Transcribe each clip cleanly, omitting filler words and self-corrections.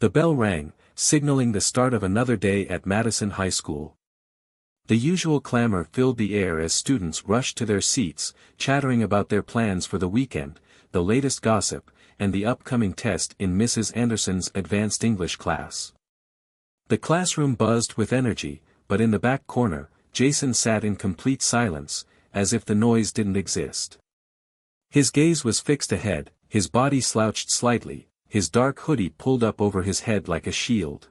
The bell rang, signaling the start of another day at Madison High School. The usual clamor filled the air as students rushed to their seats, chattering about their plans for the weekend, the latest gossip, and the upcoming test in Mrs. Anderson's advanced English class. The classroom buzzed with energy, but in the back corner, Jason sat in complete silence, as if the noise didn't exist. His gaze was fixed ahead, his body slouched slightly, his dark hoodie pulled up over his head like a shield.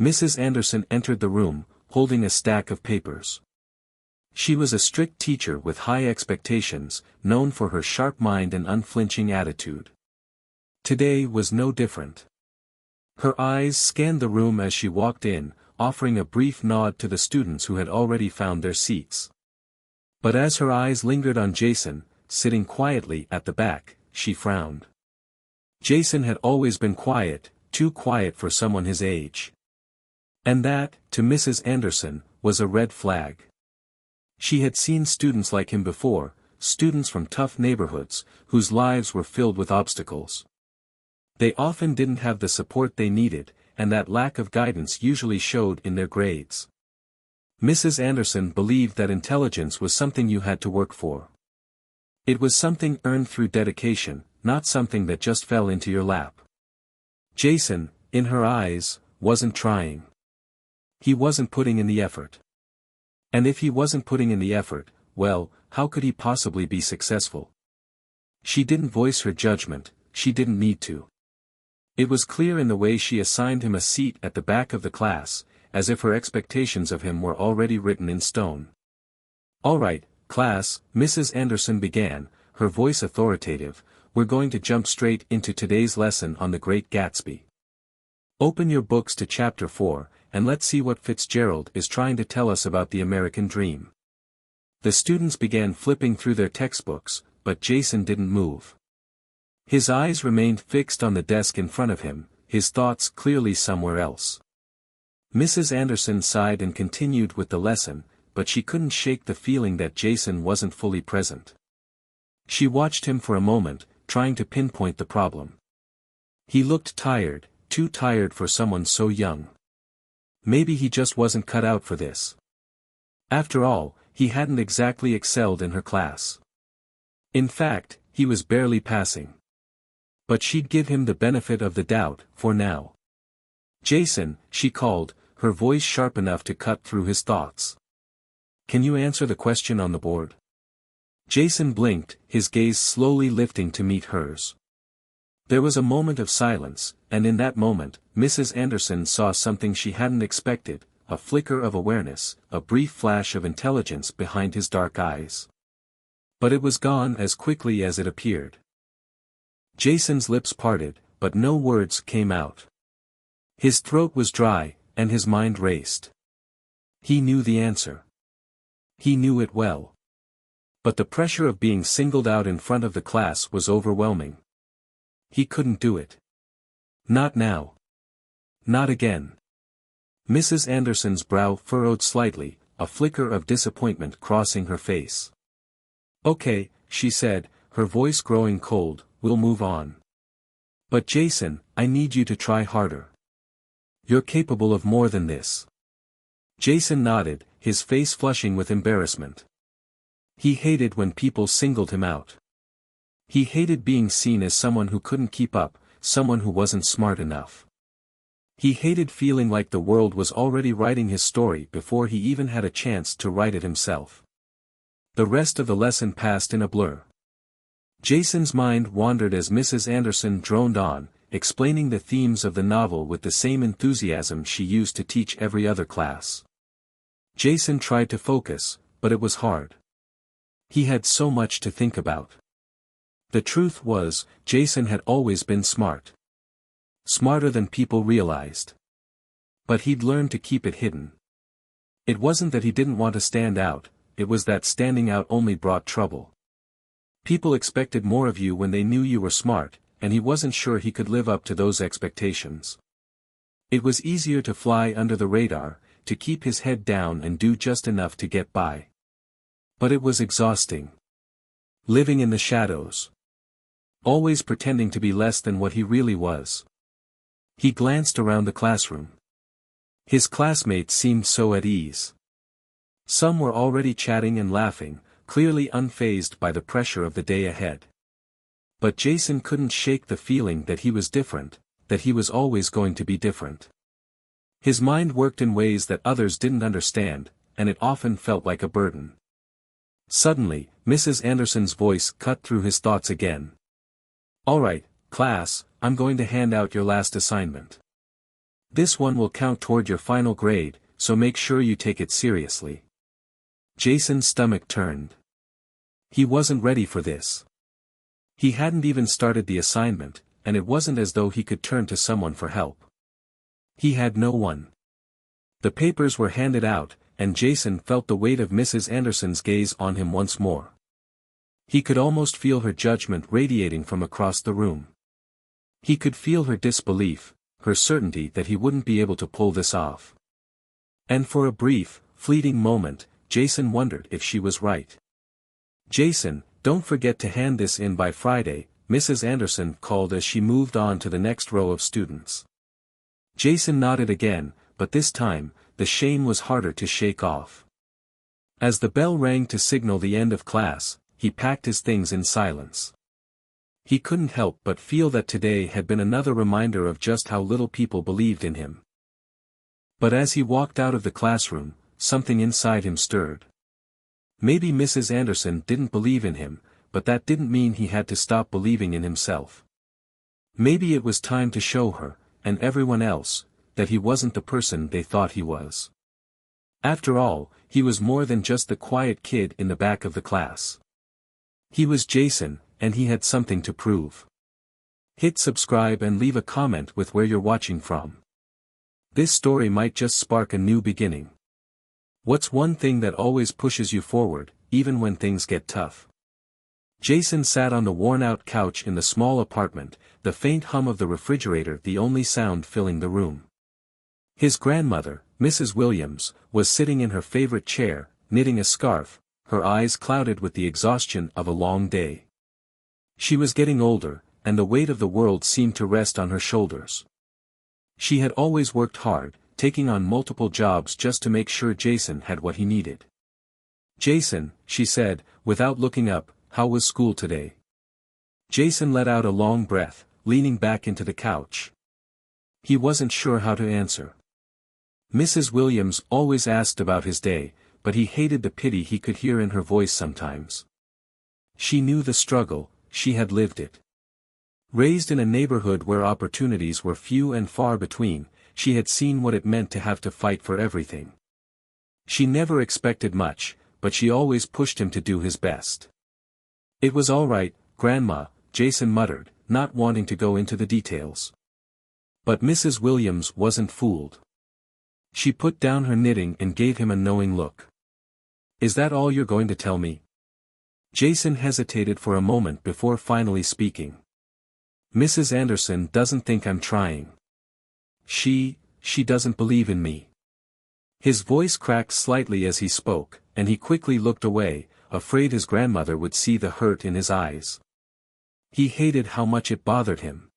Mrs. Anderson entered the room, holding a stack of papers. She was a strict teacher with high expectations, known for her sharp mind and unflinching attitude. Today was no different. Her eyes scanned the room as she walked in, offering a brief nod to the students who had already found their seats. But as her eyes lingered on Jason, sitting quietly at the back, she frowned. Jason had always been quiet, too quiet for someone his age. And that, to Mrs. Anderson, was a red flag. She had seen students like him before, students from tough neighborhoods, whose lives were filled with obstacles. They often didn't have the support they needed, and that lack of guidance usually showed in their grades. Mrs. Anderson believed that intelligence was something you had to work for. It was something earned through dedication, not something that just fell into your lap. Jason, in her eyes, wasn't trying. He wasn't putting in the effort. And if he wasn't putting in the effort, well, how could he possibly be successful? She didn't voice her judgment, she didn't need to. It was clear in the way she assigned him a seat at the back of the class, as if her expectations of him were already written in stone. "All right, class," Mrs. Anderson began, her voice authoritative, "we're going to jump straight into today's lesson on The Great Gatsby. Open your books to Chapter 4, and let's see what Fitzgerald is trying to tell us about the American dream." The students began flipping through their textbooks, but Jason didn't move. His eyes remained fixed on the desk in front of him, his thoughts clearly somewhere else. Mrs. Anderson sighed and continued with the lesson, but she couldn't shake the feeling that Jason wasn't fully present. She watched him for a moment, trying to pinpoint the problem. He looked tired, too tired for someone so young. Maybe he just wasn't cut out for this. After all, he hadn't exactly excelled in her class. In fact, he was barely passing. But she'd give him the benefit of the doubt, for now. "Jason," she called, her voice sharp enough to cut through his thoughts. "Can you answer the question on the board?" Jason blinked, his gaze slowly lifting to meet hers. There was a moment of silence, and in that moment, Mrs. Anderson saw something she hadn't expected, a flicker of awareness, a brief flash of intelligence behind his dark eyes. But it was gone as quickly as it appeared. Jason's lips parted, but no words came out. His throat was dry, and his mind raced. He knew the answer. He knew it well. But the pressure of being singled out in front of the class was overwhelming. He couldn't do it. Not now. Not again. Mrs. Anderson's brow furrowed slightly, a flicker of disappointment crossing her face. "Okay," she said, her voice growing cold, "we'll move on. But Jason, I need you to try harder. You're capable of more than this." Jason nodded, his face flushing with embarrassment. He hated when people singled him out. He hated being seen as someone who couldn't keep up, someone who wasn't smart enough. He hated feeling like the world was already writing his story before he even had a chance to write it himself. The rest of the lesson passed in a blur. Jason's mind wandered as Mrs. Anderson droned on, explaining the themes of the novel with the same enthusiasm she used to teach every other class. Jason tried to focus, but it was hard. He had so much to think about. The truth was, Jason had always been smart. Smarter than people realized. But he'd learned to keep it hidden. It wasn't that he didn't want to stand out, it was that standing out only brought trouble. People expected more of you when they knew you were smart, and he wasn't sure he could live up to those expectations. It was easier to fly under the radar, to keep his head down and do just enough to get by. But it was exhausting. Living in the shadows. Always pretending to be less than what he really was. He glanced around the classroom. His classmates seemed so at ease. Some were already chatting and laughing, clearly unfazed by the pressure of the day ahead. But Jason couldn't shake the feeling that he was different, that he was always going to be different. His mind worked in ways that others didn't understand, and it often felt like a burden. Suddenly, Mrs. Anderson's voice cut through his thoughts again. "All right, class, I'm going to hand out your last assignment. This one will count toward your final grade, so make sure you take it seriously." Jason's stomach turned. He wasn't ready for this. He hadn't even started the assignment, and it wasn't as though he could turn to someone for help. He had no one. The papers were handed out, and Jason felt the weight of Mrs. Anderson's gaze on him once more. He could almost feel her judgment radiating from across the room. He could feel her disbelief, her certainty that he wouldn't be able to pull this off. And for a brief, fleeting moment, Jason wondered if she was right. "Jason, don't forget to hand this in by Friday," Mrs. Anderson called as she moved on to the next row of students. Jason nodded again, but this time, the shame was harder to shake off. As the bell rang to signal the end of class, he packed his things in silence. He couldn't help but feel that today had been another reminder of just how little people believed in him. But as he walked out of the classroom, something inside him stirred. Maybe Mrs. Anderson didn't believe in him, but that didn't mean he had to stop believing in himself. Maybe it was time to show her, and everyone else, that he wasn't the person they thought he was. After all, he was more than just the quiet kid in the back of the class. He was Jason, and he had something to prove. Hit subscribe and leave a comment with where you're watching from. This story might just spark a new beginning. What's one thing that always pushes you forward, even when things get tough? Jason sat on the worn-out couch in the small apartment, the faint hum of the refrigerator the only sound filling the room. His grandmother, Mrs. Williams, was sitting in her favorite chair, knitting a scarf, her eyes clouded with the exhaustion of a long day. She was getting older, and the weight of the world seemed to rest on her shoulders. She had always worked hard, taking on multiple jobs just to make sure Jason had what he needed. "Jason," she said, without looking up, "how was school today?" Jason let out a long breath, leaning back into the couch. He wasn't sure how to answer. Mrs. Williams always asked about his day, but he hated the pity he could hear in her voice sometimes. She knew the struggle, she had lived it. Raised in a neighborhood where opportunities were few and far between, she had seen what it meant to have to fight for everything. She never expected much, but she always pushed him to do his best. "It was all right, Grandma," Jason muttered, not wanting to go into the details. But Mrs. Williams wasn't fooled. She put down her knitting and gave him a knowing look. "Is that all you're going to tell me?" Jason hesitated for a moment before finally speaking. "Mrs. Anderson doesn't think I'm trying. She doesn't believe in me." His voice cracked slightly as he spoke, and he quickly looked away, afraid his grandmother would see the hurt in his eyes. He hated how much it bothered him.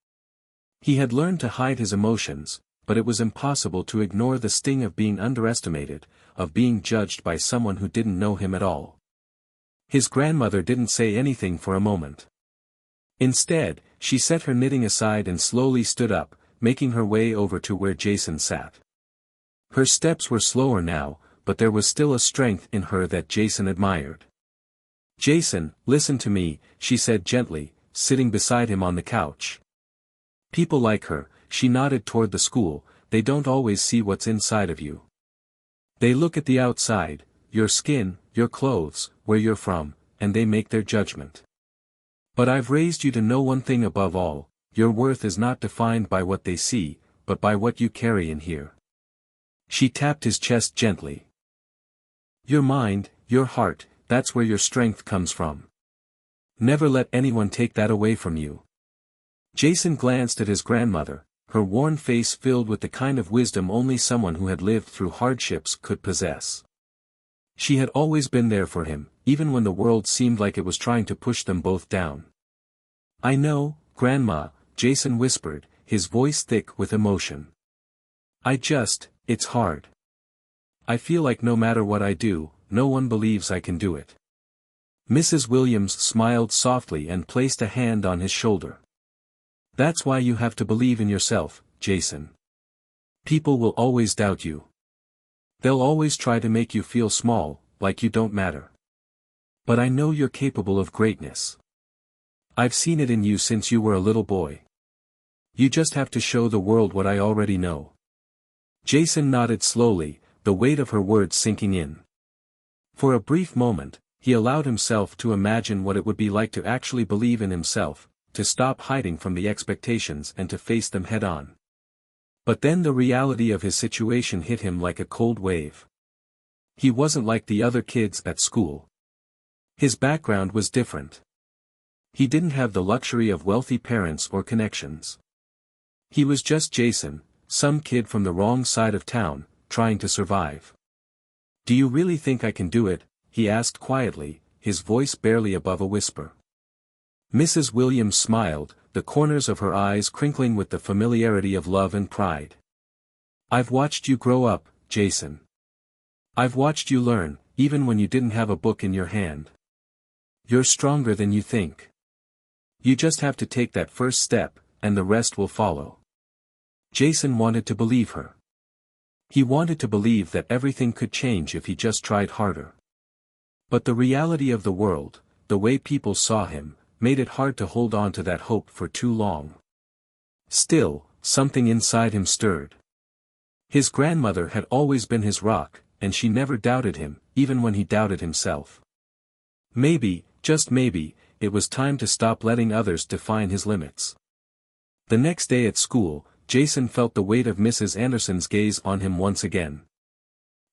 He had learned to hide his emotions, but it was impossible to ignore the sting of being underestimated, of being judged by someone who didn't know him at all. His grandmother didn't say anything for a moment. Instead, she set her knitting aside and slowly stood up, making her way over to where Jason sat. Her steps were slower now, but there was still a strength in her that Jason admired. "Jason, listen to me," she said gently, sitting beside him on the couch. "People like her," she nodded toward the school, "they don't always see what's inside of you. They look at the outside, your skin, your clothes, where you're from, and they make their judgment. But I've raised you to know one thing above all: your worth is not defined by what they see, but by what you carry in here." She tapped his chest gently. "Your mind, your heart, that's where your strength comes from. Never let anyone take that away from you." Jason glanced at his grandmother, her worn face filled with the kind of wisdom only someone who had lived through hardships could possess. She had always been there for him, even when the world seemed like it was trying to push them both down. "I know, Grandma," Jason whispered, his voice thick with emotion. It's hard. I feel like no matter what I do, no one believes I can do it. Mrs. Williams smiled softly and placed a hand on his shoulder. That's why you have to believe in yourself, Jason. People will always doubt you. They'll always try to make you feel small, like you don't matter. But I know you're capable of greatness. I've seen it in you since you were a little boy. You just have to show the world what I already know. Jason nodded slowly, the weight of her words sinking in. For a brief moment, he allowed himself to imagine what it would be like to actually believe in himself, to stop hiding from the expectations and to face them head-on. But then the reality of his situation hit him like a cold wave. He wasn't like the other kids at school. His background was different. He didn't have the luxury of wealthy parents or connections. He was just Jason, some kid from the wrong side of town, trying to survive. Do you really think I can do it? He asked quietly, his voice barely above a whisper. Mrs. Williams smiled, the corners of her eyes crinkling with the familiarity of love and pride. I've watched you grow up, Jason. I've watched you learn, even when you didn't have a book in your hand. You're stronger than you think. You just have to take that first step, and the rest will follow. Jason wanted to believe her. He wanted to believe that everything could change if he just tried harder. But the reality of the world, the way people saw him, made it hard to hold on to that hope for too long. Still, something inside him stirred. His grandmother had always been his rock, and she never doubted him, even when he doubted himself. Maybe, just maybe, it was time to stop letting others define his limits. The next day at school, Jason felt the weight of Mrs. Anderson's gaze on him once again.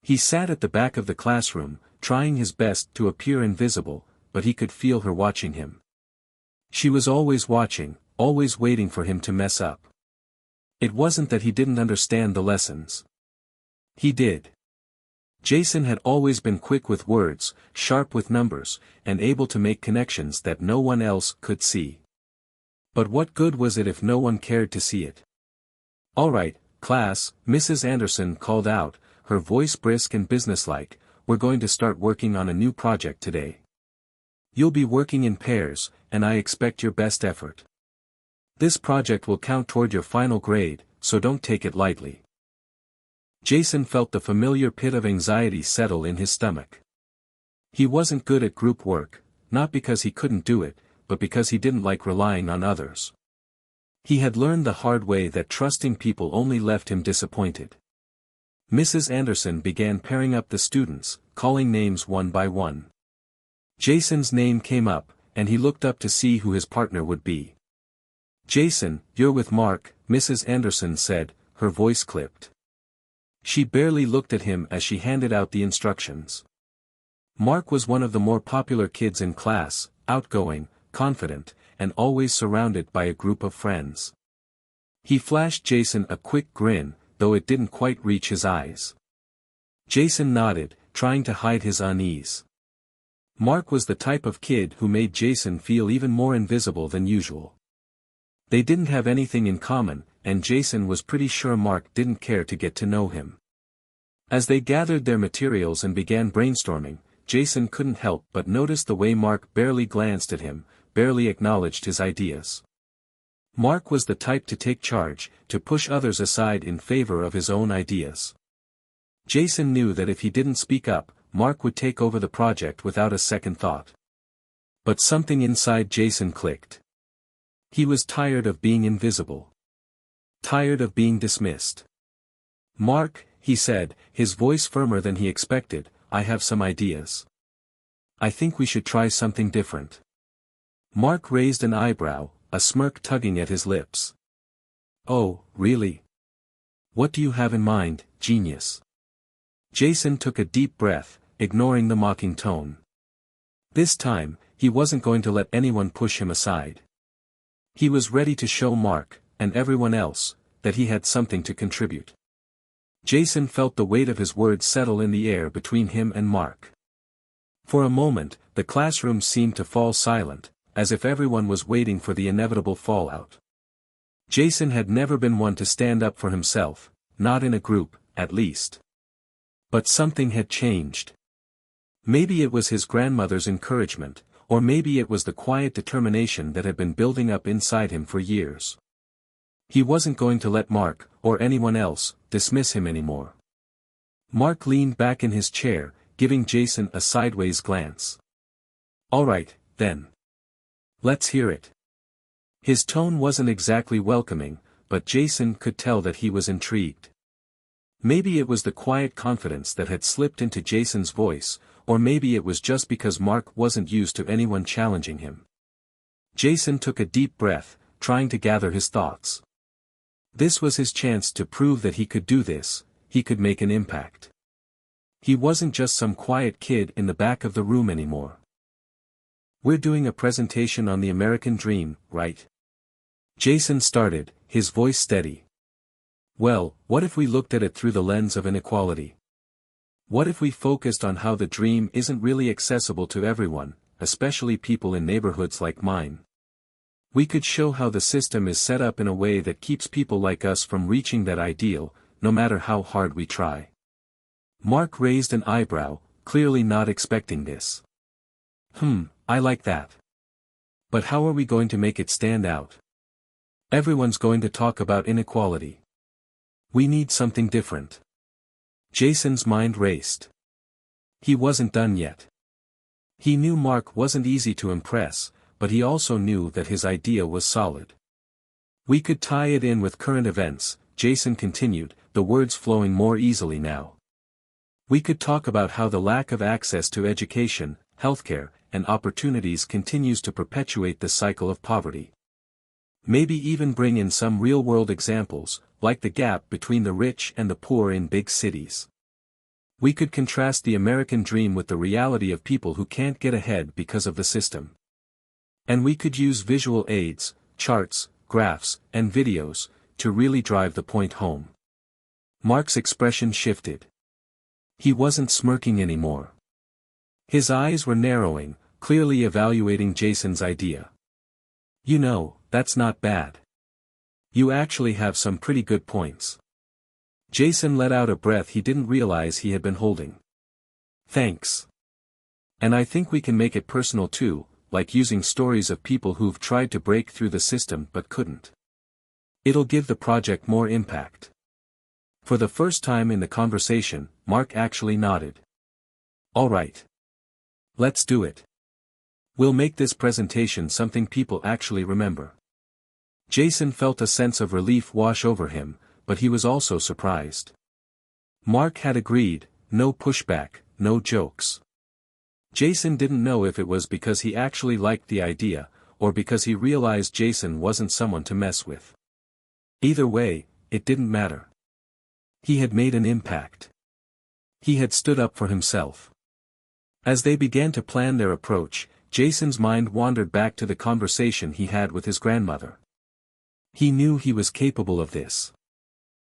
He sat at the back of the classroom, trying his best to appear invisible, but he could feel her watching him. She was always watching, always waiting for him to mess up. It wasn't that he didn't understand the lessons. He did. Jason had always been quick with words, sharp with numbers, and able to make connections that no one else could see. But what good was it if no one cared to see it? All right, class, Mrs. Anderson called out, her voice brisk and businesslike, we're going to start working on a new project today. You'll be working in pairs, and I expect your best effort. This project will count toward your final grade, so don't take it lightly. Jason felt the familiar pit of anxiety settle in his stomach. He wasn't good at group work, not because he couldn't do it, but because he didn't like relying on others. He had learned the hard way that trusting people only left him disappointed. Mrs. Anderson began pairing up the students, calling names one by one. Jason's name came up, and he looked up to see who his partner would be. Jason, you're with Mark, Mrs. Anderson said, her voice clipped. She barely looked at him as she handed out the instructions. Mark was one of the more popular kids in class, outgoing, confident, and always surrounded by a group of friends. He flashed Jason a quick grin, though it didn't quite reach his eyes. Jason nodded, trying to hide his unease. Mark was the type of kid who made Jason feel even more invisible than usual. They didn't have anything in common, and Jason was pretty sure Mark didn't care to get to know him. As they gathered their materials and began brainstorming, Jason couldn't help but notice the way Mark barely glanced at him, barely acknowledged his ideas. Mark was the type to take charge, to push others aside in favor of his own ideas. Jason knew that if he didn't speak up, Mark would take over the project without a second thought. But something inside Jason clicked. He was tired of being invisible. Tired of being dismissed. Mark, he said, his voice firmer than he expected, I have some ideas. I think we should try something different. Mark raised an eyebrow, a smirk tugging at his lips. Oh, really? What do you have in mind, genius? Jason took a deep breath, ignoring the mocking tone. This time, he wasn't going to let anyone push him aside. He was ready to show Mark, and everyone else, that he had something to contribute. Jason felt the weight of his words settle in the air between him and Mark. For a moment, the classroom seemed to fall silent, as if everyone was waiting for the inevitable fallout. Jason had never been one to stand up for himself, not in a group, at least. But something had changed. Maybe it was his grandmother's encouragement, or maybe it was the quiet determination that had been building up inside him for years. He wasn't going to let Mark, or anyone else, dismiss him anymore. Mark leaned back in his chair, giving Jason a sideways glance. "All right, then. Let's hear it." His tone wasn't exactly welcoming, but Jason could tell that he was intrigued. Maybe it was the quiet confidence that had slipped into Jason's voice, or maybe it was just because Mark wasn't used to anyone challenging him. Jason took a deep breath, trying to gather his thoughts. This was his chance to prove that he could do this, he could make an impact. He wasn't just some quiet kid in the back of the room anymore. "We're doing a presentation on the American dream, right?" Jason started, his voice steady. "Well, what if we looked at it through the lens of inequality? What if we focused on how the dream isn't really accessible to everyone, especially people in neighborhoods like mine? We could show how the system is set up in a way that keeps people like us from reaching that ideal, no matter how hard we try." Mark raised an eyebrow, clearly not expecting this. I like that. But how are we going to make it stand out? Everyone's going to talk about inequality. We need something different." Jason's mind raced. He wasn't done yet. He knew Mark wasn't easy to impress, but he also knew that his idea was solid. "We could tie it in with current events," Jason continued, the words flowing more easily now. "We could talk about how the lack of access to education, healthcare, and opportunities continues to perpetuate the cycle of poverty. Maybe even bring in some real-world examples, like the gap between the rich and the poor in big cities. We could contrast the American dream with the reality of people who can't get ahead because of the system. And we could use visual aids, charts, graphs, and videos, to really drive the point home." Mark's expression shifted. He wasn't smirking anymore. His eyes were narrowing, clearly evaluating Jason's idea. "You know, that's not bad. You actually have some pretty good points." Jason let out a breath he didn't realize he had been holding. "Thanks. And I think we can make it personal too, like using stories of people who've tried to break through the system but couldn't. It'll give the project more impact." For the first time in the conversation, Mark actually nodded. "All right. Let's do it. We'll make this presentation something people actually remember." Jason felt a sense of relief wash over him, but he was also surprised. Mark had agreed, no pushback, no jokes. Jason didn't know if it was because he actually liked the idea, or because he realized Jason wasn't someone to mess with. Either way, it didn't matter. He had made an impact. He had stood up for himself. As they began to plan their approach, Jason's mind wandered back to the conversation he had with his grandmother. He knew he was capable of this.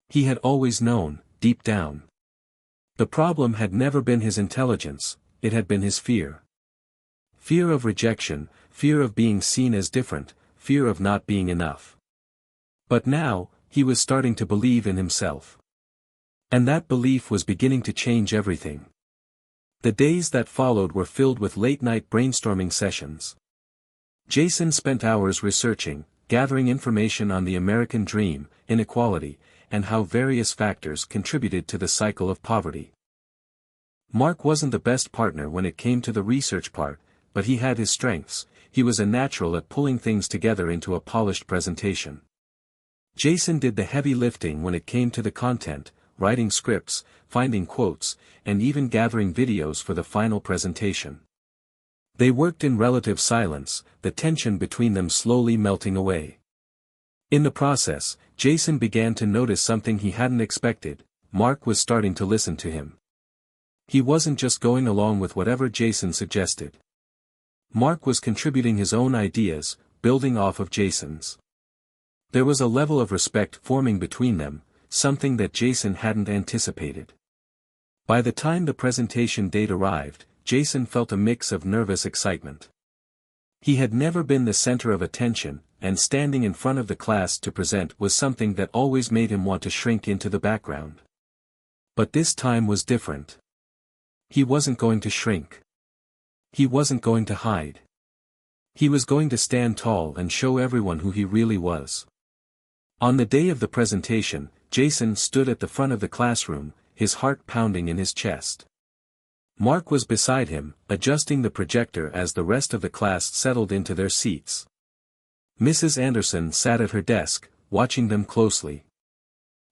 He had always known, deep down. The problem had never been his intelligence, it had been his fear. Fear of rejection, fear of being seen as different, fear of not being enough. But now, he was starting to believe in himself. And that belief was beginning to change everything. The days that followed were filled with late-night brainstorming sessions. Jason spent hours researching, gathering information on the American dream, inequality, and how various factors contributed to the cycle of poverty. Mark wasn't the best partner when it came to the research part, but he had his strengths. He was a natural at pulling things together into a polished presentation. Jason did the heavy lifting when it came to the content, writing scripts, finding quotes, and even gathering videos for the final presentation. They worked in relative silence, the tension between them slowly melting away. In the process, Jason began to notice something he hadn't expected. Mark was starting to listen to him. He wasn't just going along with whatever Jason suggested. Mark was contributing his own ideas, building off of Jason's. There was a level of respect forming between them, something that Jason hadn't anticipated. By the time the presentation date arrived, Jason felt a mix of nervous excitement. He had never been the center of attention, and standing in front of the class to present was something that always made him want to shrink into the background. But this time was different. He wasn't going to shrink. He wasn't going to hide. He was going to stand tall and show everyone who he really was. On the day of the presentation, Jason stood at the front of the classroom, his heart pounding in his chest. Mark was beside him, adjusting the projector as the rest of the class settled into their seats. Mrs. Anderson sat at her desk, watching them closely.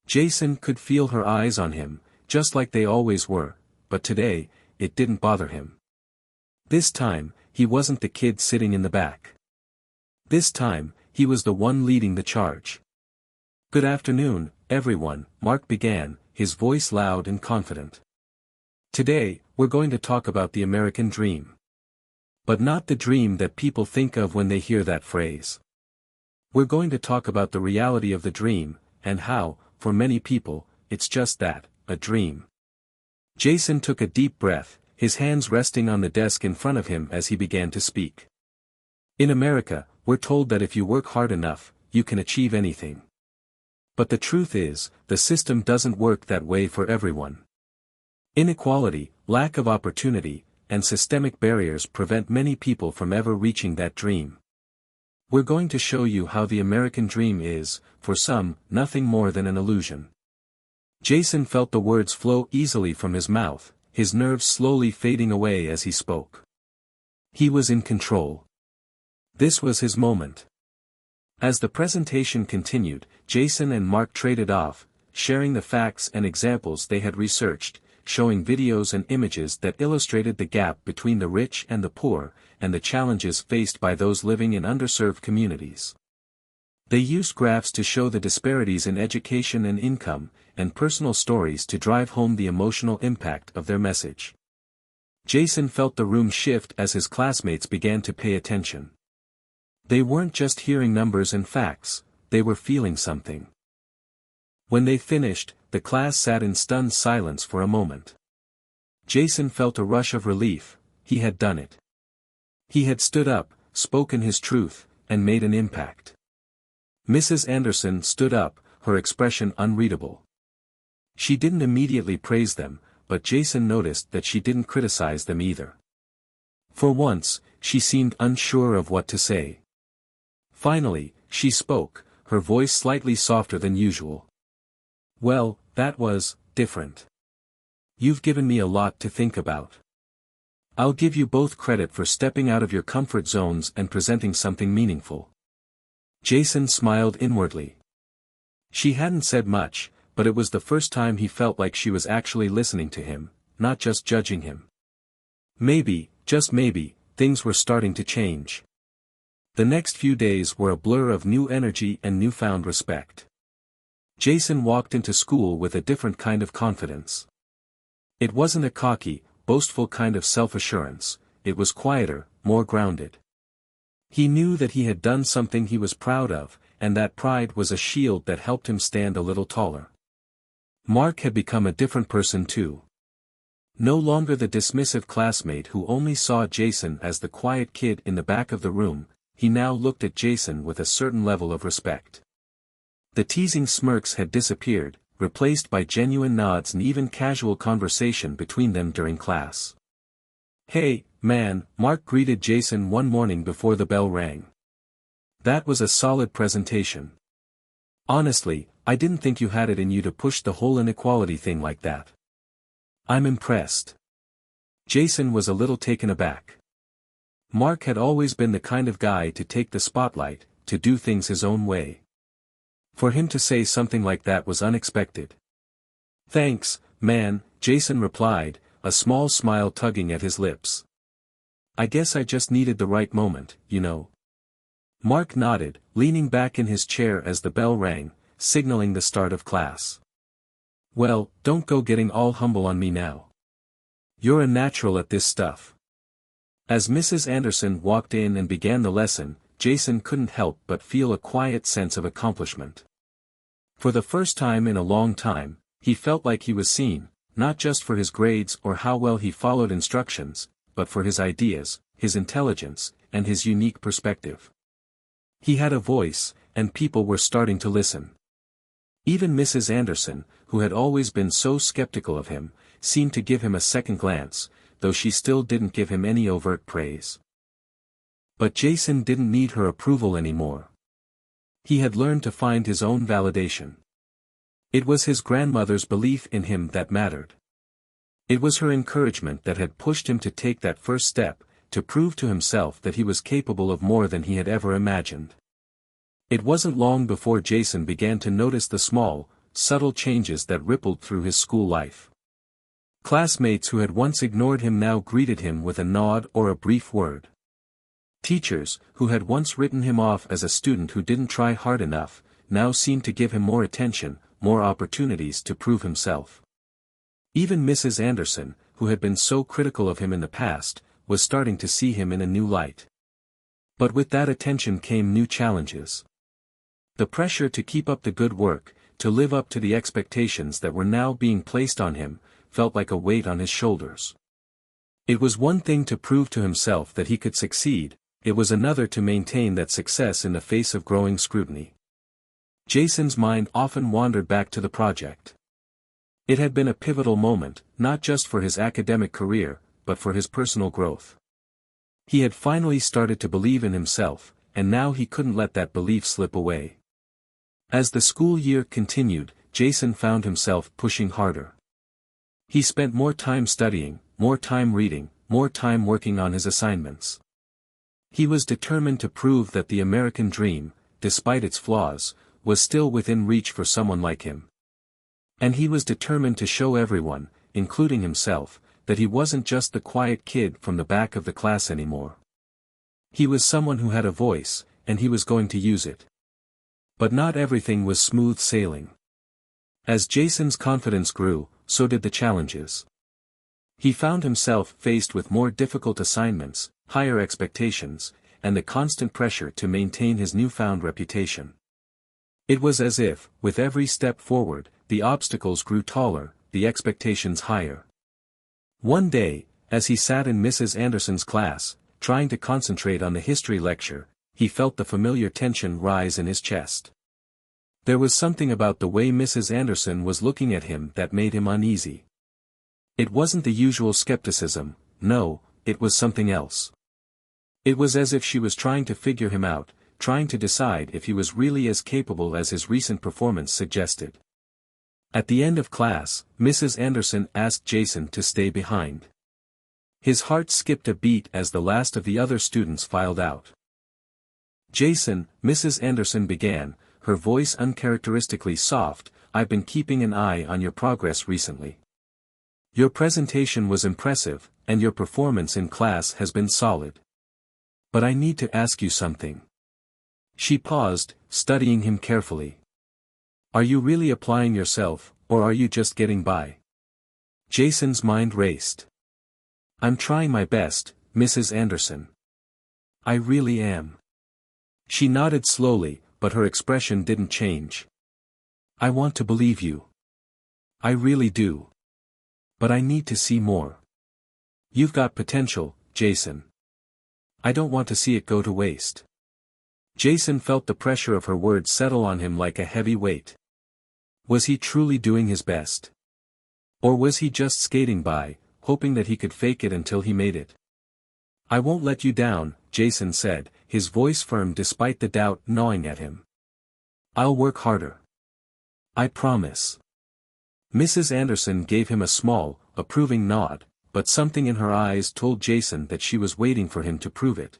Jason could feel her eyes on him, just like they always were, but today, it didn't bother him. This time, he wasn't the kid sitting in the back. This time, he was the one leading the charge. "Good afternoon, everyone," Mark began, his voice loud and confident. "Today, we're going to talk about the American dream. But not the dream that people think of when they hear that phrase. We're going to talk about the reality of the dream, and how, for many people, it's just that, a dream." Jason took a deep breath, his hands resting on the desk in front of him as he began to speak. "In America, we're told that if you work hard enough, you can achieve anything. But the truth is, the system doesn't work that way for everyone. Inequality, lack of opportunity, and systemic barriers prevent many people from ever reaching that dream. We're going to show you how the American dream is, for some, nothing more than an illusion." Jason felt the words flow easily from his mouth, his nerves slowly fading away as he spoke. He was in control. This was his moment. As the presentation continued, Jason and Mark traded off, sharing the facts and examples they had researched, showing videos and images that illustrated the gap between the rich and the poor, and the challenges faced by those living in underserved communities. They used graphs to show the disparities in education and income, and personal stories to drive home the emotional impact of their message. Jason felt the room shift as his classmates began to pay attention. They weren't just hearing numbers and facts, they were feeling something. When they finished, the class sat in stunned silence for a moment. Jason felt a rush of relief. He had done it. He had stood up, spoken his truth, and made an impact. Mrs. Anderson stood up, her expression unreadable. She didn't immediately praise them, but Jason noticed that she didn't criticize them either. For once, she seemed unsure of what to say. Finally, she spoke, her voice slightly softer than usual. "Well, that was different. You've given me a lot to think about. I'll give you both credit for stepping out of your comfort zones and presenting something meaningful." Jason smiled inwardly. She hadn't said much, but it was the first time he felt like she was actually listening to him, not just judging him. Maybe, just maybe, things were starting to change. The next few days were a blur of new energy and newfound respect. Jason walked into school with a different kind of confidence. It wasn't a cocky, boastful kind of self-assurance, it was quieter, more grounded. He knew that he had done something he was proud of, and that pride was a shield that helped him stand a little taller. Mark had become a different person too. No longer the dismissive classmate who only saw Jason as the quiet kid in the back of the room, he now looked at Jason with a certain level of respect. The teasing smirks had disappeared, replaced by genuine nods and even casual conversation between them during class. "Hey, man," Mark greeted Jason one morning before the bell rang. "That was a solid presentation. Honestly, I didn't think you had it in you to push the whole inequality thing like that. I'm impressed." Jason was a little taken aback. Mark had always been the kind of guy to take the spotlight, to do things his own way. For him to say something like that was unexpected. "Thanks, man," Jason replied, a small smile tugging at his lips. "I guess I just needed the right moment, you know." Mark nodded, leaning back in his chair as the bell rang, signaling the start of class. "Well, don't go getting all humble on me now. You're a natural at this stuff." As Mrs. Anderson walked in and began the lesson, Jason couldn't help but feel a quiet sense of accomplishment. For the first time in a long time, he felt like he was seen, not just for his grades or how well he followed instructions, but for his ideas, his intelligence, and his unique perspective. He had a voice, and people were starting to listen. Even Mrs. Anderson, who had always been so skeptical of him, seemed to give him a second glance, though she still didn't give him any overt praise. But Jason didn't need her approval anymore. He had learned to find his own validation. It was his grandmother's belief in him that mattered. It was her encouragement that had pushed him to take that first step, to prove to himself that he was capable of more than he had ever imagined. It wasn't long before Jason began to notice the small, subtle changes that rippled through his school life. Classmates who had once ignored him now greeted him with a nod or a brief word. Teachers, who had once written him off as a student who didn't try hard enough, now seemed to give him more attention, more opportunities to prove himself. Even Mrs. Anderson, who had been so critical of him in the past, was starting to see him in a new light. But with that attention came new challenges. The pressure to keep up the good work, to live up to the expectations that were now being placed on him, felt like a weight on his shoulders. It was one thing to prove to himself that he could succeed, it was another to maintain that success in the face of growing scrutiny. Jason's mind often wandered back to the project. It had been a pivotal moment, not just for his academic career, but for his personal growth. He had finally started to believe in himself, and now he couldn't let that belief slip away. As the school year continued, Jason found himself pushing harder. He spent more time studying, more time reading, more time working on his assignments. He was determined to prove that the American dream, despite its flaws, was still within reach for someone like him. And he was determined to show everyone, including himself, that he wasn't just the quiet kid from the back of the class anymore. He was someone who had a voice, and he was going to use it. But not everything was smooth sailing. As Jason's confidence grew, so did the challenges. He found himself faced with more difficult assignments, higher expectations, and the constant pressure to maintain his newfound reputation. It was as if, with every step forward, the obstacles grew taller, the expectations higher. One day, as he sat in Mrs. Anderson's class, trying to concentrate on the history lecture, he felt the familiar tension rise in his chest. There was something about the way Mrs. Anderson was looking at him that made him uneasy. It wasn't the usual skepticism, no, it was something else. It was as if she was trying to figure him out, trying to decide if he was really as capable as his recent performance suggested. At the end of class, Mrs. Anderson asked Jason to stay behind. His heart skipped a beat as the last of the other students filed out. "Jason," Mrs. Anderson began, her voice uncharacteristically soft, "I've been keeping an eye on your progress recently. Your presentation was impressive, and your performance in class has been solid. But I need to ask you something." She paused, studying him carefully. "Are you really applying yourself, or are you just getting by?" Jason's mind raced. "I'm trying my best, Mrs. Anderson. I really am." She nodded slowly, but her expression didn't change. "I want to believe you. I really do. But I need to see more. You've got potential, Jason. I don't want to see it go to waste." Jason felt the pressure of her words settle on him like a heavy weight. Was he truly doing his best? Or was he just skating by, hoping that he could fake it until he made it? "I won't let you down," Jason said, his voice firm despite the doubt gnawing at him. "I'll work harder. I promise." Mrs. Anderson gave him a small, approving nod, but something in her eyes told Jason that she was waiting for him to prove it.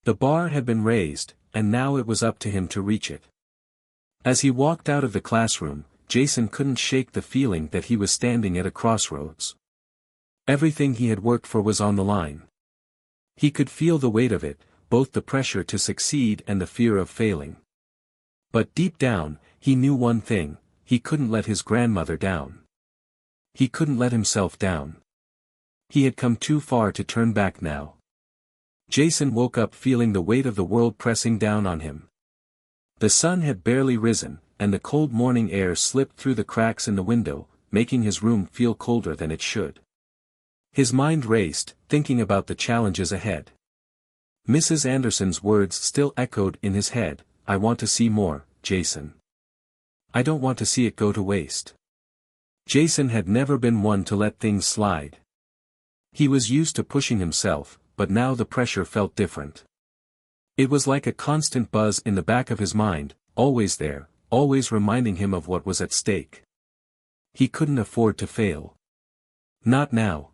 The bar had been raised, and now it was up to him to reach it. As he walked out of the classroom, Jason couldn't shake the feeling that he was standing at a crossroads. Everything he had worked for was on the line. He could feel the weight of it, both the pressure to succeed and the fear of failing. But deep down, he knew one thing: he couldn't let his grandmother down. He couldn't let himself down. He had come too far to turn back now. Jason woke up feeling the weight of the world pressing down on him. The sun had barely risen, and the cold morning air slipped through the cracks in the window, making his room feel colder than it should. His mind raced, thinking about the challenges ahead. Mrs. Anderson's words still echoed in his head, "I want to see more, Jason. I don't want to see it go to waste." Jason had never been one to let things slide. He was used to pushing himself, but now the pressure felt different. It was like a constant buzz in the back of his mind, always there, always reminding him of what was at stake. He couldn't afford to fail. Not now.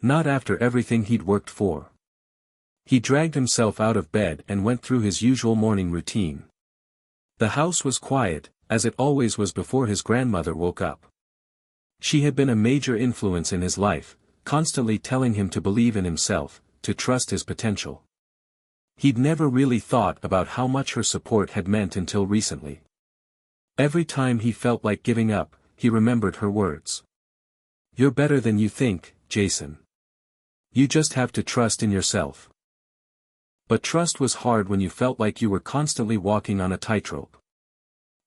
Not after everything he'd worked for. He dragged himself out of bed and went through his usual morning routine. The house was quiet, as it always was before his grandmother woke up. She had been a major influence in his life, constantly telling him to believe in himself, to trust his potential. He'd never really thought about how much her support had meant until recently. Every time he felt like giving up, he remembered her words. "You're better than you think, Jason. You just have to trust in yourself." But trust was hard when you felt like you were constantly walking on a tightrope.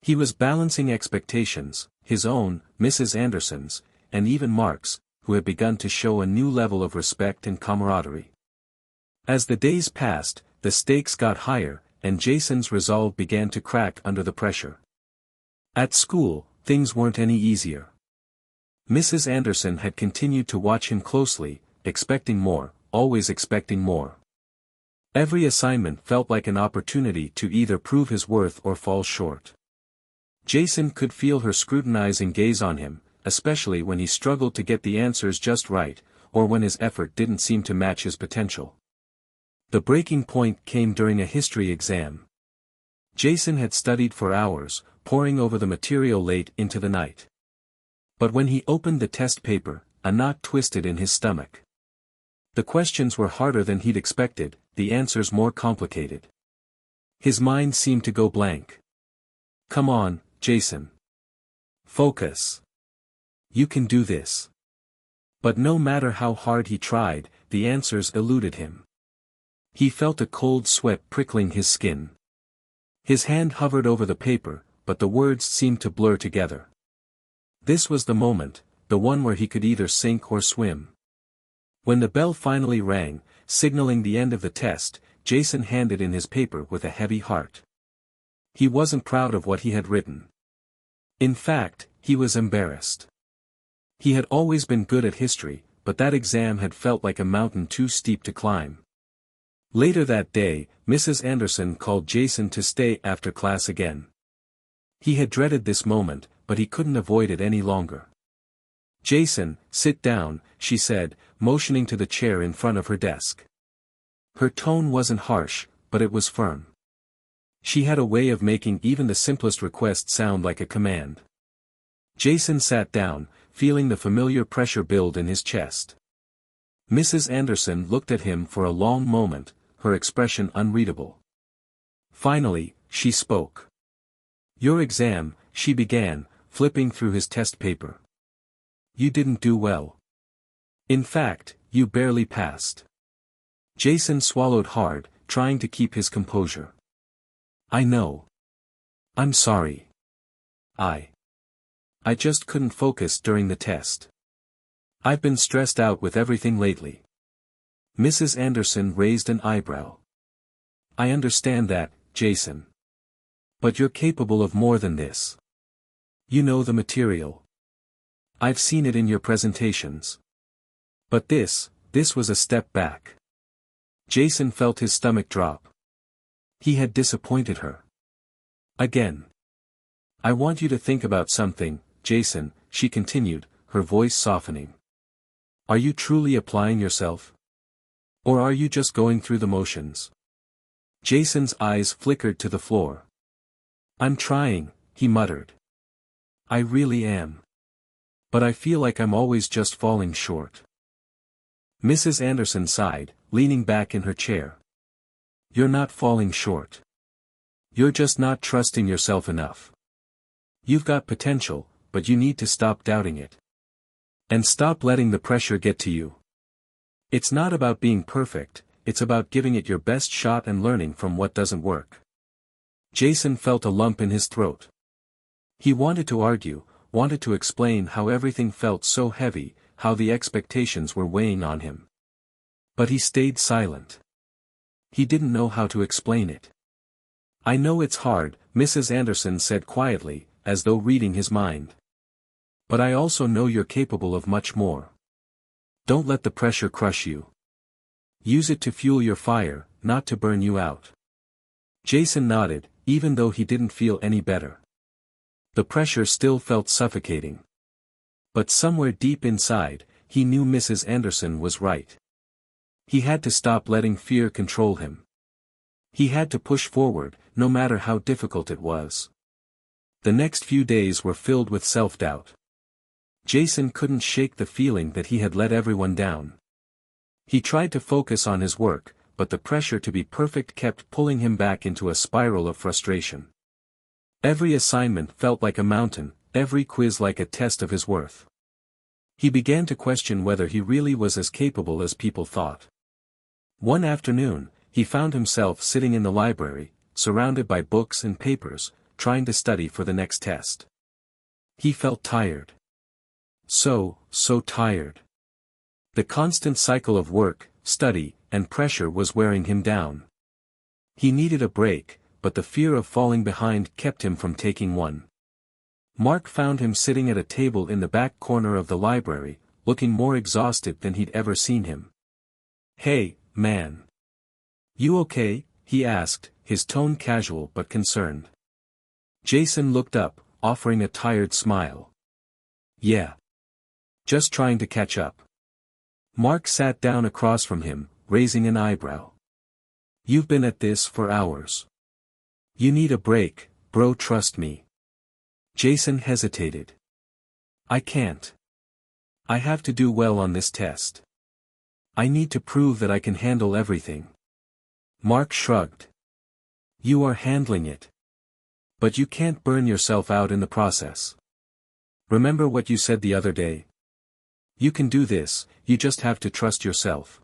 He was balancing expectations, his own, Mrs. Anderson's, and even Mark's, who had begun to show a new level of respect and camaraderie. As the days passed, the stakes got higher, and Jason's resolve began to crack under the pressure. At school, things weren't any easier. Mrs. Anderson had continued to watch him closely, expecting more, always expecting more. Every assignment felt like an opportunity to either prove his worth or fall short. Jason could feel her scrutinizing gaze on him, especially when he struggled to get the answers just right, or when his effort didn't seem to match his potential. The breaking point came during a history exam. Jason had studied for hours, poring over the material late into the night. But when he opened the test paper, a knot twisted in his stomach. The questions were harder than he'd expected, the answers more complicated. His mind seemed to go blank. "Come on, Jason. Focus. You can do this." But no matter how hard he tried, the answers eluded him. He felt a cold sweat prickling his skin. His hand hovered over the paper, but the words seemed to blur together. This was the moment, the one where he could either sink or swim. When the bell finally rang, signaling the end of the test, Jason handed in his paper with a heavy heart. He wasn't proud of what he had written. In fact, he was embarrassed. He had always been good at history, but that exam had felt like a mountain too steep to climb. Later that day, Mrs. Anderson called Jason to stay after class again. He had dreaded this moment, but he couldn't avoid it any longer. "Jason, sit down," she said, motioning to the chair in front of her desk. Her tone wasn't harsh, but it was firm. She had a way of making even the simplest request sound like a command. Jason sat down, feeling the familiar pressure build in his chest. Mrs. Anderson looked at him for a long moment, her expression unreadable. Finally, she spoke. "Your exam," she began, flipping through his test paper. "You didn't do well. In fact, you barely passed." Jason swallowed hard, trying to keep his composure. "I know. I'm sorry. I just couldn't focus during the test. I've been stressed out with everything lately." Mrs. Anderson raised an eyebrow. "I understand that, Jason. But you're capable of more than this. You know the material. I've seen it in your presentations. But this was a step back." Jason felt his stomach drop. He had disappointed her. Again. "I want you to think about something, Jason," she continued, her voice softening. "Are you truly applying yourself? Or are you just going through the motions?" Jason's eyes flickered to the floor. "I'm trying," he muttered. "I really am. But I feel like I'm always just falling short." Mrs. Anderson sighed, leaning back in her chair. "You're not falling short. You're just not trusting yourself enough. You've got potential, but you need to stop doubting it. And stop letting the pressure get to you. It's not about being perfect, it's about giving it your best shot and learning from what doesn't work." Jason felt a lump in his throat. He wanted to argue, wanted to explain how everything felt so heavy, how the expectations were weighing on him. But he stayed silent. He didn't know how to explain it. "I know it's hard," Mrs. Anderson said quietly, as though reading his mind. "But I also know you're capable of much more. Don't let the pressure crush you. Use it to fuel your fire, not to burn you out." Jason nodded, even though he didn't feel any better. The pressure still felt suffocating. But somewhere deep inside, he knew Mrs. Anderson was right. He had to stop letting fear control him. He had to push forward, no matter how difficult it was. The next few days were filled with self-doubt. Jason couldn't shake the feeling that he had let everyone down. He tried to focus on his work, but the pressure to be perfect kept pulling him back into a spiral of frustration. Every assignment felt like a mountain, every quiz like a test of his worth. He began to question whether he really was as capable as people thought. One afternoon, he found himself sitting in the library, surrounded by books and papers, trying to study for the next test. He felt tired. So tired. The constant cycle of work, study, and pressure was wearing him down. He needed a break, but the fear of falling behind kept him from taking one. Mark found him sitting at a table in the back corner of the library, looking more exhausted than he'd ever seen him. "Hey, man. You okay?" he asked, his tone casual but concerned. Jason looked up, offering a tired smile. "Yeah. Just trying to catch up." Mark sat down across from him, raising an eyebrow. "You've been at this for hours. You need a break, bro, trust me." Jason hesitated. "I can't. I have to do well on this test. I need to prove that I can handle everything." Mark shrugged. "You are handling it. But you can't burn yourself out in the process. Remember what you said the other day? You can do this, you just have to trust yourself.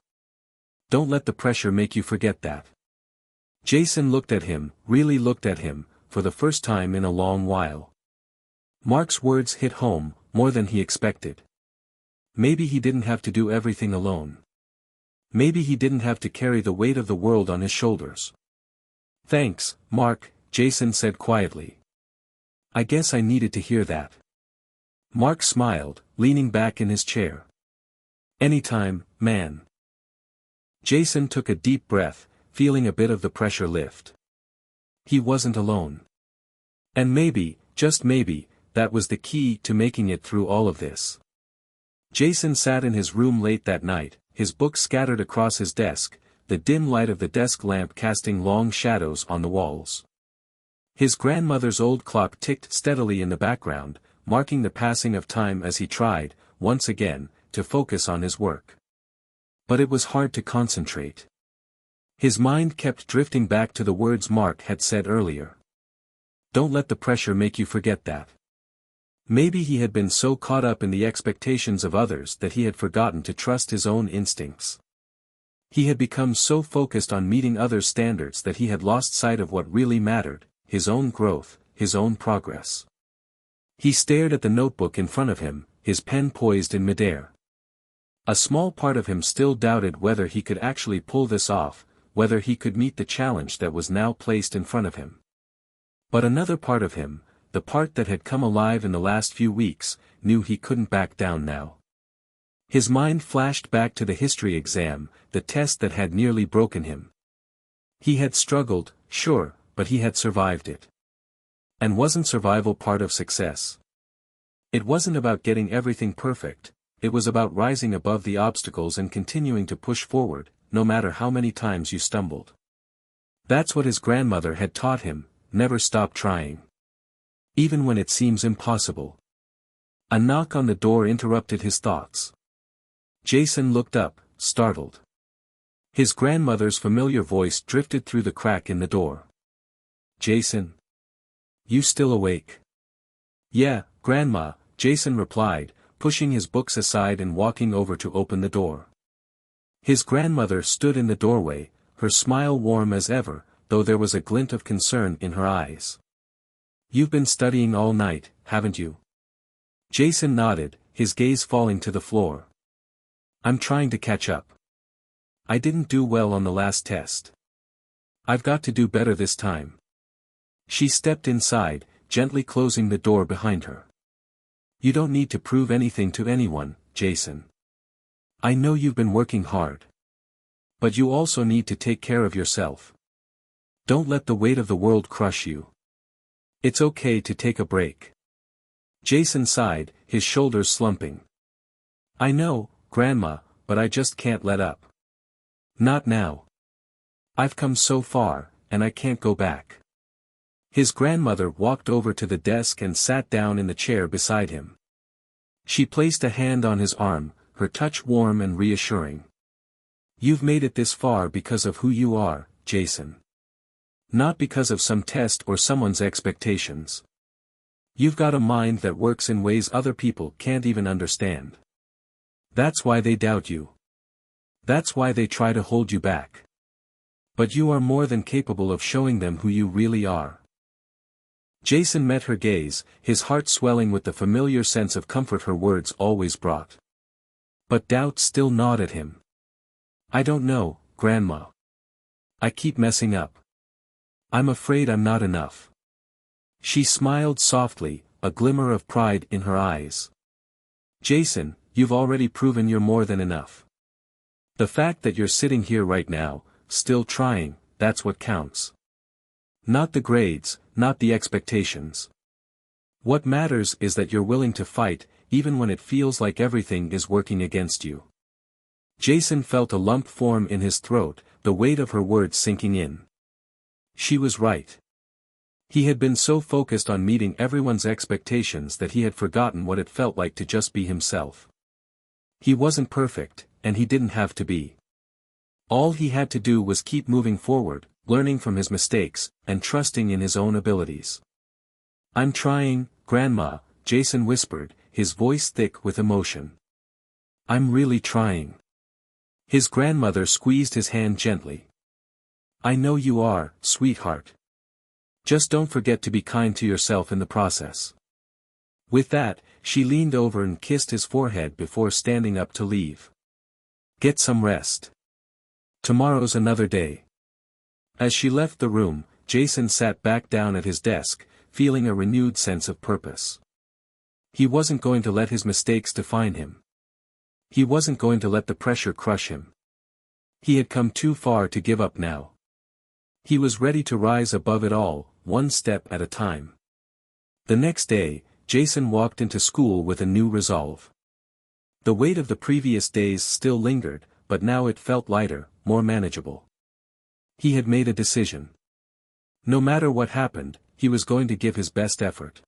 Don't let the pressure make you forget that." Jason looked at him, really looked at him, for the first time in a long while. Mark's words hit home, more than he expected. Maybe he didn't have to do everything alone. Maybe he didn't have to carry the weight of the world on his shoulders. "Thanks, Mark," Jason said quietly. "I guess I needed to hear that." Mark smiled, leaning back in his chair. "Anytime, man." Jason took a deep breath, feeling a bit of the pressure lift. He wasn't alone. And maybe, just maybe, that was the key to making it through all of this. Jason sat in his room late that night, his books scattered across his desk, the dim light of the desk lamp casting long shadows on the walls. His grandmother's old clock ticked steadily in the background, marking the passing of time as he tried, once again, to focus on his work. But it was hard to concentrate. His mind kept drifting back to the words Mark had said earlier. Don't let the pressure make you forget that. Maybe he had been so caught up in the expectations of others that he had forgotten to trust his own instincts. He had become so focused on meeting others' standards that he had lost sight of what really mattered, his own growth, his own progress. He stared at the notebook in front of him, his pen poised in midair. A small part of him still doubted whether he could actually pull this off, whether he could meet the challenge that was now placed in front of him. But another part of him, the part that had come alive in the last few weeks, knew he couldn't back down now. His mind flashed back to the history exam, the test that had nearly broken him. He had struggled, sure, but he had survived it. And wasn't survival part of success? It wasn't about getting everything perfect, it was about rising above the obstacles and continuing to push forward, no matter how many times you stumbled. That's what his grandmother had taught him, never stop trying. Even when it seems impossible. A knock on the door interrupted his thoughts. Jason looked up, startled. His grandmother's familiar voice drifted through the crack in the door. "Jason? You still awake?" "Yeah, Grandma," Jason replied, pushing his books aside and walking over to open the door. His grandmother stood in the doorway, her smile warm as ever, though there was a glint of concern in her eyes. "You've been studying all night, haven't you?" Jason nodded, his gaze falling to the floor. "I'm trying to catch up. I didn't do well on the last test. I've got to do better this time. She stepped inside, gently closing the door behind her. You don't need to prove anything to anyone, Jason. I know you've been working hard. But you also need to take care of yourself. Don't let the weight of the world crush you. It's okay to take a break. Jason sighed, his shoulders slumping. I know, Grandma, but I just can't let up. Not now. I've come so far, and I can't go back. His grandmother walked over to the desk and sat down in the chair beside him. She placed a hand on his arm, her touch warm and reassuring. You've made it this far because of who you are, Jason. Not because of some test or someone's expectations. You've got a mind that works in ways other people can't even understand. That's why they doubt you. That's why they try to hold you back. But you are more than capable of showing them who you really are. Jason met her gaze, his heart swelling with the familiar sense of comfort her words always brought. But doubt still gnawed at him. I don't know, Grandma. I keep messing up. I'm afraid I'm not enough. She smiled softly, a glimmer of pride in her eyes. Jason, you've already proven you're more than enough. The fact that you're sitting here right now, still trying, that's what counts. Not the grades, not the expectations. What matters is that you're willing to fight, even when it feels like everything is working against you. Jason felt a lump form in his throat, the weight of her words sinking in. She was right. He had been so focused on meeting everyone's expectations that he had forgotten what it felt like to just be himself. He wasn't perfect, and he didn't have to be. All he had to do was keep moving forward, learning from his mistakes, and trusting in his own abilities. I'm trying, Grandma, Jason whispered, his voice thick with emotion. I'm really trying. His grandmother squeezed his hand gently. I know you are, sweetheart. Just don't forget to be kind to yourself in the process. With that, she leaned over and kissed his forehead before standing up to leave. Get some rest. Tomorrow's another day. As she left the room, Jason sat back down at his desk, feeling a renewed sense of purpose. He wasn't going to let his mistakes define him. He wasn't going to let the pressure crush him. He had come too far to give up now. He was ready to rise above it all, one step at a time. The next day, Jason walked into school with a new resolve. The weight of the previous days still lingered, but now it felt lighter, more manageable. He had made a decision. No matter what happened, he was going to give his best effort.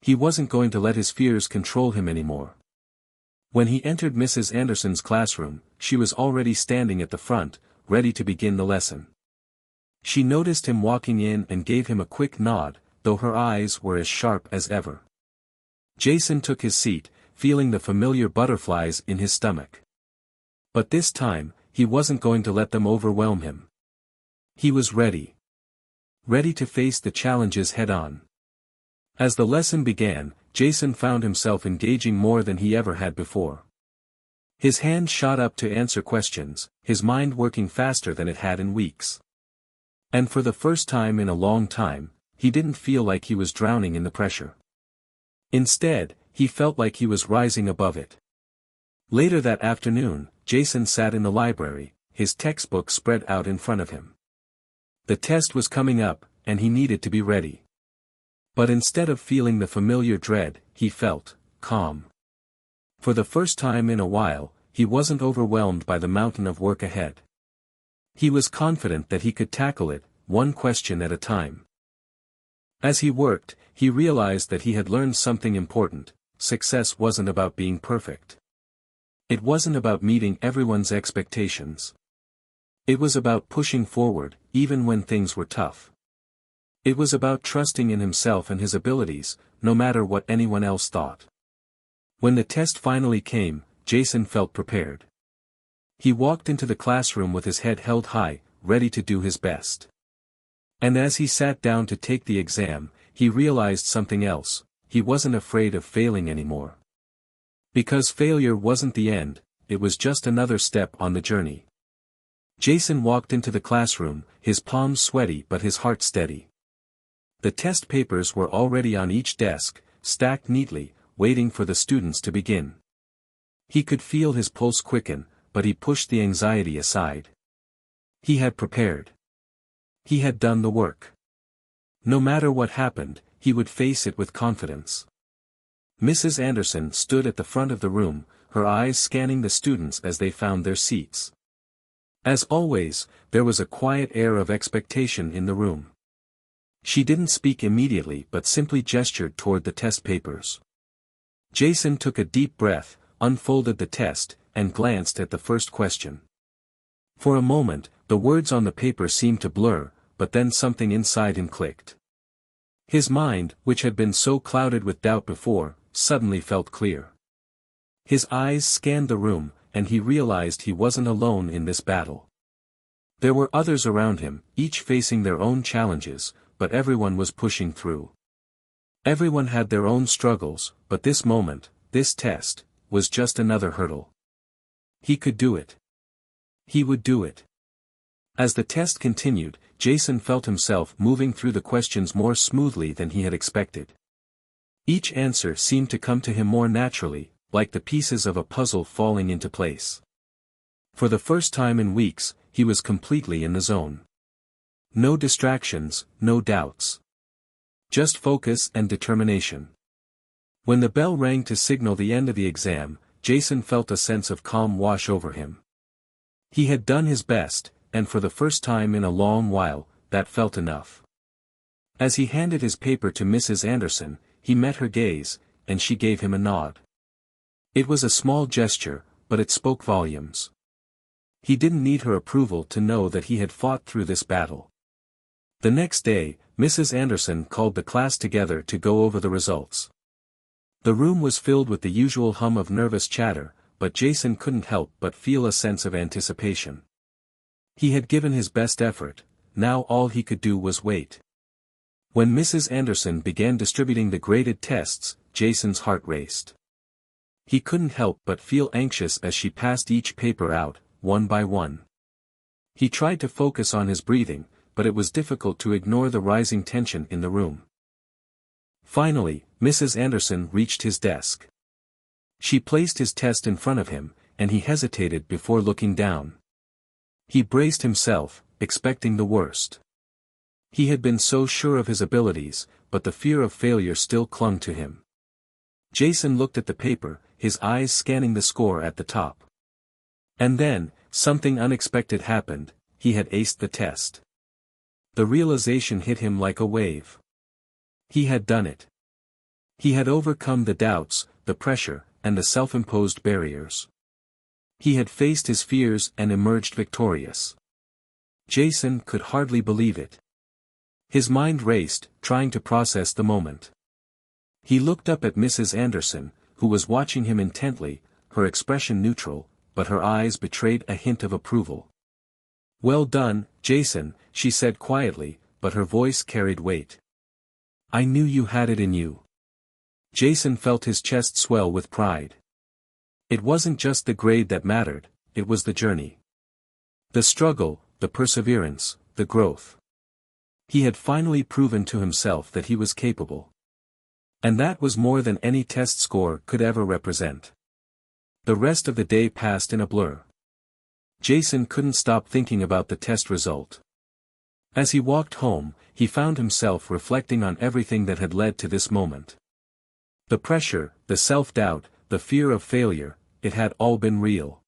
He wasn't going to let his fears control him anymore. When he entered Mrs. Anderson's classroom, she was already standing at the front, ready to begin the lesson. She noticed him walking in and gave him a quick nod, though her eyes were as sharp as ever. Jason took his seat, feeling the familiar butterflies in his stomach. But this time, he wasn't going to let them overwhelm him. He was ready. Ready to face the challenges head-on. As the lesson began, Jason found himself engaging more than he ever had before. His hand shot up to answer questions, his mind working faster than it had in weeks. And for the first time in a long time, he didn't feel like he was drowning in the pressure. Instead, he felt like he was rising above it. Later that afternoon, Jason sat in the library, his textbook spread out in front of him. The test was coming up, and he needed to be ready. But instead of feeling the familiar dread, he felt calm. For the first time in a while, he wasn't overwhelmed by the mountain of work ahead. He was confident that he could tackle it, one question at a time. As he worked, he realized that he had learned something important: success wasn't about being perfect. It wasn't about meeting everyone's expectations. It was about pushing forward, even when things were tough. It was about trusting in himself and his abilities, no matter what anyone else thought. When the test finally came, Jason felt prepared. He walked into the classroom with his head held high, ready to do his best. And as he sat down to take the exam, he realized something else: he wasn't afraid of failing anymore. Because failure wasn't the end, it was just another step on the journey. Jason walked into the classroom, his palms sweaty but his heart steady. The test papers were already on each desk, stacked neatly, waiting for the students to begin. He could feel his pulse quicken, but he pushed the anxiety aside. He had prepared. He had done the work. No matter what happened, he would face it with confidence. Mrs. Anderson stood at the front of the room, her eyes scanning the students as they found their seats. As always, there was a quiet air of expectation in the room. She didn't speak immediately but simply gestured toward the test papers. Jason took a deep breath, unfolded the test, and glanced at the first question. For a moment, the words on the paper seemed to blur, but then something inside him clicked. His mind, which had been so clouded with doubt before, suddenly felt clear. His eyes scanned the room, and he realized he wasn't alone in this battle. There were others around him, each facing their own challenges, but everyone was pushing through. Everyone had their own struggles, but this moment, this test, was just another hurdle. He could do it. He would do it. As the test continued, Jason felt himself moving through the questions more smoothly than he had expected. Each answer seemed to come to him more naturally, like the pieces of a puzzle falling into place. For the first time in weeks, he was completely in the zone. No distractions, no doubts. Just focus and determination. When the bell rang to signal the end of the exam, Jason felt a sense of calm wash over him. He had done his best, and for the first time in a long while, that felt enough. As he handed his paper to Mrs. Anderson, he met her gaze, and she gave him a nod. It was a small gesture, but it spoke volumes. He didn't need her approval to know that he had fought through this battle. The next day, Mrs. Anderson called the class together to go over the results. The room was filled with the usual hum of nervous chatter, but Jason couldn't help but feel a sense of anticipation. He had given his best effort, now all he could do was wait. When Mrs. Anderson began distributing the graded tests, Jason's heart raced. He couldn't help but feel anxious as she passed each paper out, one by one. He tried to focus on his breathing, but it was difficult to ignore the rising tension in the room. Finally, Mrs. Anderson reached his desk. She placed his test in front of him, and he hesitated before looking down. He braced himself, expecting the worst. He had been so sure of his abilities, but the fear of failure still clung to him. Jason looked at the paper, his eyes scanning the score at the top. And then, something unexpected happened, he had aced the test. The realization hit him like a wave. He had done it. He had overcome the doubts, the pressure, and the self-imposed barriers. He had faced his fears and emerged victorious. Jason could hardly believe it. His mind raced, trying to process the moment. He looked up at Mrs. Anderson, who was watching him intently, her expression neutral, but her eyes betrayed a hint of approval. "Well done, Jason," she said quietly, but her voice carried weight. "I knew you had it in you." Jason felt his chest swell with pride. It wasn't just the grade that mattered, it was the journey. The struggle, the perseverance, the growth. He had finally proven to himself that he was capable. And that was more than any test score could ever represent. The rest of the day passed in a blur. Jason couldn't stop thinking about the test result. As he walked home, he found himself reflecting on everything that had led to this moment. The pressure, the self-doubt, the fear of failure, it had all been real.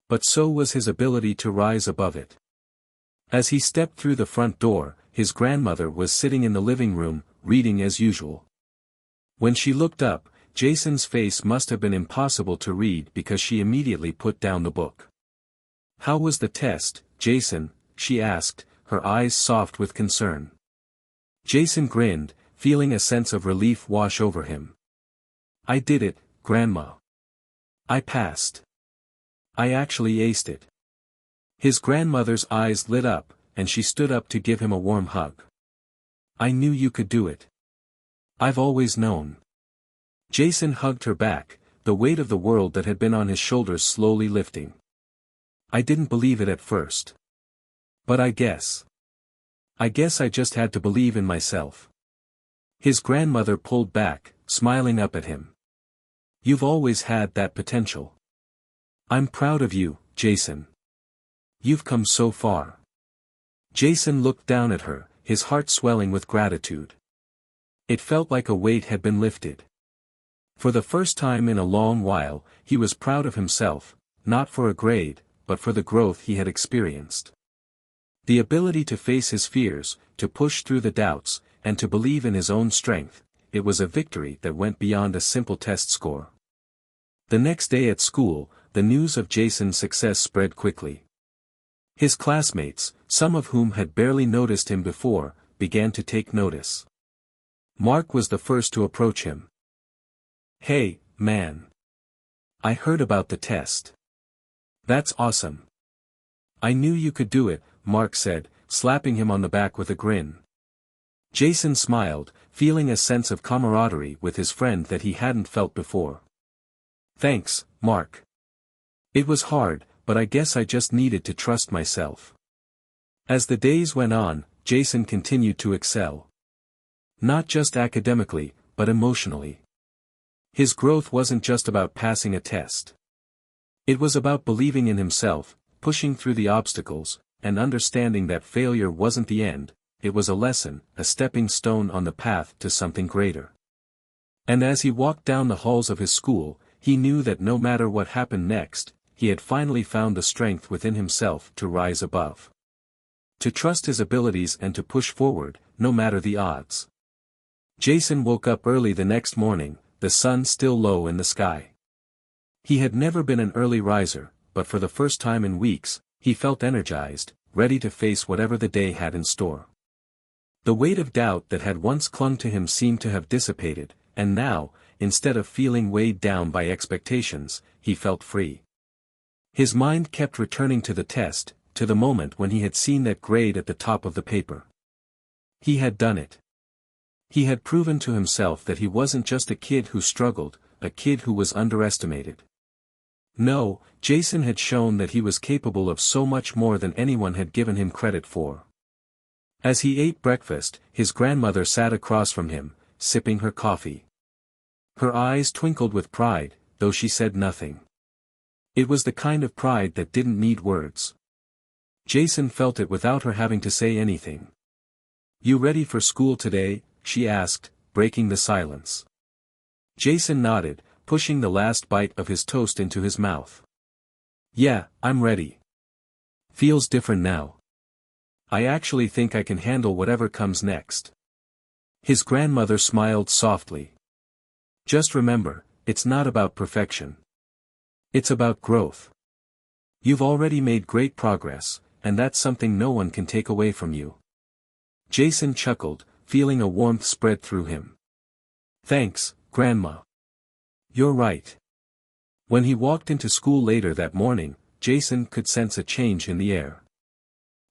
But so was his ability to rise above it. As he stepped through the front door, his grandmother was sitting in the living room, reading as usual. When she looked up, Jason's face must have been impossible to read because she immediately put down the book. "How was the test, Jason?" she asked, her eyes soft with concern. Jason grinned, feeling a sense of relief wash over him. "I did it, Grandma. I passed. I actually aced it." His grandmother's eyes lit up, and she stood up to give him a warm hug. "I knew you could do it. I've always known." Jason hugged her back, the weight of the world that had been on his shoulders slowly lifting. I didn't believe it at first. But I guess I just had to believe in myself. His grandmother pulled back, smiling up at him. You've always had that potential. I'm proud of you, Jason. You've come so far. Jason looked down at her, his heart swelling with gratitude. It felt like a weight had been lifted. For the first time in a long while, he was proud of himself, not for a grade, but for the growth he had experienced. The ability to face his fears, to push through the doubts, and to believe in his own strength, it was a victory that went beyond a simple test score. The next day at school, the news of Jason's success spread quickly. His classmates, some of whom had barely noticed him before, began to take notice. Mark was the first to approach him. Hey, man. I heard about the test. That's awesome. I knew you could do it, Mark said, slapping him on the back with a grin. Jason smiled, feeling a sense of camaraderie with his friend that he hadn't felt before. Thanks, Mark. It was hard, but I guess I just needed to trust myself. As the days went on, Jason continued to excel. Not just academically, but emotionally. His growth wasn't just about passing a test. It was about believing in himself, pushing through the obstacles, and understanding that failure wasn't the end, it was a lesson, a stepping stone on the path to something greater. And as he walked down the halls of his school, he knew that no matter what happened next, he had finally found the strength within himself to rise above. To trust his abilities and to push forward, no matter the odds. Jason woke up early the next morning, the sun still low in the sky. He had never been an early riser, but for the first time in weeks, he felt energized, ready to face whatever the day had in store. The weight of doubt that had once clung to him seemed to have dissipated, and now, instead of feeling weighed down by expectations, he felt free. His mind kept returning to the test, to the moment when he had seen that grade at the top of the paper. He had done it. He had proven to himself that he wasn't just a kid who struggled, a kid who was underestimated. No, Jason had shown that he was capable of so much more than anyone had given him credit for. As he ate breakfast, his grandmother sat across from him, sipping her coffee. Her eyes twinkled with pride, though she said nothing. It was the kind of pride that didn't need words. Jason felt it without her having to say anything. You ready for school today? She asked, breaking the silence. Jason nodded, pushing the last bite of his toast into his mouth. Yeah, I'm ready. Feels different now. I actually think I can handle whatever comes next. His grandmother smiled softly. Just remember, it's not about perfection. It's about growth. You've already made great progress, and that's something no one can take away from you. Jason chuckled, feeling a warmth spread through him. Thanks, Grandma. You're right. When he walked into school later that morning, Jason could sense a change in the air.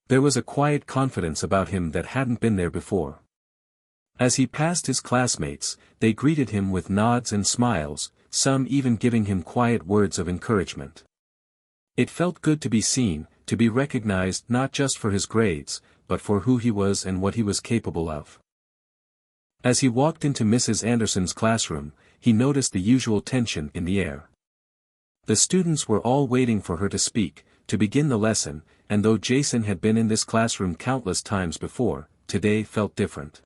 There was a quiet confidence about him that hadn't been there before. As he passed his classmates, they greeted him with nods and smiles, some even giving him quiet words of encouragement. It felt good to be seen, to be recognized not just for his grades, but for who he was and what he was capable of. As he walked into Mrs. Anderson's classroom, he noticed the usual tension in the air. The students were all waiting for her to speak, to begin the lesson, and though Jason had been in this classroom countless times before, today felt different.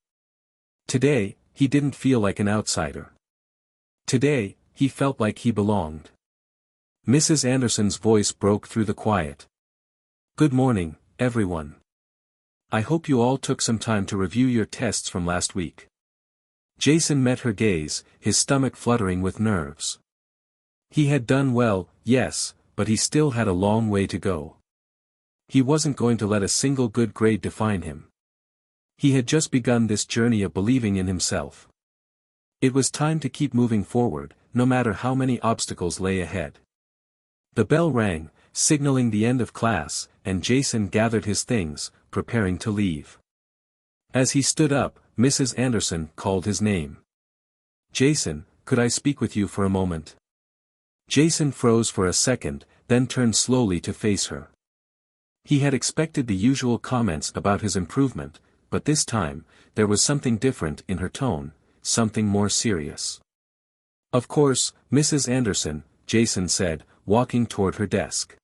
Today, he didn't feel like an outsider. Today, he felt like he belonged. Mrs. Anderson's voice broke through the quiet. Good morning, everyone. I hope you all took some time to review your tests from last week. Jason met her gaze, his stomach fluttering with nerves. He had done well, yes, but he still had a long way to go. He wasn't going to let a single good grade define him. He had just begun this journey of believing in himself. It was time to keep moving forward, no matter how many obstacles lay ahead. The bell rang, signaling the end of class, and Jason gathered his things, preparing to leave. As he stood up, Mrs. Anderson called his name. Jason, could I speak with you for a moment? Jason froze for a second, then turned slowly to face her. He had expected the usual comments about his improvement, but this time, there was something different in her tone, something more serious. "Of course, Mrs. Anderson," Jason said, walking toward her desk.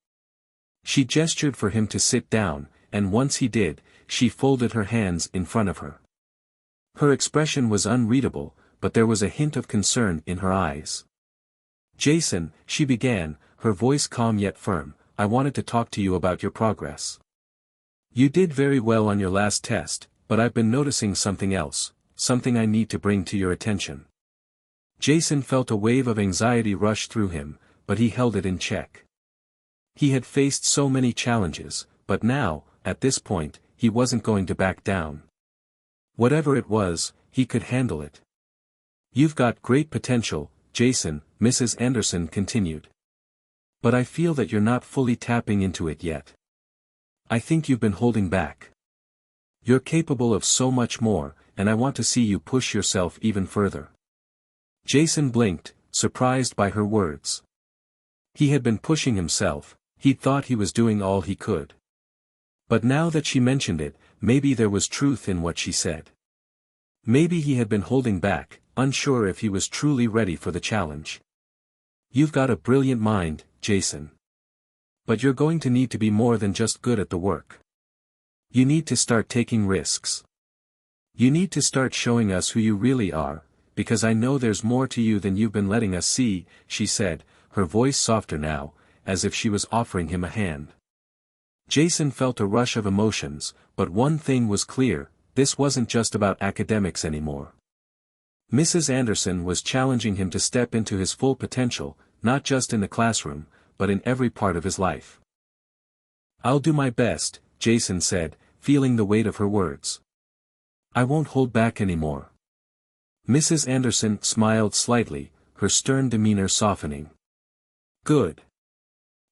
She gestured for him to sit down, and once he did, she folded her hands in front of her. Her expression was unreadable, but there was a hint of concern in her eyes. "Jason," she began, her voice calm yet firm, "I wanted to talk to you about your progress. You did very well on your last test, but I've been noticing something else, something I need to bring to your attention." Jason felt a wave of anxiety rush through him, but he held it in check. He had faced so many challenges, but now, at this point, he wasn't going to back down. Whatever it was, he could handle it. "You've got great potential, Jason," Mrs. Anderson continued. "But I feel that you're not fully tapping into it yet. I think you've been holding back. You're capable of so much more, and I want to see you push yourself even further." Jason blinked, surprised by her words. He had been pushing himself, he'd thought he was doing all he could. But now that she mentioned it, maybe there was truth in what she said. Maybe he had been holding back, unsure if he was truly ready for the challenge. "You've got a brilliant mind, Jason. But you're going to need to be more than just good at the work. You need to start taking risks. You need to start showing us who you really are, because I know there's more to you than you've been letting us see," she said, her voice softer now, as if she was offering him a hand. Jason felt a rush of emotions, but one thing was clear, this wasn't just about academics anymore. Mrs. Anderson was challenging him to step into his full potential, not just in the classroom, but in every part of his life. "I'll do my best," Jason said, feeling the weight of her words. "I won't hold back anymore." Mrs. Anderson smiled slightly, her stern demeanor softening. "Good.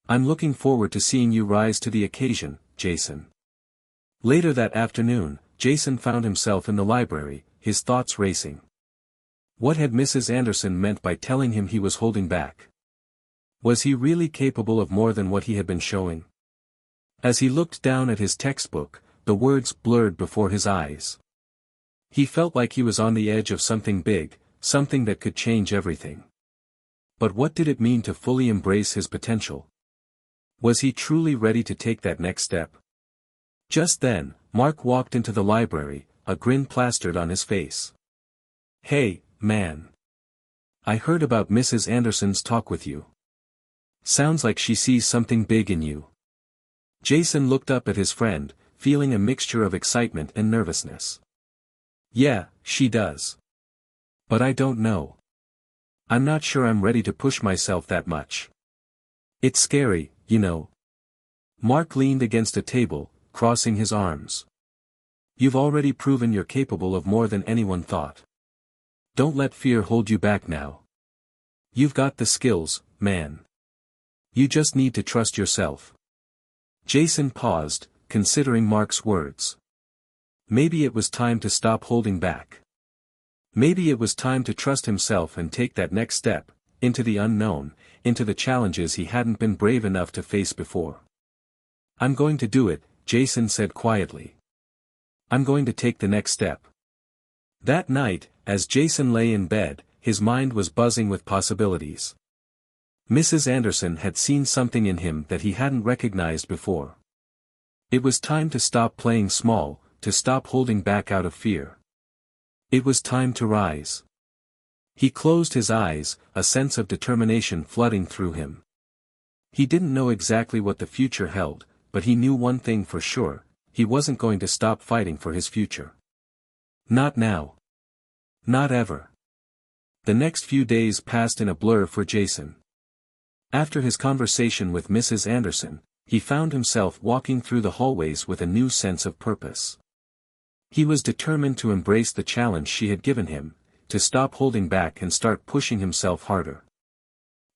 I'm looking forward to seeing you rise to the occasion, Jason." Later that afternoon, Jason found himself in the library, his thoughts racing. What had Mrs. Anderson meant by telling him he was holding back? Was he really capable of more than what he had been showing? As he looked down at his textbook, the words blurred before his eyes. He felt like he was on the edge of something big, something that could change everything. But what did it mean to fully embrace his potential? Was he truly ready to take that next step? Just then, Mark walked into the library, a grin plastered on his face. "Hey, man. I heard about Mrs. Anderson's talk with you. Sounds like she sees something big in you." Jason looked up at his friend, feeling a mixture of excitement and nervousness. "Yeah, she does. But I don't know. I'm not sure I'm ready to push myself that much. It's scary, you know." Mark leaned against a table, crossing his arms. "You've already proven you're capable of more than anyone thought. Don't let fear hold you back now. You've got the skills, man. You just need to trust yourself." Jason paused, considering Mark's words. Maybe it was time to stop holding back. Maybe it was time to trust himself and take that next step, into the unknown, into the challenges he hadn't been brave enough to face before. "I'm going to do it," Jason said quietly. "I'm going to take the next step." That night, as Jason lay in bed, his mind was buzzing with possibilities. Mrs. Anderson had seen something in him that he hadn't recognized before. It was time to stop playing small, to stop holding back out of fear. It was time to rise. He closed his eyes, a sense of determination flooding through him. He didn't know exactly what the future held, but he knew one thing for sure, he wasn't going to stop fighting for his future. Not now. Not ever. The next few days passed in a blur for Jason. After his conversation with Mrs. Anderson, he found himself walking through the hallways with a new sense of purpose. He was determined to embrace the challenge she had given him, to stop holding back and start pushing himself harder.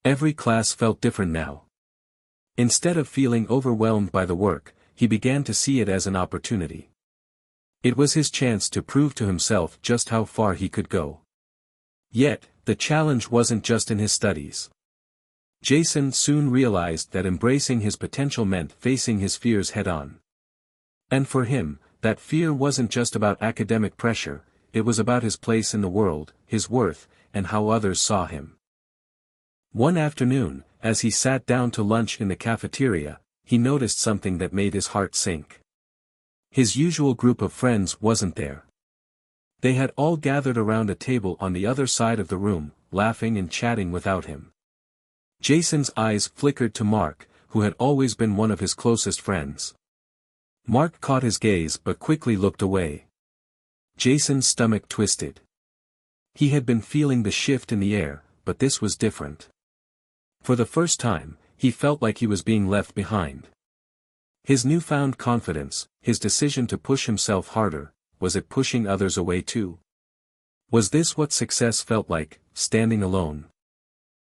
Every class felt different now. Instead of feeling overwhelmed by the work, he began to see it as an opportunity. It was his chance to prove to himself just how far he could go. Yet, the challenge wasn't just in his studies. Jason soon realized that embracing his potential meant facing his fears head-on. And for him, that fear wasn't just about academic pressure, it was about his place in the world, his worth, and how others saw him. One afternoon, as he sat down to lunch in the cafeteria, he noticed something that made his heart sink. His usual group of friends wasn't there. They had all gathered around a table on the other side of the room, laughing and chatting without him. Jason's eyes flickered to Mark, who had always been one of his closest friends. Mark caught his gaze but quickly looked away. Jason's stomach twisted. He had been feeling the shift in the air, but this was different. For the first time, he felt like he was being left behind. His newfound confidence, his decision to push himself harder, was it pushing others away too? Was this what success felt like, standing alone?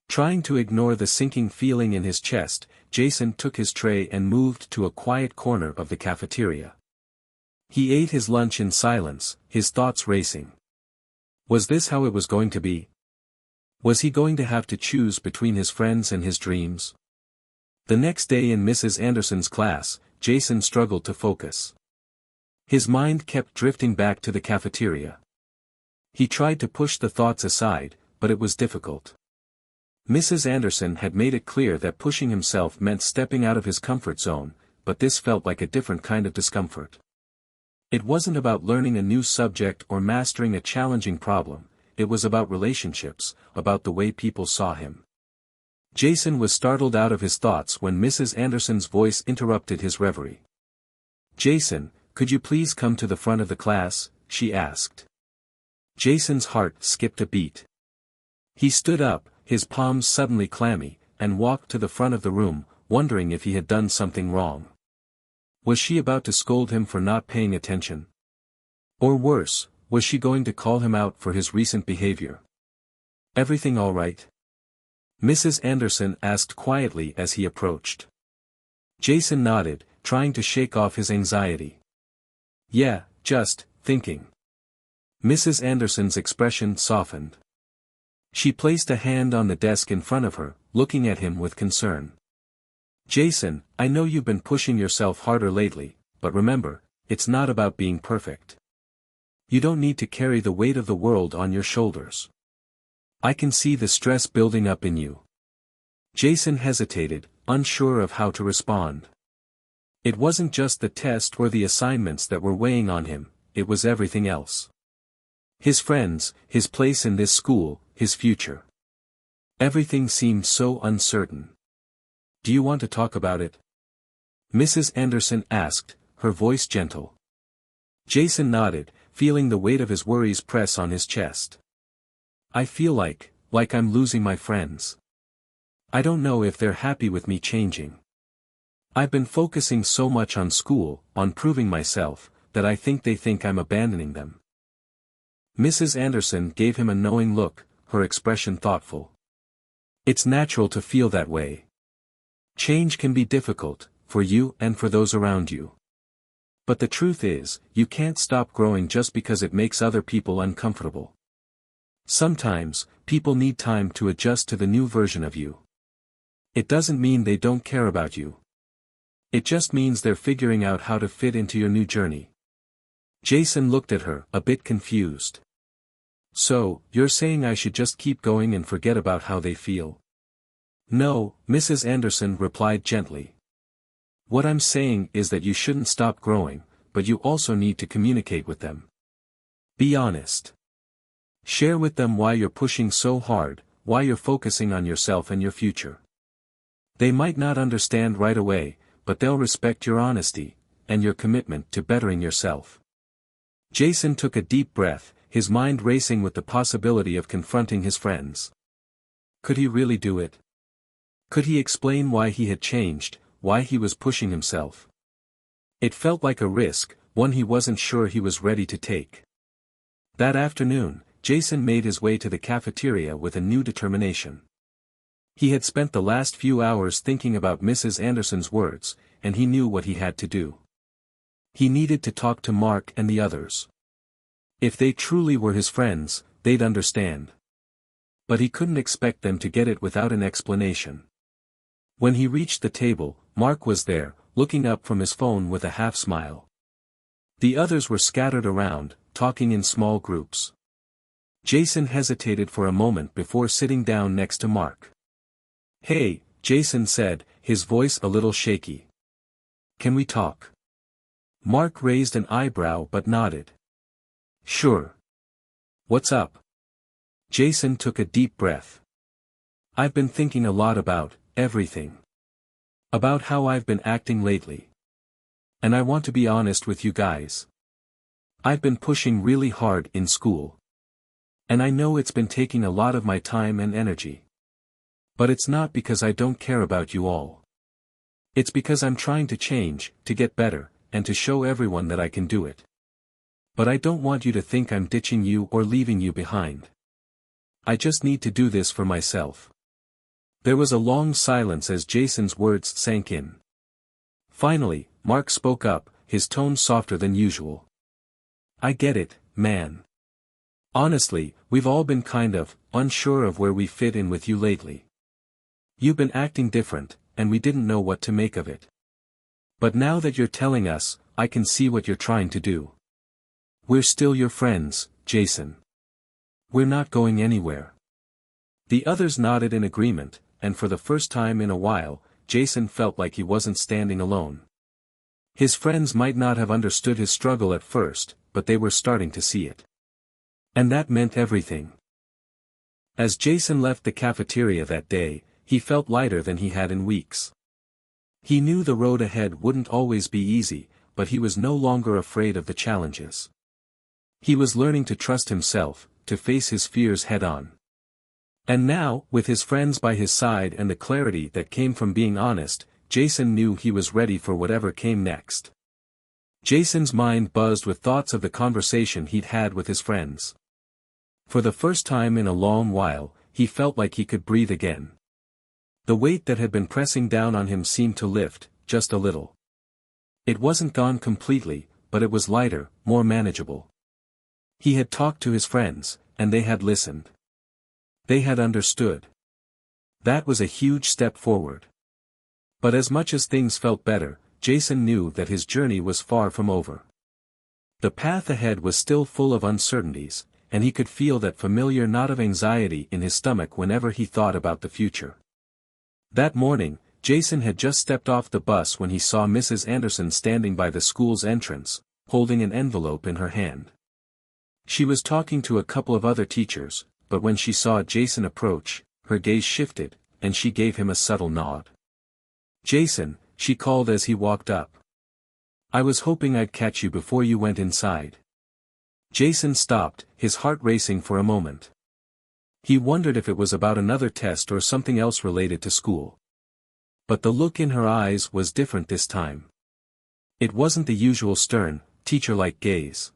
Trying to ignore the sinking feeling in his chest, Jason took his tray and moved to a quiet corner of the cafeteria. He ate his lunch in silence, his thoughts racing. Was this how it was going to be? Was he going to have to choose between his friends and his dreams? The next day in Mrs. Anderson's class, Jason struggled to focus. His mind kept drifting back to the cafeteria. He tried to push the thoughts aside, but it was difficult. Mrs. Anderson had made it clear that pushing himself meant stepping out of his comfort zone, but this felt like a different kind of discomfort. It wasn't about learning a new subject or mastering a challenging problem, it was about relationships, about the way people saw him. Jason was startled out of his thoughts when Mrs. Anderson's voice interrupted his reverie. "Jason, could you please come to the front of the class?" she asked. Jason's heart skipped a beat. He stood up, his palms suddenly clammy, and walked to the front of the room, wondering if he had done something wrong. Was she about to scold him for not paying attention? Or worse, was she going to call him out for his recent behavior? "Everything all right?" Mrs. Anderson asked quietly as he approached. Jason nodded, trying to shake off his anxiety. "Yeah, just thinking." Mrs. Anderson's expression softened. She placed a hand on the desk in front of her, looking at him with concern. "Jason, I know you've been pushing yourself harder lately, but remember, it's not about being perfect. You don't need to carry the weight of the world on your shoulders. I can see the stress building up in you." Jason hesitated, unsure of how to respond. It wasn't just the test or the assignments that were weighing on him, it was everything else. His friends, his place in this school, his future. Everything seemed so uncertain. "Do you want to talk about it?" Mrs. Anderson asked, her voice gentle. Jason nodded, feeling the weight of his worries press on his chest. "I feel like I'm losing my friends. I don't know if they're happy with me changing. I've been focusing so much on school, on proving myself, that I think they think I'm abandoning them." Mrs. Anderson gave him a knowing look, her expression thoughtful. "It's natural to feel that way. Change can be difficult, for you and for those around you. But the truth is, you can't stop growing just because it makes other people uncomfortable. Sometimes, people need time to adjust to the new version of you. It doesn't mean they don't care about you. It just means they're figuring out how to fit into your new journey." Jason looked at her, a bit confused. "So, you're saying I should just keep going and forget about how they feel?" "No," Mrs. Anderson replied gently. "What I'm saying is that you shouldn't stop growing, but you also need to communicate with them. Be honest. Share with them why you're pushing so hard, why you're focusing on yourself and your future. They might not understand right away, but they'll respect your honesty, and your commitment to bettering yourself." Jason took a deep breath, his mind racing with the possibility of confronting his friends. Could he really do it? Could he explain why he had changed, why he was pushing himself? It felt like a risk, one he wasn't sure he was ready to take. That afternoon, Jason made his way to the cafeteria with a new determination. He had spent the last few hours thinking about Mrs. Anderson's words, and he knew what he had to do. He needed to talk to Mark and the others. If they truly were his friends, they'd understand. But he couldn't expect them to get it without an explanation. When he reached the table, Mark was there, looking up from his phone with a half-smile. The others were scattered around, talking in small groups. Jason hesitated for a moment before sitting down next to Mark. "Hey," Jason said, his voice a little shaky. "Can we talk?" Mark raised an eyebrow but nodded. "Sure. What's up?" Jason took a deep breath. "I've been thinking a lot about everything. About how I've been acting lately. And I want to be honest with you guys. I've been pushing really hard in school. And I know it's been taking a lot of my time and energy. But it's not because I don't care about you all. It's because I'm trying to change, to get better, and to show everyone that I can do it. But I don't want you to think I'm ditching you or leaving you behind. I just need to do this for myself." There was a long silence as Jason's words sank in. Finally, Mark spoke up, his tone softer than usual. "I get it, man. Honestly, we've all been kind of unsure of where we fit in with you lately. You've been acting different, and we didn't know what to make of it. But now that you're telling us, I can see what you're trying to do. We're still your friends, Jason. We're not going anywhere." The others nodded in agreement, and for the first time in a while, Jason felt like he wasn't standing alone. His friends might not have understood his struggle at first, but they were starting to see it. And that meant everything. As Jason left the cafeteria that day, he felt lighter than he had in weeks. He knew the road ahead wouldn't always be easy, but he was no longer afraid of the challenges. He was learning to trust himself, to face his fears head-on. And now, with his friends by his side and the clarity that came from being honest, Jason knew he was ready for whatever came next. Jason's mind buzzed with thoughts of the conversation he'd had with his friends. For the first time in a long while, he felt like he could breathe again. The weight that had been pressing down on him seemed to lift, just a little. It wasn't gone completely, but it was lighter, more manageable. He had talked to his friends, and they had listened. They had understood. That was a huge step forward. But as much as things felt better, Jason knew that his journey was far from over. The path ahead was still full of uncertainties, and he could feel that familiar knot of anxiety in his stomach whenever he thought about the future. That morning, Jason had just stepped off the bus when he saw Mrs. Anderson standing by the school's entrance, holding an envelope in her hand. She was talking to a couple of other teachers, but when she saw Jason approach, her gaze shifted, and she gave him a subtle nod. "Jason," she called as he walked up. "I was hoping I'd catch you before you went inside." Jason stopped, his heart racing for a moment. He wondered if it was about another test or something else related to school. But the look in her eyes was different this time. It wasn't the usual stern, teacher-like gaze.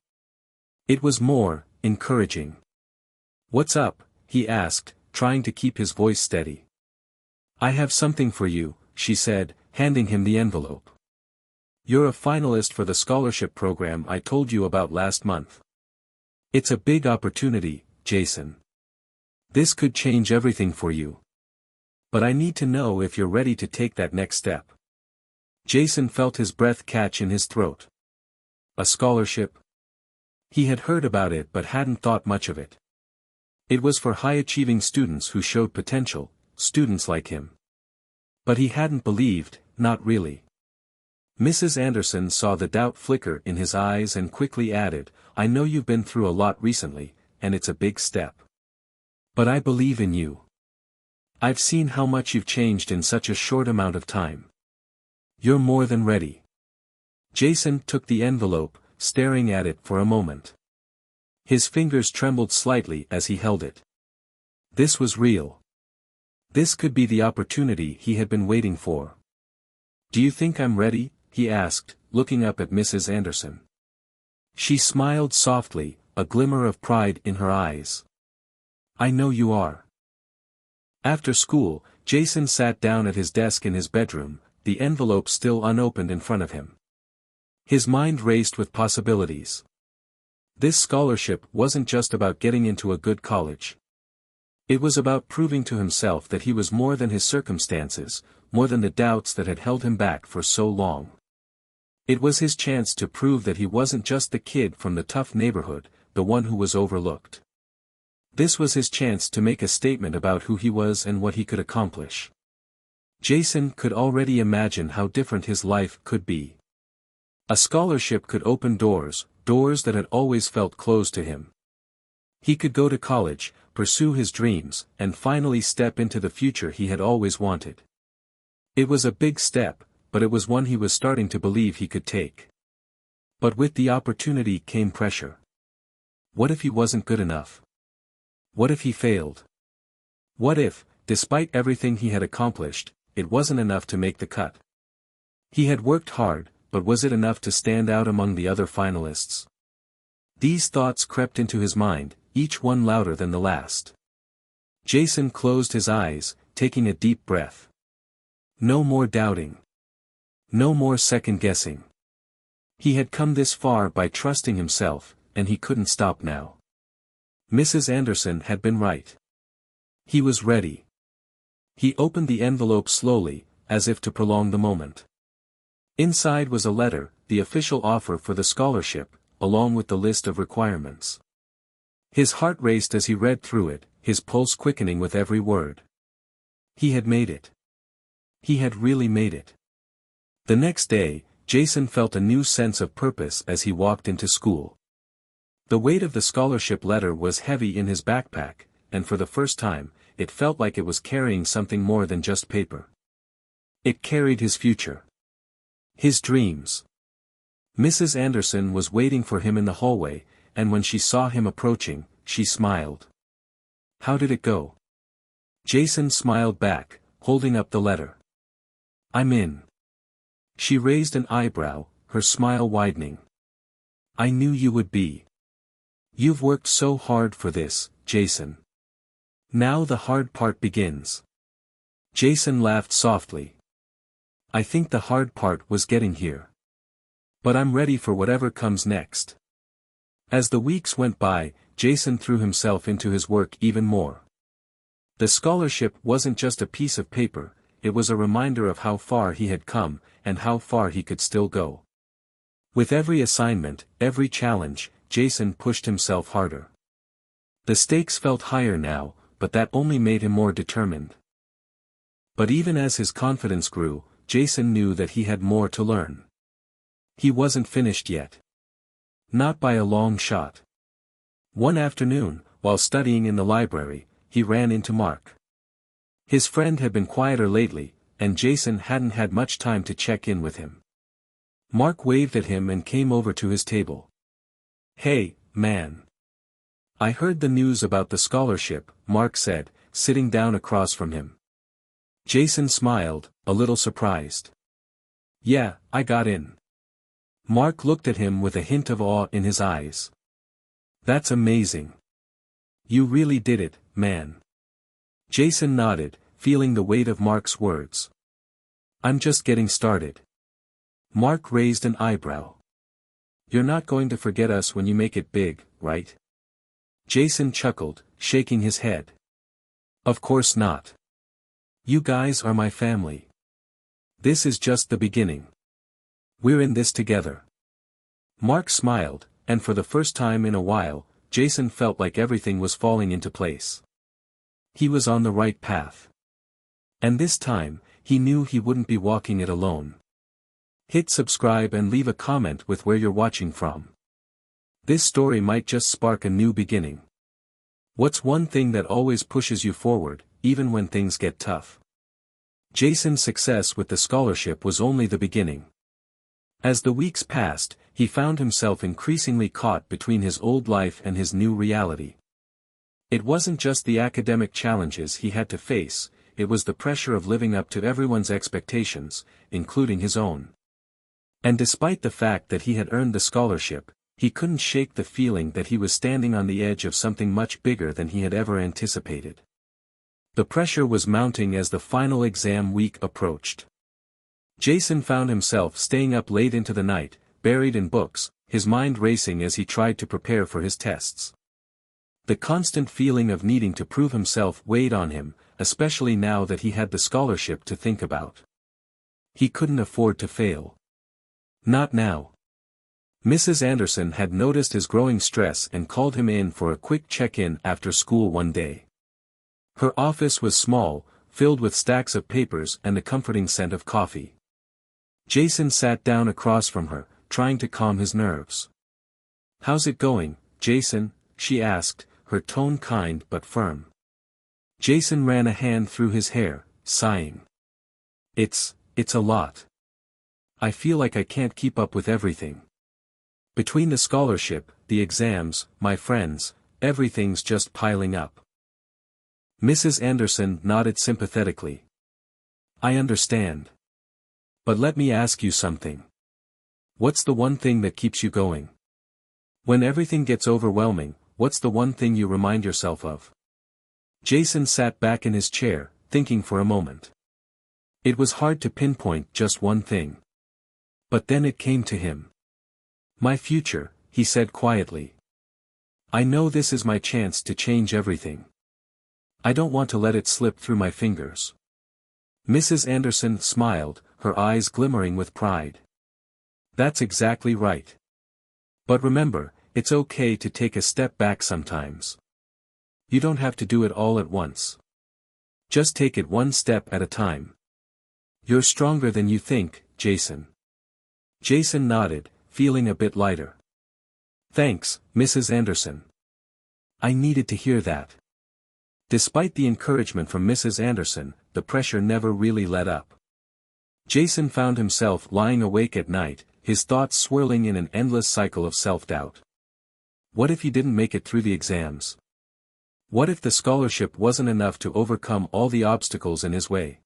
It was more encouraging. "What's up?" he asked, trying to keep his voice steady. "I have something for you," she said, handing him the envelope. "You're a finalist for the scholarship program I told you about last month. It's a big opportunity, Jason. This could change everything for you. But I need to know if you're ready to take that next step." Jason felt his breath catch in his throat. A scholarship? He had heard about it but hadn't thought much of it. It was for high-achieving students who showed potential, students like him. But he hadn't believed, not really. Mrs. Anderson saw the doubt flicker in his eyes and quickly added, "I know you've been through a lot recently, and it's a big step. But I believe in you. I've seen how much you've changed in such a short amount of time. You're more than ready." Jason took the envelope, staring at it for a moment. His fingers trembled slightly as he held it. This was real. This could be the opportunity he had been waiting for. "Do you think I'm ready?" he asked, looking up at Mrs. Anderson. She smiled softly, a glimmer of pride in her eyes. "I know you are." After school, Jason sat down at his desk in his bedroom, the envelope still unopened in front of him. His mind raced with possibilities. This scholarship wasn't just about getting into a good college. It was about proving to himself that he was more than his circumstances, more than the doubts that had held him back for so long. It was his chance to prove that he wasn't just the kid from the tough neighborhood, the one who was overlooked. This was his chance to make a statement about who he was and what he could accomplish. Jason could already imagine how different his life could be. A scholarship could open doors, doors that had always felt closed to him. He could go to college, pursue his dreams, and finally step into the future he had always wanted. It was a big step, but it was one he was starting to believe he could take. But with the opportunity came pressure. What if he wasn't good enough? What if he failed? What if, despite everything he had accomplished, it wasn't enough to make the cut? He had worked hard, but was it enough to stand out among the other finalists? These thoughts crept into his mind, each one louder than the last. Jason closed his eyes, taking a deep breath. No more doubting. No more second-guessing. He had come this far by trusting himself, and he couldn't stop now. Mrs. Anderson had been right. He was ready. He opened the envelope slowly, as if to prolong the moment. Inside was a letter, the official offer for the scholarship, along with the list of requirements. His heart raced as he read through it, his pulse quickening with every word. He had made it. He had really made it. The next day, Jason felt a new sense of purpose as he walked into school. The weight of the scholarship letter was heavy in his backpack, and for the first time, it felt like it was carrying something more than just paper. It carried his future. His dreams. Mrs. Anderson was waiting for him in the hallway, and when she saw him approaching, she smiled. How did it go? Jason smiled back, holding up the letter. I'm in. She raised an eyebrow, her smile widening. I knew you would be. You've worked so hard for this, Jason. Now the hard part begins. Jason laughed softly. I think the hard part was getting here. But I'm ready for whatever comes next. As the weeks went by, Jason threw himself into his work even more. The scholarship wasn't just a piece of paper, it was a reminder of how far he had come, and how far he could still go. With every assignment, every challenge, Jason pushed himself harder. The stakes felt higher now, but that only made him more determined. But even as his confidence grew, Jason knew that he had more to learn. He wasn't finished yet. Not by a long shot. One afternoon, while studying in the library, he ran into Mark. His friend had been quieter lately, and Jason hadn't had much time to check in with him. Mark waved at him and came over to his table. Hey, man. I heard the news about the scholarship, Mark said, sitting down across from him. Jason smiled, a little surprised. Yeah, I got in. Mark looked at him with a hint of awe in his eyes. That's amazing. You really did it, man. Jason nodded, feeling the weight of Mark's words. I'm just getting started. Mark raised an eyebrow. You're not going to forget us when you make it big, right? Jason chuckled, shaking his head. Of course not. You guys are my family. This is just the beginning. We're in this together. Mark smiled, and for the first time in a while, Jason felt like everything was falling into place. He was on the right path. And this time, he knew he wouldn't be walking it alone. Hit subscribe and leave a comment with where you're watching from. This story might just spark a new beginning. What's one thing that always pushes you forward, even when things get tough? Jason's success with the scholarship was only the beginning. As the weeks passed, he found himself increasingly caught between his old life and his new reality. It wasn't just the academic challenges he had to face, it was the pressure of living up to everyone's expectations, including his own. And despite the fact that he had earned the scholarship, he couldn't shake the feeling that he was standing on the edge of something much bigger than he had ever anticipated. The pressure was mounting as the final exam week approached. Jason found himself staying up late into the night, buried in books, his mind racing as he tried to prepare for his tests. The constant feeling of needing to prove himself weighed on him, especially now that he had the scholarship to think about. He couldn't afford to fail. Not now. Mrs. Anderson had noticed his growing stress and called him in for a quick check-in after school one day. Her office was small, filled with stacks of papers and the comforting scent of coffee. Jason sat down across from her, trying to calm his nerves. "How's it going, Jason?" she asked, her tone kind but firm. Jason ran a hand through his hair, sighing. It's a lot. I feel like I can't keep up with everything. Between the scholarship, the exams, my friends, everything's just piling up." Mrs. Anderson nodded sympathetically. "I understand. But let me ask you something. What's the one thing that keeps you going? When everything gets overwhelming, what's the one thing you remind yourself of?" Jason sat back in his chair, thinking for a moment. It was hard to pinpoint just one thing. But then it came to him. "My future," he said quietly. "I know this is my chance to change everything. I don't want to let it slip through my fingers." Mrs. Anderson smiled, her eyes glimmering with pride. "That's exactly right. But remember, it's okay to take a step back sometimes. You don't have to do it all at once. Just take it one step at a time. You're stronger than you think, Jason." Jason nodded, feeling a bit lighter. "Thanks, Mrs. Anderson. I needed to hear that." Despite the encouragement from Mrs. Anderson, the pressure never really let up. Jason found himself lying awake at night, his thoughts swirling in an endless cycle of self-doubt. What if he didn't make it through the exams? What if the scholarship wasn't enough to overcome all the obstacles in his way?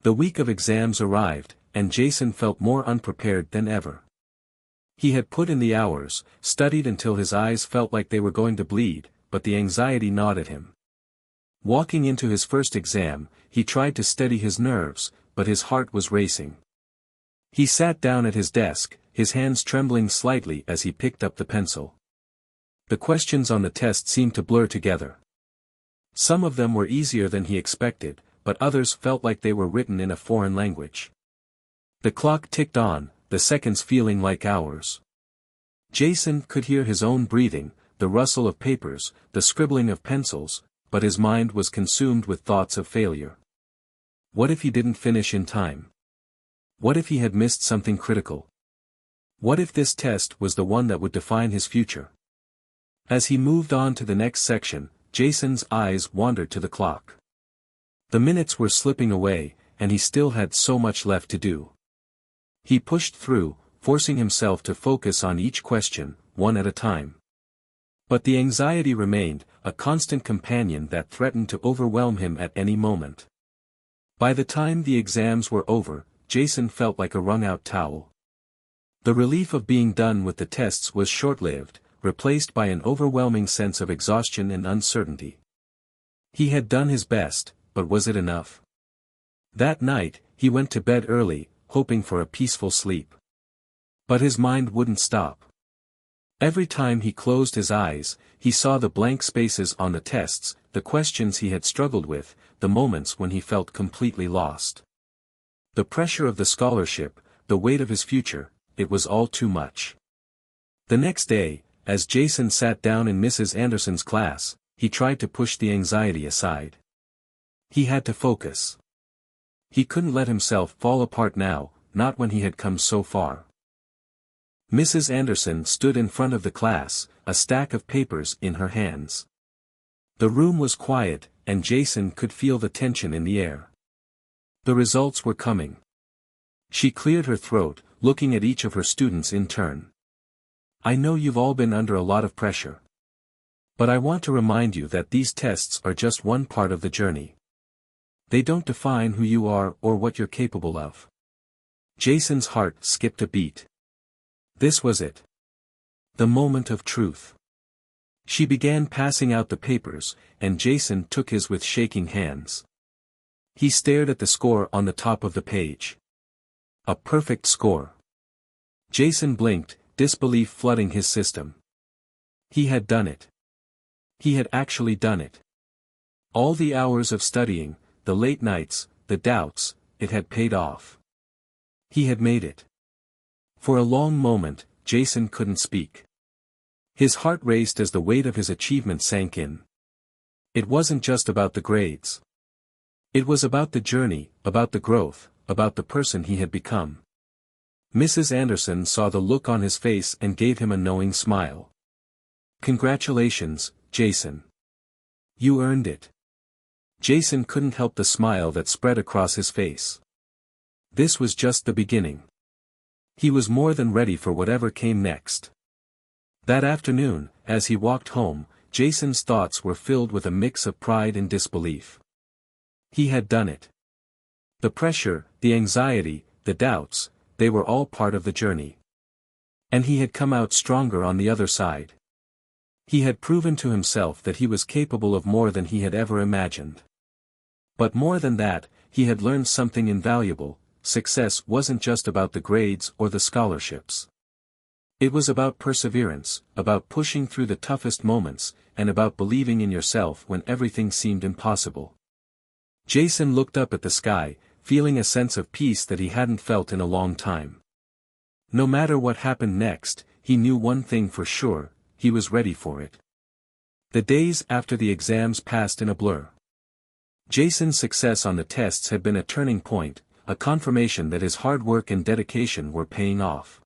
The week of exams arrived, and Jason felt more unprepared than ever. He had put in the hours, studied until his eyes felt like they were going to bleed, but the anxiety gnawed at him. Walking into his first exam, he tried to steady his nerves, but his heart was racing. He sat down at his desk, his hands trembling slightly as he picked up the pencil. The questions on the test seemed to blur together. Some of them were easier than he expected, but others felt like they were written in a foreign language. The clock ticked on, the seconds feeling like hours. Jason could hear his own breathing, the rustle of papers, the scribbling of pencils, but his mind was consumed with thoughts of failure. What if he didn't finish in time? What if he had missed something critical? What if this test was the one that would define his future? As he moved on to the next section, Jason's eyes wandered to the clock. The minutes were slipping away, and he still had so much left to do. He pushed through, forcing himself to focus on each question, one at a time. But the anxiety remained, a constant companion that threatened to overwhelm him at any moment. By the time the exams were over, Jason felt like a wrung-out towel. The relief of being done with the tests was short-lived, replaced by an overwhelming sense of exhaustion and uncertainty. He had done his best, but was it enough? That night, he went to bed early, hoping for a peaceful sleep. But his mind wouldn't stop. Every time he closed his eyes, he saw the blank spaces on the tests, the questions he had struggled with, the moments when he felt completely lost. The pressure of the scholarship, the weight of his future, it was all too much. The next day, as Jason sat down in Mrs. Anderson's class, he tried to push the anxiety aside. He had to focus. He couldn't let himself fall apart now, not when he had come so far. Mrs. Anderson stood in front of the class, a stack of papers in her hands. The room was quiet, and Jason could feel the tension in the air. The results were coming. She cleared her throat, looking at each of her students in turn. "I know you've all been under a lot of pressure. But I want to remind you that these tests are just one part of the journey. They don't define who you are or what you're capable of." Jason's heart skipped a beat. This was it. The moment of truth. She began passing out the papers, and Jason took his with shaking hands. He stared at the score on the top of the page. A perfect score. Jason blinked, disbelief flooding his system. He had done it. He had actually done it. All the hours of studying, the late nights, the doubts, it had paid off. He had made it. For a long moment, Jason couldn't speak. His heart raced as the weight of his achievement sank in. It wasn't just about the grades. It was about the journey, about the growth, about the person he had become. Mrs. Anderson saw the look on his face and gave him a knowing smile. "Congratulations, Jason. You earned it." Jason couldn't help the smile that spread across his face. This was just the beginning. He was more than ready for whatever came next. That afternoon, as he walked home, Jason's thoughts were filled with a mix of pride and disbelief. He had done it. The pressure, the anxiety, the doubts, they were all part of the journey. And he had come out stronger on the other side. He had proven to himself that he was capable of more than he had ever imagined. But more than that, he had learned something invaluable. Success wasn't just about the grades or the scholarships. It was about perseverance, about pushing through the toughest moments, and about believing in yourself when everything seemed impossible. Jason looked up at the sky, feeling a sense of peace that he hadn't felt in a long time. No matter what happened next, he knew one thing for sure: he was ready for it. The days after the exams passed in a blur. Jason's success on the tests had been a turning point, a confirmation that his hard work and dedication were paying off.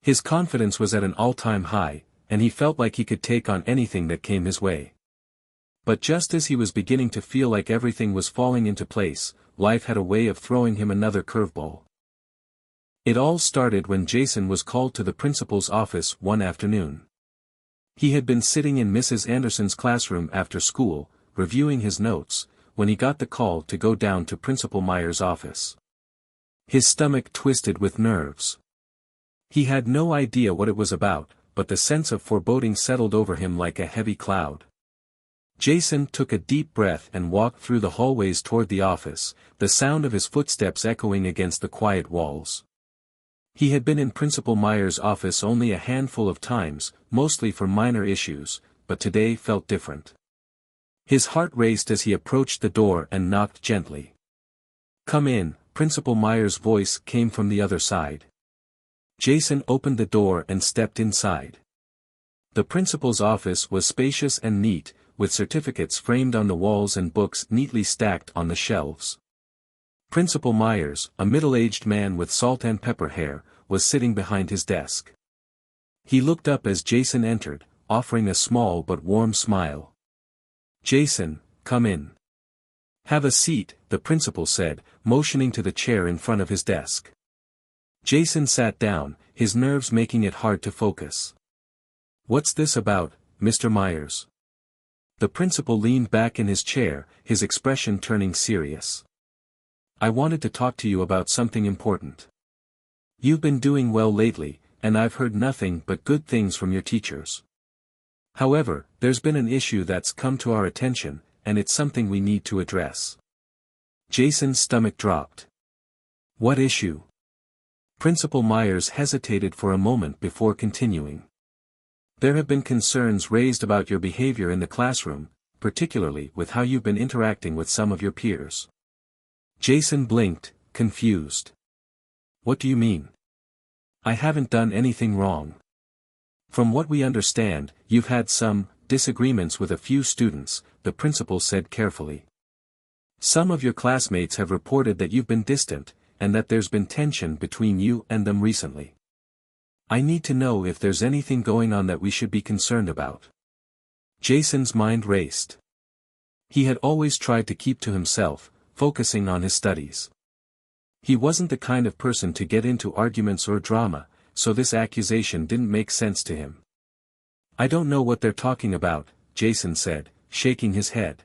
His confidence was at an all-time high, and he felt like he could take on anything that came his way. But just as he was beginning to feel like everything was falling into place, life had a way of throwing him another curveball. It all started when Jason was called to the principal's office one afternoon. He had been sitting in Mrs. Anderson's classroom after school, reviewing his notes, when he got the call to go down to Principal Meyer's office. His stomach twisted with nerves. He had no idea what it was about, but the sense of foreboding settled over him like a heavy cloud. Jason took a deep breath and walked through the hallways toward the office, the sound of his footsteps echoing against the quiet walls. He had been in Principal Meyer's office only a handful of times, mostly for minor issues, but today felt different. His heart raced as he approached the door and knocked gently. "Come in," Principal Meyer's voice came from the other side. Jason opened the door and stepped inside. The principal's office was spacious and neat, with certificates framed on the walls and books neatly stacked on the shelves. Principal Myers, a middle-aged man with salt and pepper hair, was sitting behind his desk. He looked up as Jason entered, offering a small but warm smile. "Jason, come in. Have a seat," the principal said, motioning to the chair in front of his desk. Jason sat down, his nerves making it hard to focus. "What's this about, Mr. Myers?" The principal leaned back in his chair, his expression turning serious. "I wanted to talk to you about something important. You've been doing well lately, and I've heard nothing but good things from your teachers. However, there's been an issue that's come to our attention, and it's something we need to address." Jason's stomach dropped. "What issue?" Principal Myers hesitated for a moment before continuing. "There have been concerns raised about your behavior in the classroom, particularly with how you've been interacting with some of your peers." Jason blinked, confused. "What do you mean? I haven't done anything wrong." "From what we understand, you've had some disagreements with a few students," the principal said carefully. "Some of your classmates have reported that you've been distant, and that there's been tension between you and them recently. I need to know if there's anything going on that we should be concerned about." Jason's mind raced. He had always tried to keep to himself, focusing on his studies. He wasn't the kind of person to get into arguments or drama, so this accusation didn't make sense to him. "I don't know what they're talking about," Jason said, shaking his head.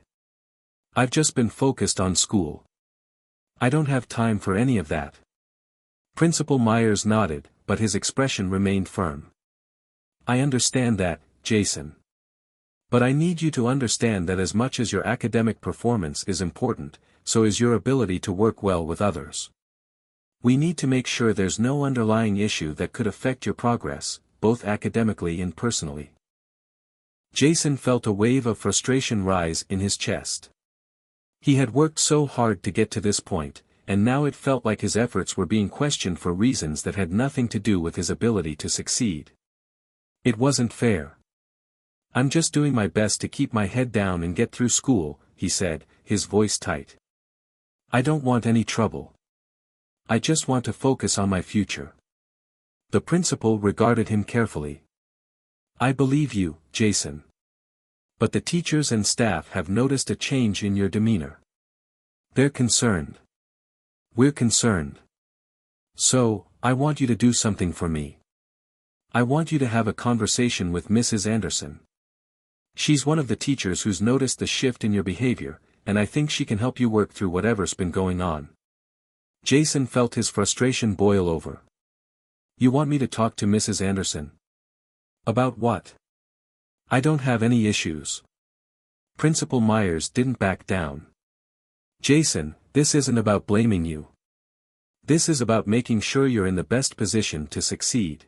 "I've just been focused on school. I don't have time for any of that." Principal Myers nodded, but his expression remained firm. "I understand that, Jason. But I need you to understand that as much as your academic performance is important, so is your ability to work well with others. We need to make sure there's no underlying issue that could affect your progress, both academically and personally." Jason felt a wave of frustration rise in his chest. He had worked so hard to get to this point, and now it felt like his efforts were being questioned for reasons that had nothing to do with his ability to succeed. It wasn't fair. "I'm just doing my best to keep my head down and get through school," he said, his voice tight. "I don't want any trouble. I just want to focus on my future." The principal regarded him carefully. "I believe you, Jason. But the teachers and staff have noticed a change in your demeanor. They're concerned. We're concerned. So, I want you to do something for me. I want you to have a conversation with Mrs. Anderson. She's one of the teachers who's noticed the shift in your behavior, and I think she can help you work through whatever's been going on." Jason felt his frustration boil over. "You want me to talk to Mrs. Anderson? About what? I don't have any issues." Principal Myers didn't back down. "Jason, this isn't about blaming you. This is about making sure you're in the best position to succeed.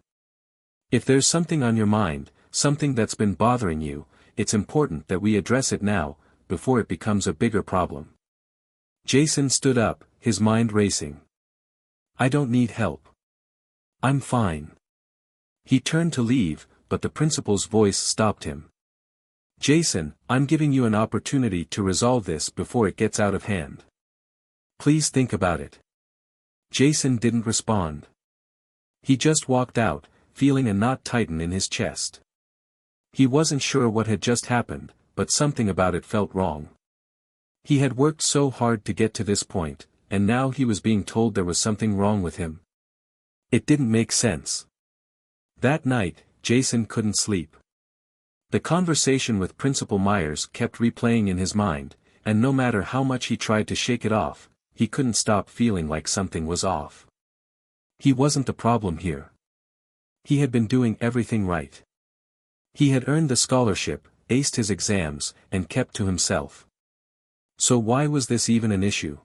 If there's something on your mind, something that's been bothering you, it's important that we address it now, before it becomes a bigger problem." Jason stood up, his mind racing. "I don't need help. I'm fine." He turned to leave, but the principal's voice stopped him. "Jason, I'm giving you an opportunity to resolve this before it gets out of hand. Please think about it." Jason didn't respond. He just walked out, feeling a knot tighten in his chest. He wasn't sure what had just happened, but something about it felt wrong. He had worked so hard to get to this point, and now he was being told there was something wrong with him. It didn't make sense. That night, Jason couldn't sleep. The conversation with Principal Myers kept replaying in his mind, and no matter how much he tried to shake it off, he couldn't stop feeling like something was off. He wasn't the problem here. He had been doing everything right. He had earned the scholarship, aced his exams, and kept to himself. So why was this even an issue?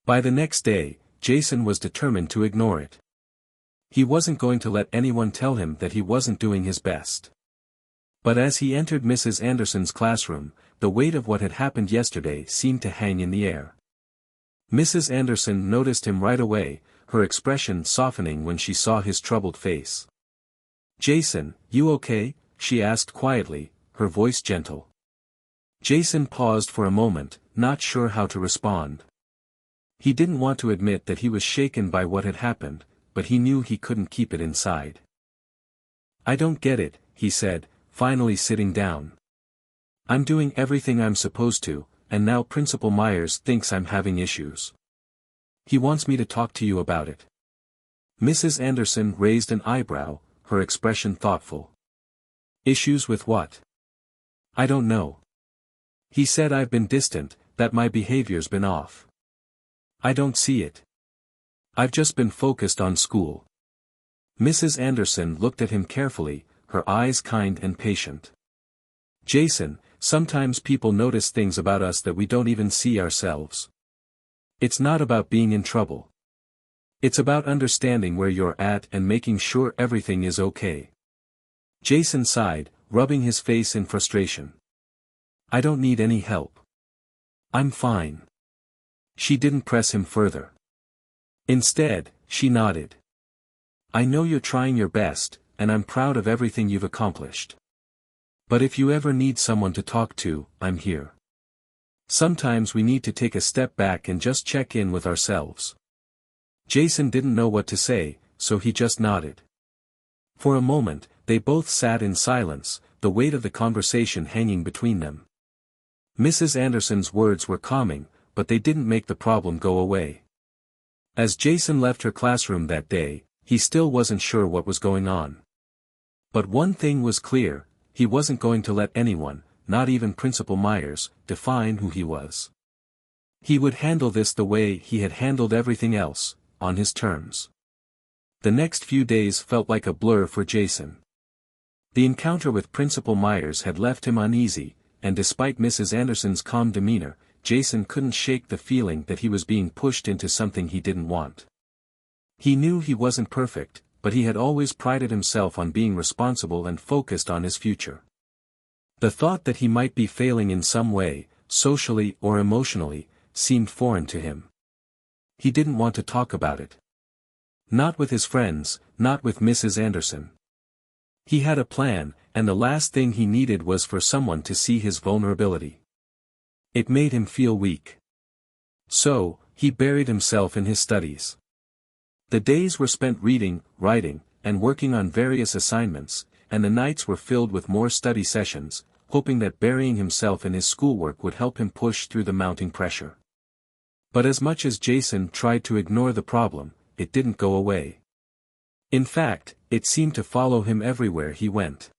By the next day, Jason was determined to ignore it. He wasn't going to let anyone tell him that he wasn't doing his best. But as he entered Mrs. Anderson's classroom, the weight of what had happened yesterday seemed to hang in the air. Mrs. Anderson noticed him right away, her expression softening when she saw his troubled face. "Jason, you okay?" she asked quietly, her voice gentle. Jason paused for a moment, not sure how to respond. He didn't want to admit that he was shaken by what had happened, but he knew he couldn't keep it inside. "I don't get it," he said, finally sitting down. "I'm doing everything I'm supposed to, and now Principal Myers thinks I'm having issues. He wants me to talk to you about it." Mrs. Anderson raised an eyebrow, her expression thoughtful. "Issues with what?" "I don't know. He said I've been distant, that my behavior's been off. I don't see it. I've just been focused on school." Mrs. Anderson looked at him carefully, her eyes kind and patient. "Jason, sometimes people notice things about us that we don't even see ourselves. It's not about being in trouble. It's about understanding where you're at and making sure everything is okay." Jason sighed, rubbing his face in frustration. "I don't need any help. I'm fine." She didn't press him further. Instead, she nodded. "I know you're trying your best, and I'm proud of everything you've accomplished. But if you ever need someone to talk to, I'm here. Sometimes we need to take a step back and just check in with ourselves." Jason didn't know what to say, so he just nodded. For a moment, they both sat in silence, the weight of the conversation hanging between them. Mrs. Anderson's words were calming, but they didn't make the problem go away. As Jason left her classroom that day, he still wasn't sure what was going on. But one thing was clear, he wasn't going to let anyone, not even Principal Myers, define who he was. He would handle this the way he had handled everything else, on his terms. The next few days felt like a blur for Jason. The encounter with Principal Myers had left him uneasy, and despite Mrs. Anderson's calm demeanor, Jason couldn't shake the feeling that he was being pushed into something he didn't want. He knew he wasn't perfect, but he had always prided himself on being responsible and focused on his future. The thought that he might be failing in some way, socially or emotionally, seemed foreign to him. He didn't want to talk about it. Not with his friends, not with Mrs. Anderson. He had a plan, and the last thing he needed was for someone to see his vulnerability. It made him feel weak. So, he buried himself in his studies. The days were spent reading, writing, and working on various assignments, and the nights were filled with more study sessions, hoping that burying himself in his schoolwork would help him push through the mounting pressure. But as much as Jason tried to ignore the problem, it didn't go away. In fact, it seemed to follow him everywhere he went.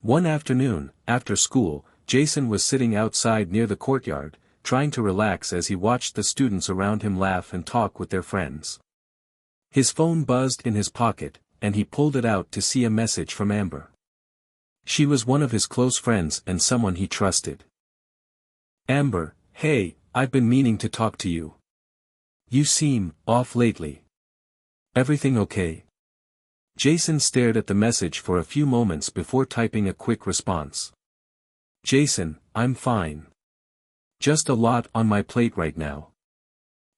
One afternoon, after school, Jason was sitting outside near the courtyard, trying to relax as he watched the students around him laugh and talk with their friends. His phone buzzed in his pocket, and he pulled it out to see a message from Amber. She was one of his close friends and someone he trusted. Amber, hey, I've been meaning to talk to you. You seem off lately. Everything okay? Jason stared at the message for a few moments before typing a quick response. Jason, I'm fine. Just a lot on my plate right now.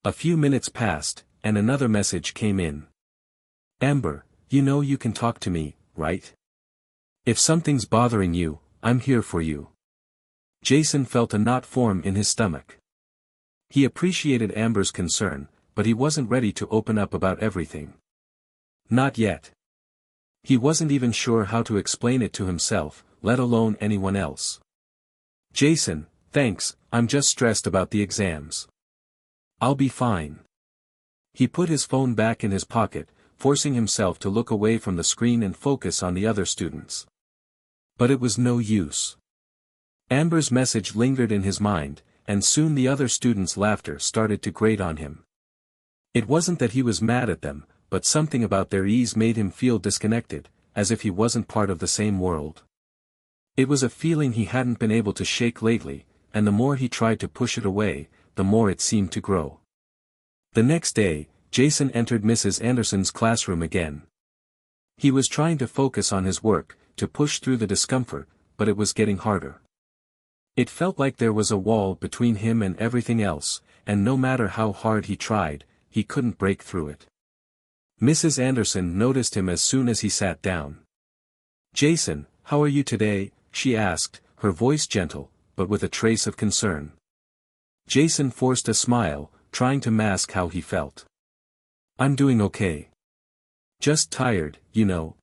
A few minutes passed, and another message came in. Amber, you know you can talk to me, right? If something's bothering you, I'm here for you. Jason felt a knot form in his stomach. He appreciated Amber's concern, but he wasn't ready to open up about everything. Not yet. He wasn't even sure how to explain it to himself, let alone anyone else. Jason, thanks, I'm just stressed about the exams. I'll be fine. He put his phone back in his pocket, forcing himself to look away from the screen and focus on the other students. But it was no use. Amber's message lingered in his mind, and soon the other students' laughter started to grate on him. It wasn't that he was mad at them, but something about their ease made him feel disconnected, as if he wasn't part of the same world. It was a feeling he hadn't been able to shake lately, and the more he tried to push it away, the more it seemed to grow. The next day, Jason entered Mrs. Anderson's classroom again. He was trying to focus on his work, to push through the discomfort, but it was getting harder. It felt like there was a wall between him and everything else, and no matter how hard he tried, he couldn't break through it. Mrs. Anderson noticed him as soon as he sat down. Jason, how are you today? She asked, her voice gentle, but with a trace of concern. Jason forced a smile, trying to mask how he felt. I'm doing okay. Just tired, you know.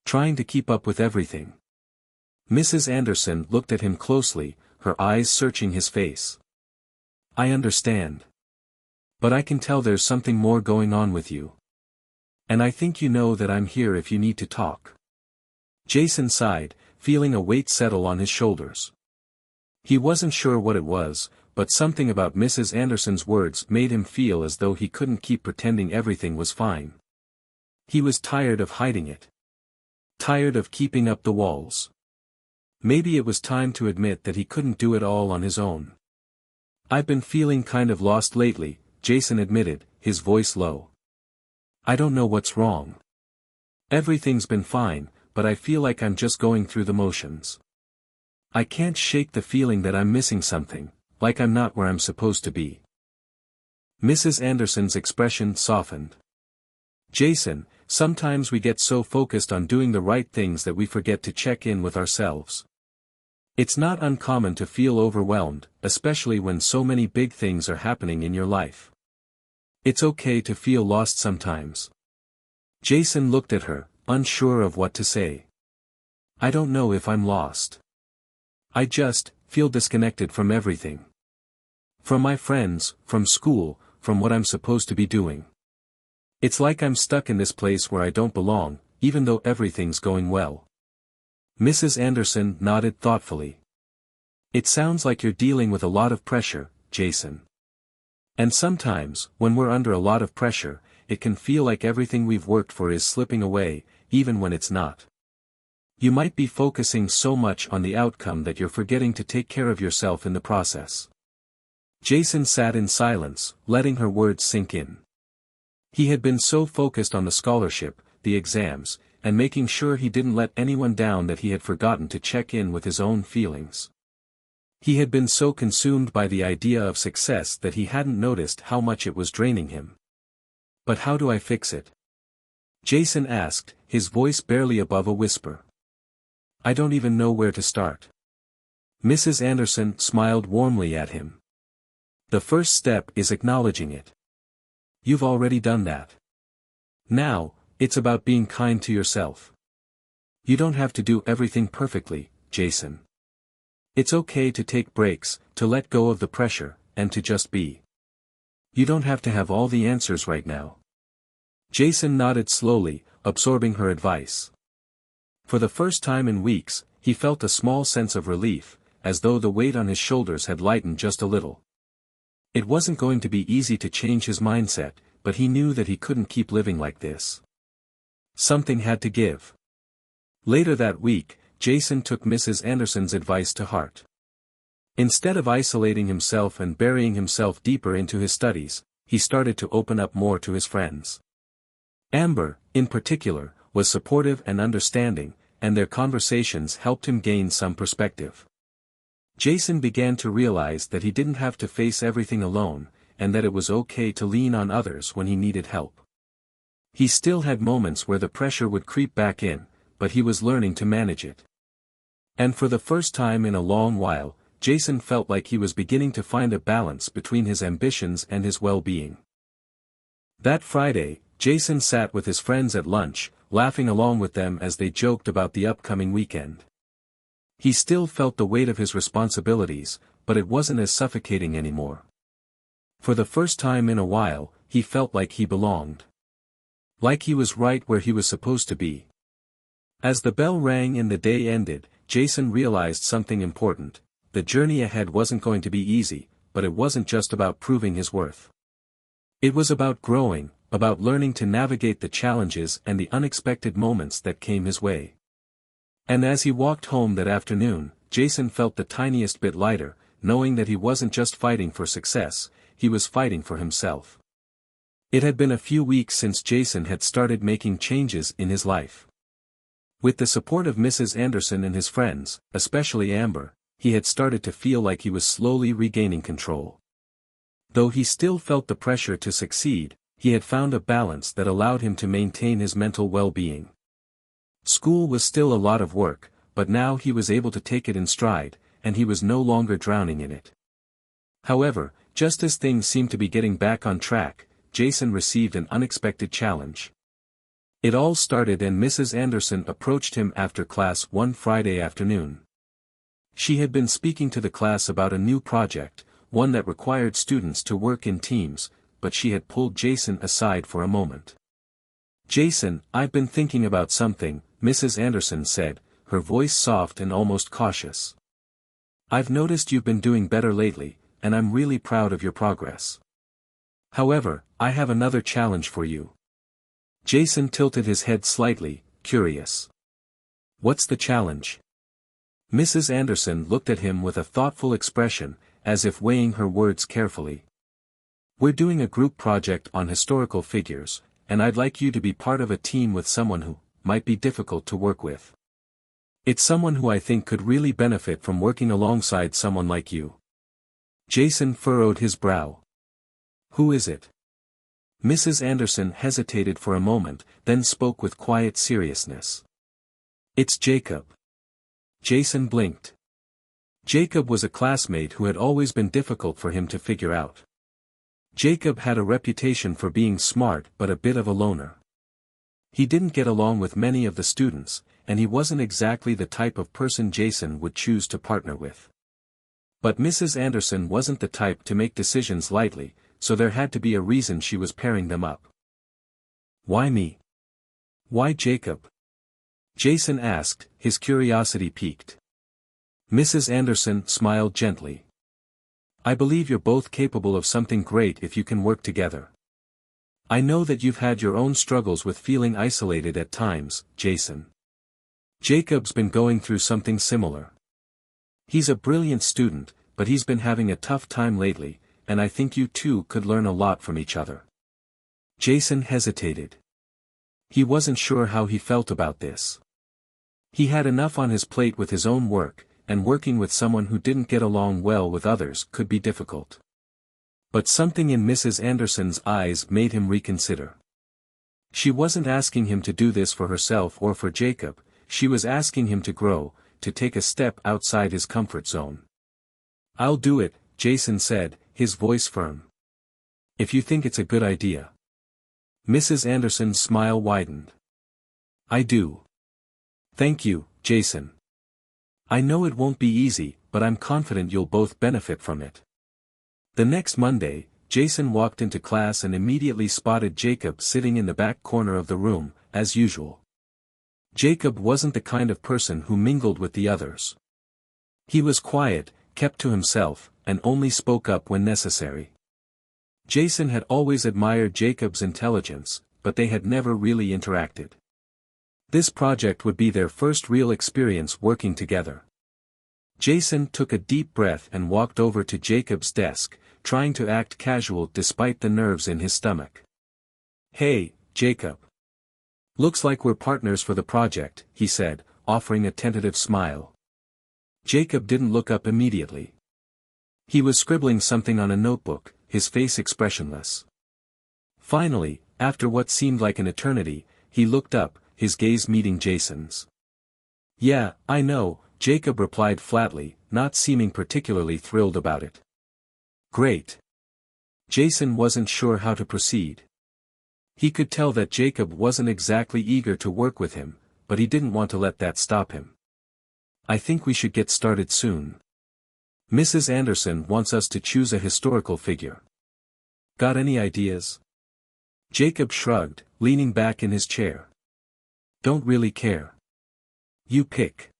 Trying to keep up with everything. Mrs. Anderson looked at him closely, her eyes searching his face. I understand. But I can tell there's something more going on with you. And I think you know that I'm here if you need to talk. Jason sighed, feeling a weight settle on his shoulders. He wasn't sure what it was, but something about Mrs. Anderson's words made him feel as though he couldn't keep pretending everything was fine. He was tired of hiding it. Tired of keeping up the walls. Maybe it was time to admit that he couldn't do it all on his own. I've been feeling kind of lost lately, Jason admitted, his voice low. I don't know what's wrong. Everything's been fine, but I feel like I'm just going through the motions. I can't shake the feeling that I'm missing something, like I'm not where I'm supposed to be. Mrs. Anderson's expression softened. Jason, sometimes we get so focused on doing the right things that we forget to check in with ourselves. It's not uncommon to feel overwhelmed, especially when so many big things are happening in your life. It's okay to feel lost sometimes. Jason looked at her, unsure of what to say. I don't know if I'm lost. I just feel disconnected from everything. From my friends, from school, from what I'm supposed to be doing. It's like I'm stuck in this place where I don't belong, even though everything's going well. Mrs. Anderson nodded thoughtfully. It sounds like you're dealing with a lot of pressure, Jason. And sometimes, when we're under a lot of pressure, it can feel like everything we've worked for is slipping away, even when it's not. You might be focusing so much on the outcome that you're forgetting to take care of yourself in the process. Jason sat in silence, letting her words sink in. He had been so focused on the scholarship, the exams, and making sure he didn't let anyone down that he had forgotten to check in with his own feelings. He had been so consumed by the idea of success that he hadn't noticed how much it was draining him. But how do I fix it? Jason asked, his voice barely above a whisper. I don't even know where to start. Mrs. Anderson smiled warmly at him. The first step is acknowledging it. You've already done that. Now, it's about being kind to yourself. You don't have to do everything perfectly, Jason. It's okay to take breaks, to let go of the pressure, and to just be. You don't have to have all the answers right now. Jason nodded slowly, absorbing her advice. For the first time in weeks, he felt a small sense of relief, as though the weight on his shoulders had lightened just a little. It wasn't going to be easy to change his mindset, but he knew that he couldn't keep living like this. Something had to give. Later that week, Jason took Mrs. Anderson's advice to heart. Instead of isolating himself and burying himself deeper into his studies, he started to open up more to his friends. Amber, in particular, was supportive and understanding, and their conversations helped him gain some perspective. Jason began to realize that he didn't have to face everything alone, and that it was okay to lean on others when he needed help. He still had moments where the pressure would creep back in, but he was learning to manage it. And for the first time in a long while, Jason felt like he was beginning to find a balance between his ambitions and his well-being. That Friday, Jason sat with his friends at lunch, laughing along with them as they joked about the upcoming weekend. He still felt the weight of his responsibilities, but it wasn't as suffocating anymore. For the first time in a while, he felt like he belonged. Like he was right where he was supposed to be. As the bell rang and the day ended, Jason realized something important. The journey ahead wasn't going to be easy, but it wasn't just about proving his worth. It was about growing, about learning to navigate the challenges and the unexpected moments that came his way. And as he walked home that afternoon, Jason felt the tiniest bit lighter, knowing that he wasn't just fighting for success, he was fighting for himself. It had been a few weeks since Jason had started making changes in his life. With the support of Mrs. Anderson and his friends, especially Amber, he had started to feel like he was slowly regaining control. Though he still felt the pressure to succeed, he had found a balance that allowed him to maintain his mental well-being. School was still a lot of work, but now he was able to take it in stride, and he was no longer drowning in it. However, just as things seemed to be getting back on track, Jason received an unexpected challenge. It all started when Mrs. Anderson approached him after class one Friday afternoon. She had been speaking to the class about a new project, one that required students to work in teams, but she had pulled Jason aside for a moment. Jason, I've been thinking about something, Mrs. Anderson said, her voice soft and almost cautious. I've noticed you've been doing better lately, and I'm really proud of your progress. However, I have another challenge for you. Jason tilted his head slightly, curious. What's the challenge? Mrs. Anderson looked at him with a thoughtful expression, as if weighing her words carefully. We're doing a group project on historical figures, and I'd like you to be part of a team with someone who might be difficult to work with. It's someone who I think could really benefit from working alongside someone like you. Jason furrowed his brow. Who is it? Mrs. Anderson hesitated for a moment, then spoke with quiet seriousness. It's Jacob. Jason blinked. Jacob was a classmate who had always been difficult for him to figure out. Jacob had a reputation for being smart but a bit of a loner. He didn't get along with many of the students, and he wasn't exactly the type of person Jason would choose to partner with. But Mrs. Anderson wasn't the type to make decisions lightly, so there had to be a reason she was pairing them up. Why me? Why Jacob? Jason asked, his curiosity piqued. Mrs. Anderson smiled gently. I believe you're both capable of something great if you can work together. I know that you've had your own struggles with feeling isolated at times, Jason. Jacob's been going through something similar. He's a brilliant student, but he's been having a tough time lately, and I think you two could learn a lot from each other. Jason hesitated. He wasn't sure how he felt about this. He had enough on his plate with his own work, and working with someone who didn't get along well with others could be difficult. But something in Mrs. Anderson's eyes made him reconsider. She wasn't asking him to do this for herself or for Jacob, she was asking him to grow, to take a step outside his comfort zone. "I'll do it," Jason said, his voice firm. "If you think it's a good idea." Mrs. Anderson's smile widened. "I do. Thank you, Jason. I know it won't be easy, but I'm confident you'll both benefit from it." The next Monday, Jason walked into class and immediately spotted Jacob sitting in the back corner of the room, as usual. Jacob wasn't the kind of person who mingled with the others. He was quiet, kept to himself, and only spoke up when necessary. Jason had always admired Jacob's intelligence, but they had never really interacted. This project would be their first real experience working together. Jason took a deep breath and walked over to Jacob's desk, trying to act casual despite the nerves in his stomach. "Hey, Jacob. Looks like we're partners for the project," he said, offering a tentative smile. Jacob didn't look up immediately. He was scribbling something on a notebook, his face expressionless. Finally, after what seemed like an eternity, he looked up, his gaze meeting Jason's. "Yeah, I know," Jacob replied flatly, not seeming particularly thrilled about it. "Great." Jason wasn't sure how to proceed. He could tell that Jacob wasn't exactly eager to work with him, but he didn't want to let that stop him. "I think we should get started soon. Mrs. Anderson wants us to choose a historical figure. Got any ideas?" Jacob shrugged, leaning back in his chair. "Don't really care. You pick."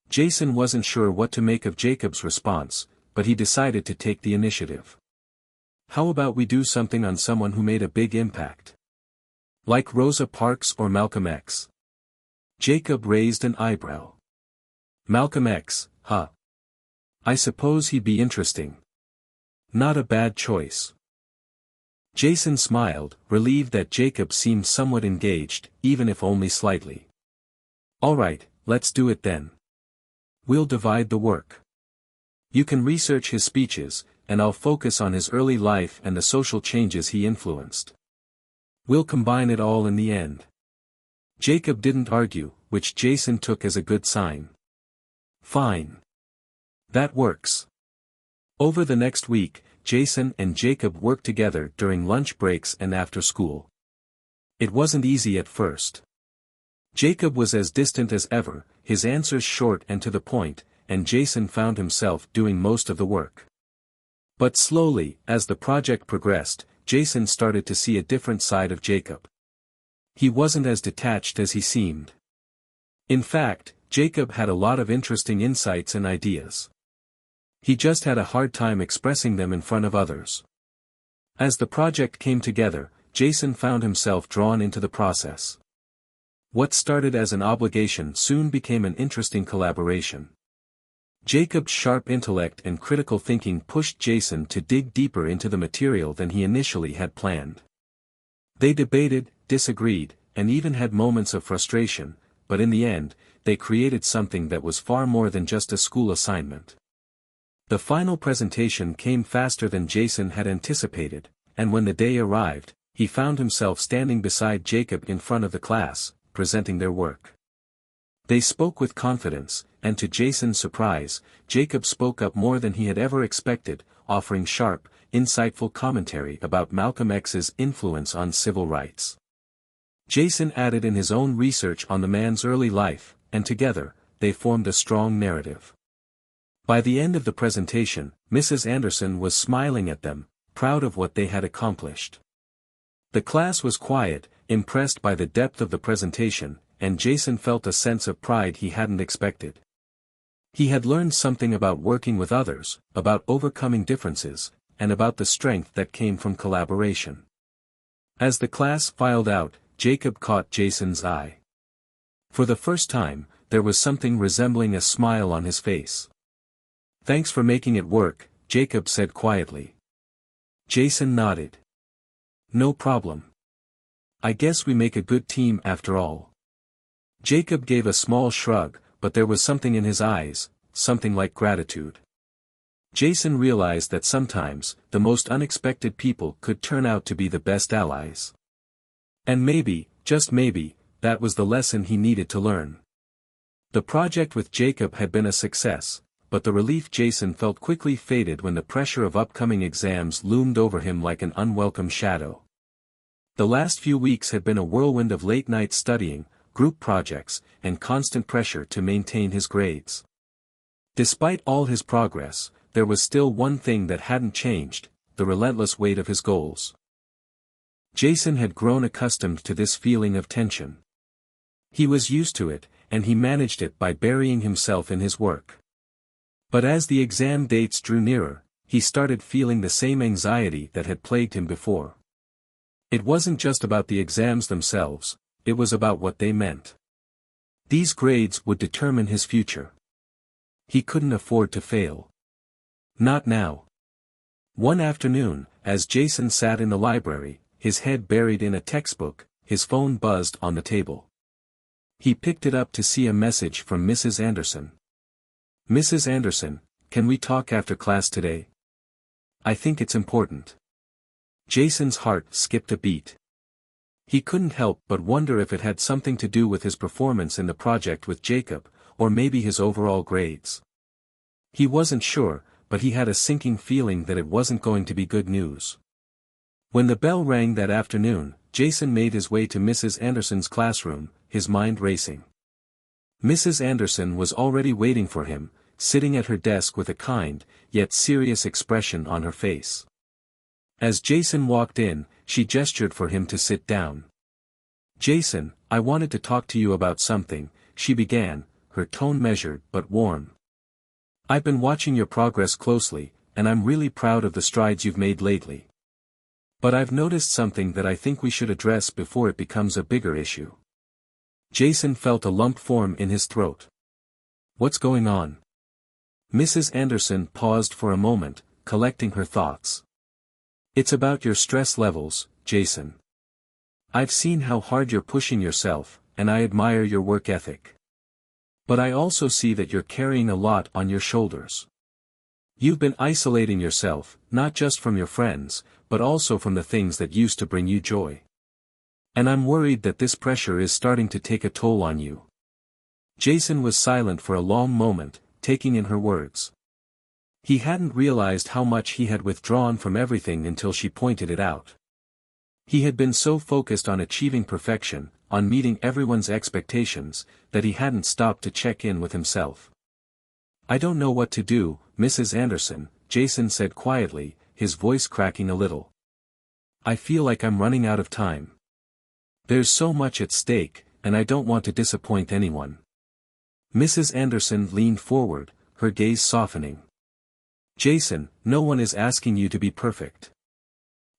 Jason wasn't sure what to make of Jacob's response, but he decided to take the initiative. "How about we do something on someone who made a big impact? Like Rosa Parks or Malcolm X?" Jacob raised an eyebrow. "Malcolm X, huh? I suppose he'd be interesting. Not a bad choice." Jason smiled, relieved that Jacob seemed somewhat engaged, even if only slightly. "All right, let's do it then. We'll divide the work. You can research his speeches, and I'll focus on his early life and the social changes he influenced. We'll combine it all in the end." Jacob didn't argue, which Jason took as a good sign. "Fine. That works." Over the next week, Jason and Jacob worked together during lunch breaks and after school. It wasn't easy at first. Jacob was as distant as ever, his answers short and to the point, and Jason found himself doing most of the work. But slowly, as the project progressed, Jason started to see a different side of Jacob. He wasn't as detached as he seemed. In fact, Jacob had a lot of interesting insights and ideas. He just had a hard time expressing them in front of others. As the project came together, Jason found himself drawn into the process. What started as an obligation soon became an interesting collaboration. Jacob's sharp intellect and critical thinking pushed Jason to dig deeper into the material than he initially had planned. They debated, disagreed, and even had moments of frustration, but in the end, they created something that was far more than just a school assignment. The final presentation came faster than Jason had anticipated, and when the day arrived, he found himself standing beside Jacob in front of the class, presenting their work. They spoke with confidence, and to Jason's surprise, Jacob spoke up more than he had ever expected, offering sharp, insightful commentary about Malcolm X's influence on civil rights. Jason added in his own research on the man's early life, and together, they formed a strong narrative. By the end of the presentation, Mrs. Anderson was smiling at them, proud of what they had accomplished. The class was quiet, impressed by the depth of the presentation, and Jason felt a sense of pride he hadn't expected. He had learned something about working with others, about overcoming differences, and about the strength that came from collaboration. As the class filed out, Jacob caught Jason's eye. For the first time, there was something resembling a smile on his face. "Thanks for making it work," Jacob said quietly. Jason nodded. "No problem. I guess we make a good team after all. Jacob gave a small shrug, but there was something in his eyes, something like gratitude. Jason realized that sometimes, the most unexpected people could turn out to be the best allies. And maybe, just maybe, that was the lesson he needed to learn. The project with Jacob had been a success, but the relief Jason felt quickly faded when the pressure of upcoming exams loomed over him like an unwelcome shadow. The last few weeks had been a whirlwind of late-night studying, group projects, and constant pressure to maintain his grades. Despite all his progress, there was still one thing that hadn't changed, the relentless weight of his goals. Jason had grown accustomed to this feeling of tension. He was used to it, and he managed it by burying himself in his work. But as the exam dates drew nearer, he started feeling the same anxiety that had plagued him before. It wasn't just about the exams themselves, it was about what they meant. These grades would determine his future. He couldn't afford to fail. Not now. One afternoon, as Jason sat in the library, his head buried in a textbook, his phone buzzed on the table. He picked it up to see a message from Mrs. Anderson. "Mrs. Anderson, can we talk after class today? I think it's important." Jason's heart skipped a beat. He couldn't help but wonder if it had something to do with his performance in the project with Jacob, or maybe his overall grades. He wasn't sure, but he had a sinking feeling that it wasn't going to be good news. When the bell rang that afternoon, Jason made his way to Mrs. Anderson's classroom, his mind racing. Mrs. Anderson was already waiting for him, sitting at her desk with a kind, yet serious expression on her face. As Jason walked in, she gestured for him to sit down. "Jason, I wanted to talk to you about something," she began, her tone measured but warm. "I've been watching your progress closely, and I'm really proud of the strides you've made lately. But I've noticed something that I think we should address before it becomes a bigger issue." Jason felt a lump form in his throat. "What's going on?" Mrs. Anderson paused for a moment, collecting her thoughts. "It's about your stress levels, Jason. I've seen how hard you're pushing yourself, and I admire your work ethic. But I also see that you're carrying a lot on your shoulders. You've been isolating yourself, not just from your friends, but also from the things that used to bring you joy. And I'm worried that this pressure is starting to take a toll on you." Jason was silent for a long moment, taking in her words. He hadn't realized how much he had withdrawn from everything until she pointed it out. He had been so focused on achieving perfection, on meeting everyone's expectations, that he hadn't stopped to check in with himself. "I don't know what to do, Mrs. Anderson," Jason said quietly, his voice cracking a little. "I feel like I'm running out of time. There's so much at stake, and I don't want to disappoint anyone." Mrs. Anderson leaned forward, her gaze softening. "Jason, no one is asking you to be perfect.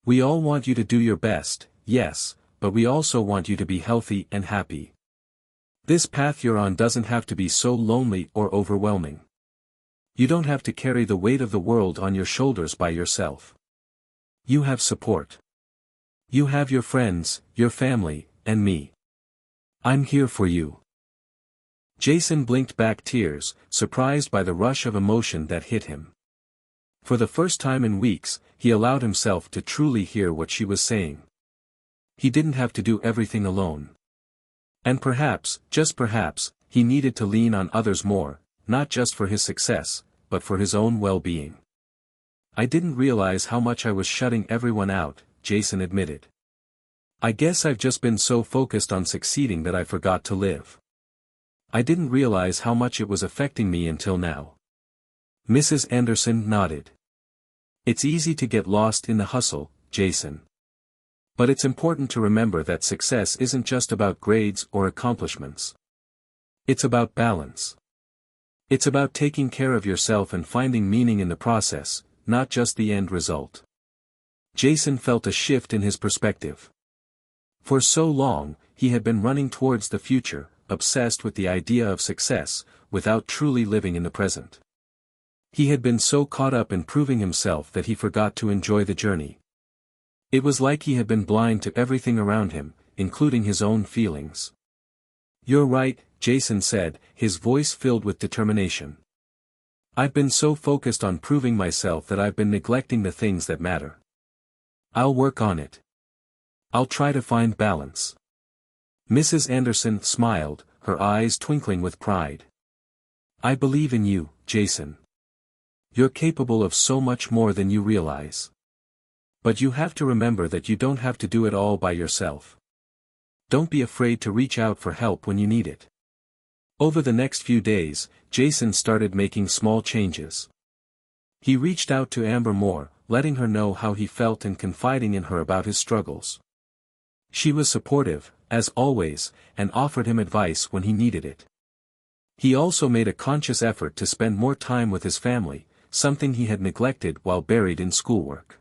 We all want you to do your best, yes, but we also want you to be healthy and happy. This path you're on doesn't have to be so lonely or overwhelming. You don't have to carry the weight of the world on your shoulders by yourself. You have support. You have your friends, your family, and me. I'm here for you." Jason blinked back tears, surprised by the rush of emotion that hit him. For the first time in weeks, he allowed himself to truly hear what she was saying. He didn't have to do everything alone. And perhaps, just perhaps, he needed to lean on others more, not just for his success, but for his own well-being. "I didn't realize how much I was shutting everyone out," Jason admitted. "I guess I've just been so focused on succeeding that I forgot to live. I didn't realize how much it was affecting me until now." Mrs. Anderson nodded. "It's easy to get lost in the hustle, Jason. But it's important to remember that success isn't just about grades or accomplishments. It's about balance. It's about taking care of yourself and finding meaning in the process, not just the end result." Jason felt a shift in his perspective. For so long, he had been running towards the future, obsessed with the idea of success, without truly living in the present. He had been so caught up in proving himself that he forgot to enjoy the journey. It was like he had been blind to everything around him, including his own feelings. "You're right," Jason said, his voice filled with determination. "I've been so focused on proving myself that I've been neglecting the things that matter. I'll work on it. I'll try to find balance." Mrs. Anderson smiled, her eyes twinkling with pride. "I believe in you, Jason. You're capable of so much more than you realize. But you have to remember that you don't have to do it all by yourself. Don't be afraid to reach out for help when you need it." Over the next few days, Jason started making small changes. He reached out to Amber more, letting her know how he felt and confiding in her about his struggles. She was supportive, as always, and offered him advice when he needed it. He also made a conscious effort to spend more time with his family, something he had neglected while buried in schoolwork.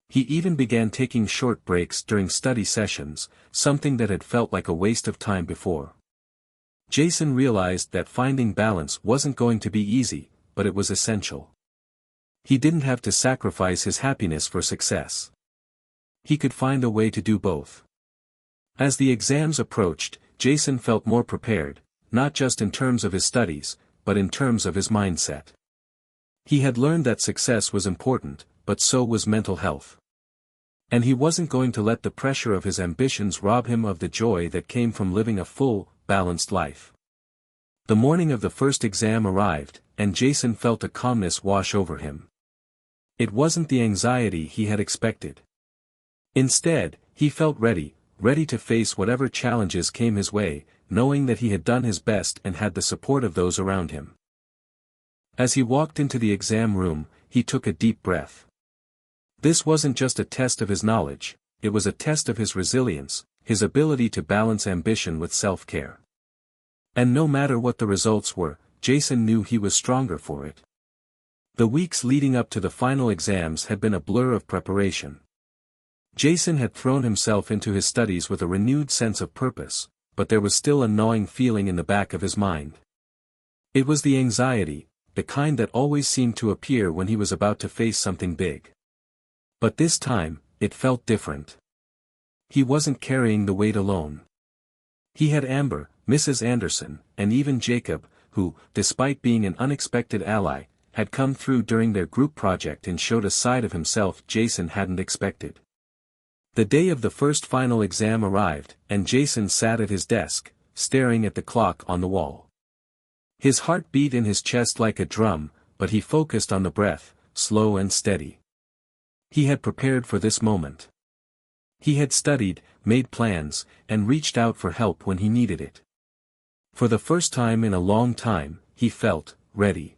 He even began taking short breaks during study sessions, something that had felt like a waste of time before. Jason realized that finding balance wasn't going to be easy, but it was essential. He didn't have to sacrifice his happiness for success. He could find a way to do both. As the exams approached, Jason felt more prepared, not just in terms of his studies, but in terms of his mindset. He had learned that success was important, but so was mental health. And he wasn't going to let the pressure of his ambitions rob him of the joy that came from living a full, balanced life. The morning of the first exam arrived, and Jason felt a calmness wash over him. It wasn't the anxiety he had expected. Instead, he felt ready to face whatever challenges came his way, knowing that he had done his best and had the support of those around him. As he walked into the exam room, he took a deep breath. This wasn't just a test of his knowledge, it was a test of his resilience, his ability to balance ambition with self-care. And no matter what the results were, Jason knew he was stronger for it. The weeks leading up to the final exams had been a blur of preparation. Jason had thrown himself into his studies with a renewed sense of purpose, but there was still a gnawing feeling in the back of his mind. It was the anxiety, the kind that always seemed to appear when he was about to face something big. But this time, it felt different. He wasn't carrying the weight alone. He had Amber, Mrs. Anderson, and even Jacob, who, despite being an unexpected ally, had come through during their group project and showed a side of himself Jason hadn't expected. The day of the first final exam arrived, and Jason sat at his desk, staring at the clock on the wall. His heart beat in his chest like a drum, but he focused on the breath, slow and steady. He had prepared for this moment. He had studied, made plans, and reached out for help when he needed it. For the first time in a long time, he felt ready.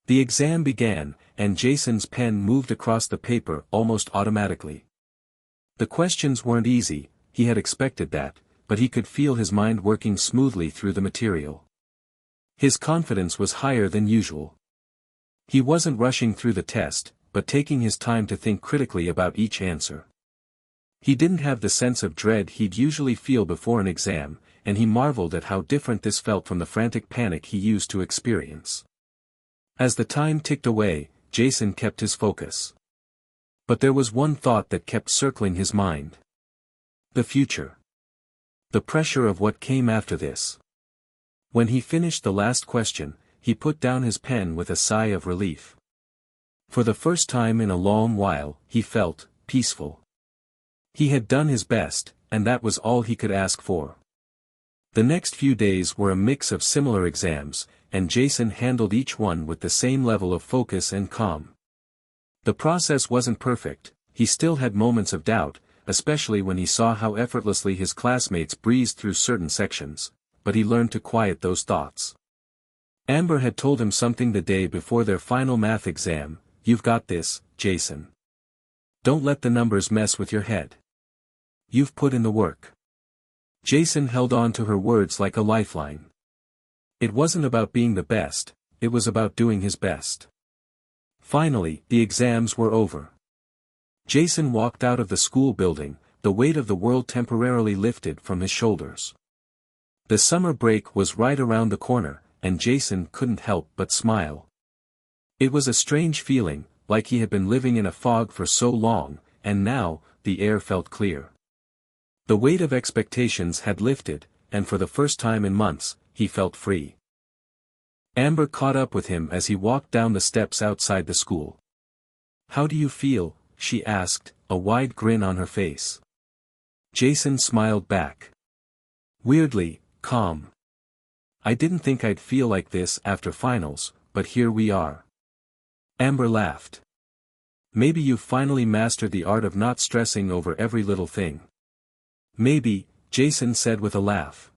The exam began, and Jason's pen moved across the paper almost automatically. The questions weren't easy, he had expected that, but he could feel his mind working smoothly through the material. His confidence was higher than usual. He wasn't rushing through the test, but taking his time to think critically about each answer. He didn't have the sense of dread he'd usually feel before an exam, and he marveled at how different this felt from the frantic panic he used to experience. As the time ticked away, Jason kept his focus. But there was one thought that kept circling his mind. The future. The pressure of what came after this. When he finished the last question, he put down his pen with a sigh of relief. For the first time in a long while, he felt peaceful. He had done his best, and that was all he could ask for. The next few days were a mix of similar exams, and Jason handled each one with the same level of focus and calm. The process wasn't perfect, he still had moments of doubt, especially when he saw how effortlessly his classmates breezed through certain sections, but he learned to quiet those thoughts. Amber had told him something the day before their final math exam: "You've got this, Jason. Don't let the numbers mess with your head. You've put in the work." Jason held on to her words like a lifeline. It wasn't about being the best, it was about doing his best. Finally, the exams were over. Jason walked out of the school building, the weight of the world temporarily lifted from his shoulders. The summer break was right around the corner, and Jason couldn't help but smile. It was a strange feeling, like he had been living in a fog for so long, and now, the air felt clear. The weight of expectations had lifted, and for the first time in months, he felt free. Amber caught up with him as he walked down the steps outside the school. "How do you feel?" she asked, a wide grin on her face. Jason smiled back. "Weirdly, calm. I didn't think I'd feel like this after finals, but here we are." Amber laughed. "Maybe you've finally mastered the art of not stressing over every little thing." "Maybe," Jason said with a laugh.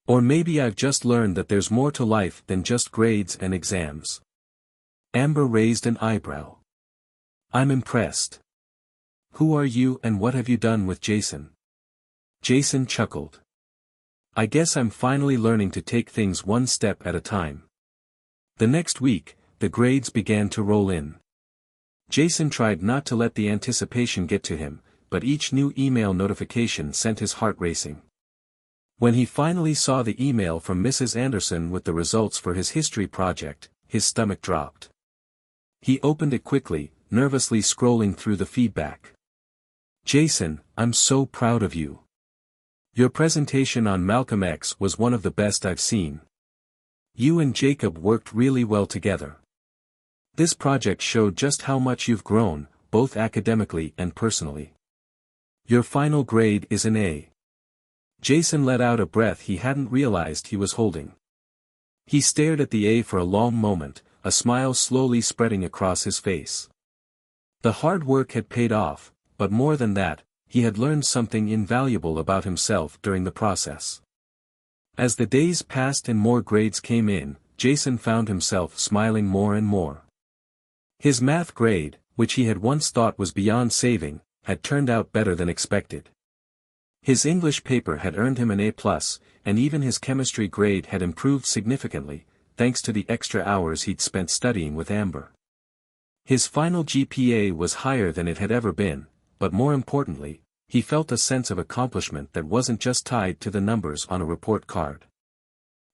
"Or maybe I've just learned that there's more to life than just grades and exams." Amber raised an eyebrow. "I'm impressed. Who are you and what have you done with Jason?" Jason chuckled. "I guess I'm finally learning to take things one step at a time." The next week, the grades began to roll in. Jason tried not to let the anticipation get to him, but each new email notification sent his heart racing. When he finally saw the email from Mrs. Anderson with the results for his history project, his stomach dropped. He opened it quickly, nervously scrolling through the feedback. "Jason, I'm so proud of you. Your presentation on Malcolm X was one of the best I've seen. You and Jacob worked really well together. This project showed just how much you've grown, both academically and personally. Your final grade is an A." Jason let out a breath he hadn't realized he was holding. He stared at the A for a long moment, a smile slowly spreading across his face. The hard work had paid off, but more than that, he had learned something invaluable about himself during the process. As the days passed and more grades came in, Jason found himself smiling more and more. His math grade, which he had once thought was beyond saving, had turned out better than expected. His English paper had earned him an A+, and even his chemistry grade had improved significantly, thanks to the extra hours he'd spent studying with Amber. His final GPA was higher than it had ever been, but more importantly, he felt a sense of accomplishment that wasn't just tied to the numbers on a report card.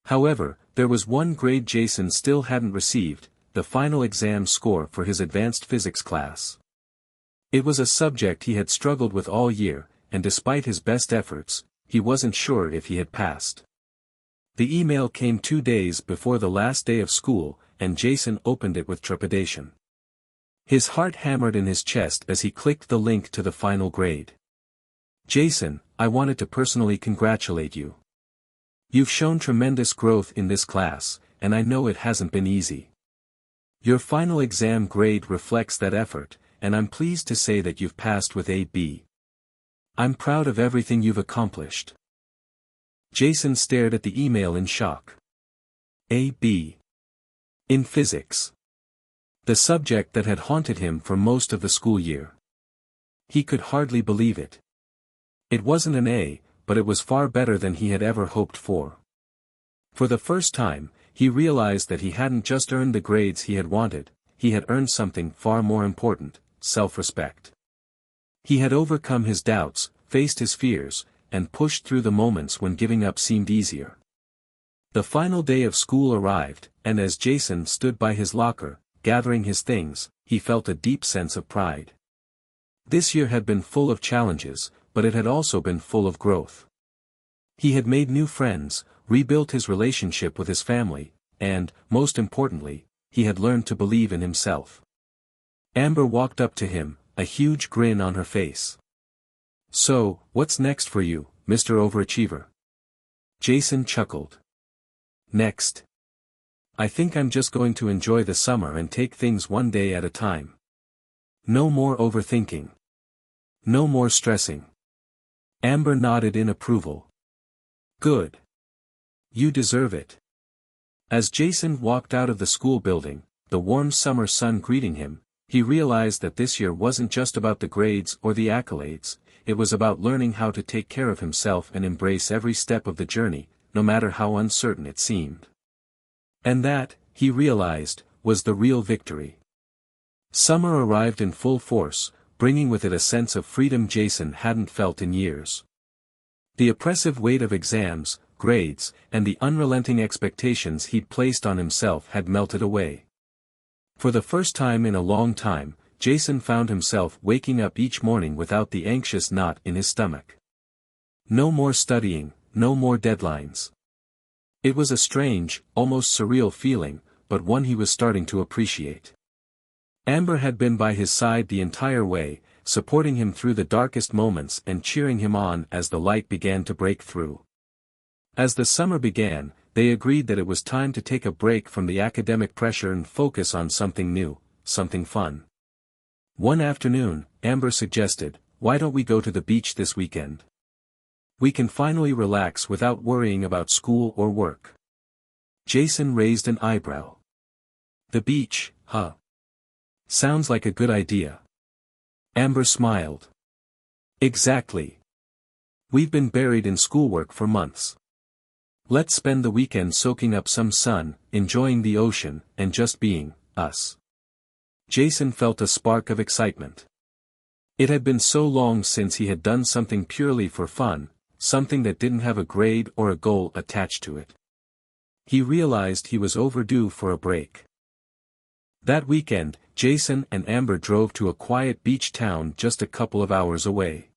However, there was one grade Jason still hadn't received, the final exam score for his advanced physics class. It was a subject he had struggled with all year, and despite his best efforts, he wasn't sure if he had passed. The email came 2 days before the last day of school, and Jason opened it with trepidation. His heart hammered in his chest as he clicked the link to the final grade. "Jason, I wanted to personally congratulate you. You've shown tremendous growth in this class, and I know it hasn't been easy. Your final exam grade reflects that effort, and I'm pleased to say that you've passed with a B. I'm proud of everything you've accomplished." Jason stared at the email in shock. A B. In physics. The subject that had haunted him for most of the school year. He could hardly believe it. It wasn't an A, but it was far better than he had ever hoped for. For the first time, he realized that he hadn't just earned the grades he had wanted, he had earned something far more important, self-respect. He had overcome his doubts, faced his fears, and pushed through the moments when giving up seemed easier. The final day of school arrived, and as Jason stood by his locker, gathering his things, he felt a deep sense of pride. This year had been full of challenges, but it had also been full of growth. He had made new friends, rebuilt his relationship with his family, and, most importantly, he had learned to believe in himself. Amber walked up to him, a huge grin on her face. "So, what's next for you, Mr. Overachiever?" Jason chuckled. "Next? I think I'm just going to enjoy the summer and take things one day at a time. No more overthinking. No more stressing." Amber nodded in approval. "Good. You deserve it." As Jason walked out of the school building, the warm summer sun greeting him, he realized that this year wasn't just about the grades or the accolades, it was about learning how to take care of himself and embrace every step of the journey, no matter how uncertain it seemed. And that, he realized, was the real victory. Summer arrived in full force, bringing with it a sense of freedom Jason hadn't felt in years. The oppressive weight of exams, grades, and the unrelenting expectations he'd placed on himself had melted away. For the first time in a long time, Jason found himself waking up each morning without the anxious knot in his stomach. No more studying, no more deadlines. It was a strange, almost surreal feeling, but one he was starting to appreciate. Amber had been by his side the entire way, supporting him through the darkest moments and cheering him on as the light began to break through. As the summer began, they agreed that it was time to take a break from the academic pressure and focus on something new, something fun. One afternoon, Amber suggested, "Why don't we go to the beach this weekend? We can finally relax without worrying about school or work." Jason raised an eyebrow. "The beach, huh? Sounds like a good idea." Amber smiled. "Exactly. We've been buried in schoolwork for months. Let's spend the weekend soaking up some sun, enjoying the ocean, and just being us." Jason felt a spark of excitement. It had been so long since he had done something purely for fun, something that didn't have a grade or a goal attached to it. He realized he was overdue for a break. That weekend, Jason and Amber drove to a quiet beach town just a couple of hours away.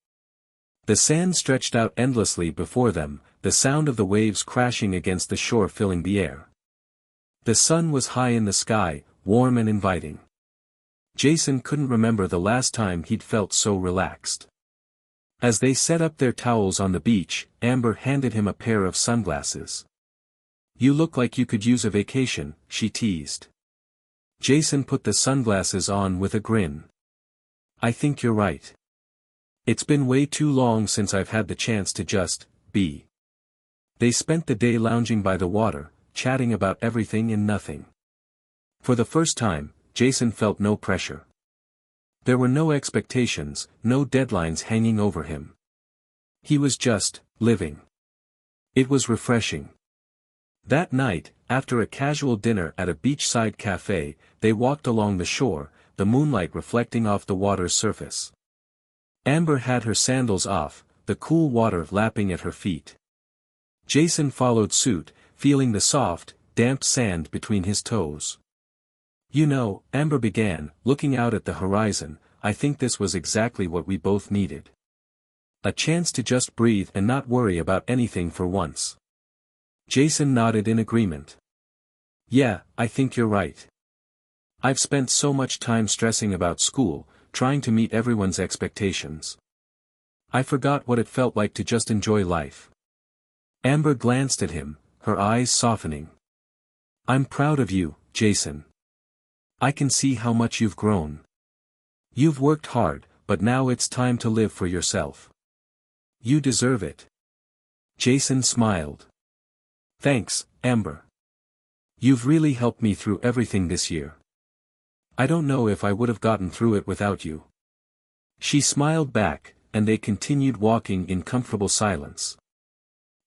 The sand stretched out endlessly before them, the sound of the waves crashing against the shore filling the air. The sun was high in the sky, warm and inviting. Jason couldn't remember the last time he'd felt so relaxed. As they set up their towels on the beach, Amber handed him a pair of sunglasses. "You look like you could use a vacation," she teased. Jason put the sunglasses on with a grin. "I think you're right. It's been way too long since I've had the chance to just be." They spent the day lounging by the water, chatting about everything and nothing. For the first time, Jason felt no pressure. There were no expectations, no deadlines hanging over him. He was just living. It was refreshing. That night, after a casual dinner at a beachside cafe, they walked along the shore, the moonlight reflecting off the water's surface. Amber had her sandals off, the cool water lapping at her feet. Jason followed suit, feeling the soft, damp sand between his toes. "You know," Amber began, looking out at the horizon, "I think this was exactly what we both needed. A chance to just breathe and not worry about anything for once." Jason nodded in agreement. "Yeah, I think you're right. I've spent so much time stressing about school, trying to meet everyone's expectations. I forgot what it felt like to just enjoy life." Amber glanced at him, her eyes softening. "I'm proud of you, Jason. I can see how much you've grown. You've worked hard, but now it's time to live for yourself. You deserve it." Jason smiled. "Thanks, Amber. You've really helped me through everything this year. I don't know if I would have gotten through it without you." She smiled back, and they continued walking in comfortable silence.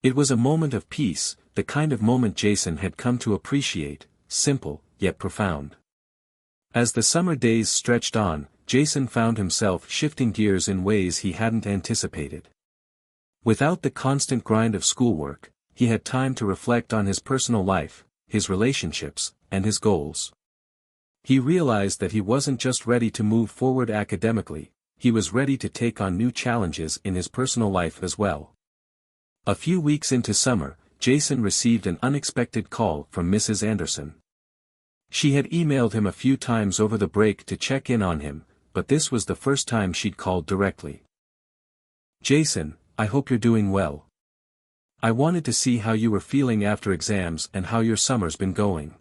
It was a moment of peace, the kind of moment Jason had come to appreciate, simple, yet profound. As the summer days stretched on, Jason found himself shifting gears in ways he hadn't anticipated. Without the constant grind of schoolwork, he had time to reflect on his personal life, his relationships, and his goals. He realized that he wasn't just ready to move forward academically, he was ready to take on new challenges in his personal life as well. A few weeks into summer, Jason received an unexpected call from Mrs. Anderson. She had emailed him a few times over the break to check in on him, but this was the first time she'd called directly. "Jason, I hope you're doing well. I wanted to see how you were feeling after exams and how your summer's been going."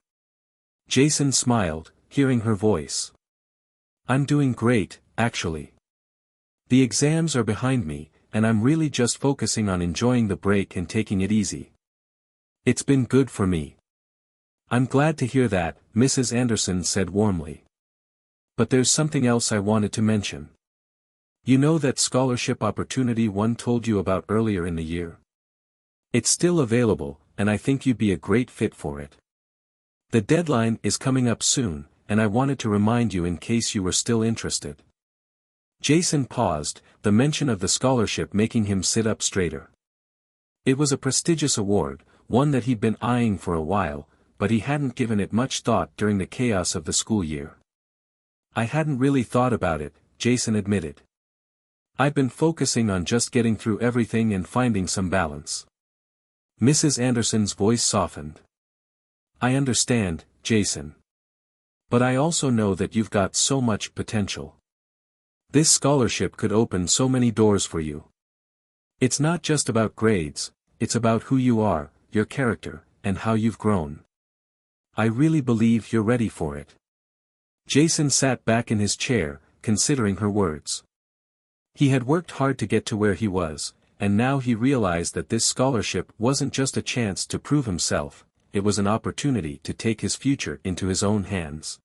Jason smiled, hearing her voice. "I'm doing great, actually. The exams are behind me, and I'm really just focusing on enjoying the break and taking it easy. It's been good for me." "I'm glad to hear that," Mrs. Anderson said warmly. "But there's something else I wanted to mention. You know that scholarship opportunity one told you about earlier in the year? It's still available, and I think you'd be a great fit for it. The deadline is coming up soon, and I wanted to remind you in case you were still interested." Jason paused, the mention of the scholarship making him sit up straighter. It was a prestigious award, one that he'd been eyeing for a while, but he hadn't given it much thought during the chaos of the school year. "I hadn't really thought about it," Jason admitted. I've been focusing on just getting through everything and finding some balance. Mrs. Anderson's voice softened. I understand, Jason. But I also know that you've got so much potential. This scholarship could open so many doors for you. It's not just about grades, it's about who you are, your character, and how you've grown. I really believe you're ready for it. Jason sat back in his chair, considering her words. He had worked hard to get to where he was, and now he realized that this scholarship wasn't just a chance to prove himself, it was an opportunity to take his future into his own hands.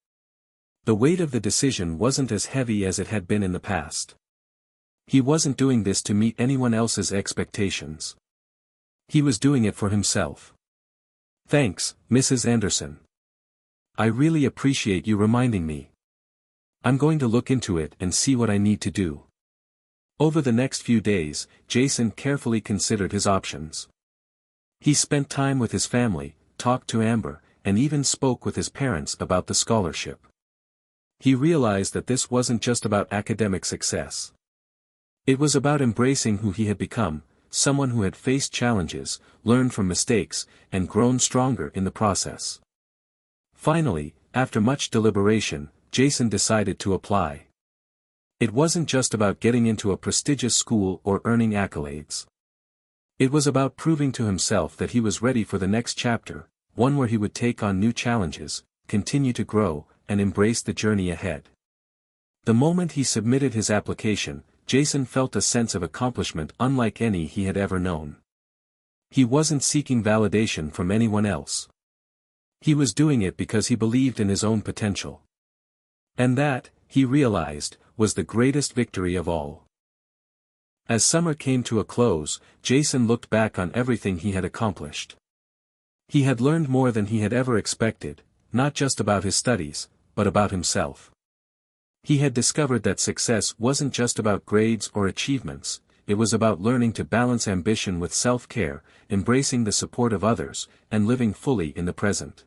The weight of the decision wasn't as heavy as it had been in the past. He wasn't doing this to meet anyone else's expectations. He was doing it for himself. Thanks, Mrs. Anderson. I really appreciate you reminding me. I'm going to look into it and see what I need to do. Over the next few days, Jason carefully considered his options. He spent time with his family, talked to Amber, and even spoke with his parents about the scholarship. He realized that this wasn't just about academic success. It was about embracing who he had become, someone who had faced challenges, learned from mistakes, and grown stronger in the process. Finally, after much deliberation, Jason decided to apply. It wasn't just about getting into a prestigious school or earning accolades. It was about proving to himself that he was ready for the next chapter, one where he would take on new challenges, continue to grow, and embrace the journey ahead. The moment he submitted his application, Jason felt a sense of accomplishment unlike any he had ever known. He wasn't seeking validation from anyone else. He was doing it because he believed in his own potential. And that, he realized, was the greatest victory of all. As summer came to a close, Jason looked back on everything he had accomplished. He had learned more than he had ever expected, not just about his studies, but about himself. He had discovered that success wasn't just about grades or achievements, it was about learning to balance ambition with self-care, embracing the support of others, and living fully in the present.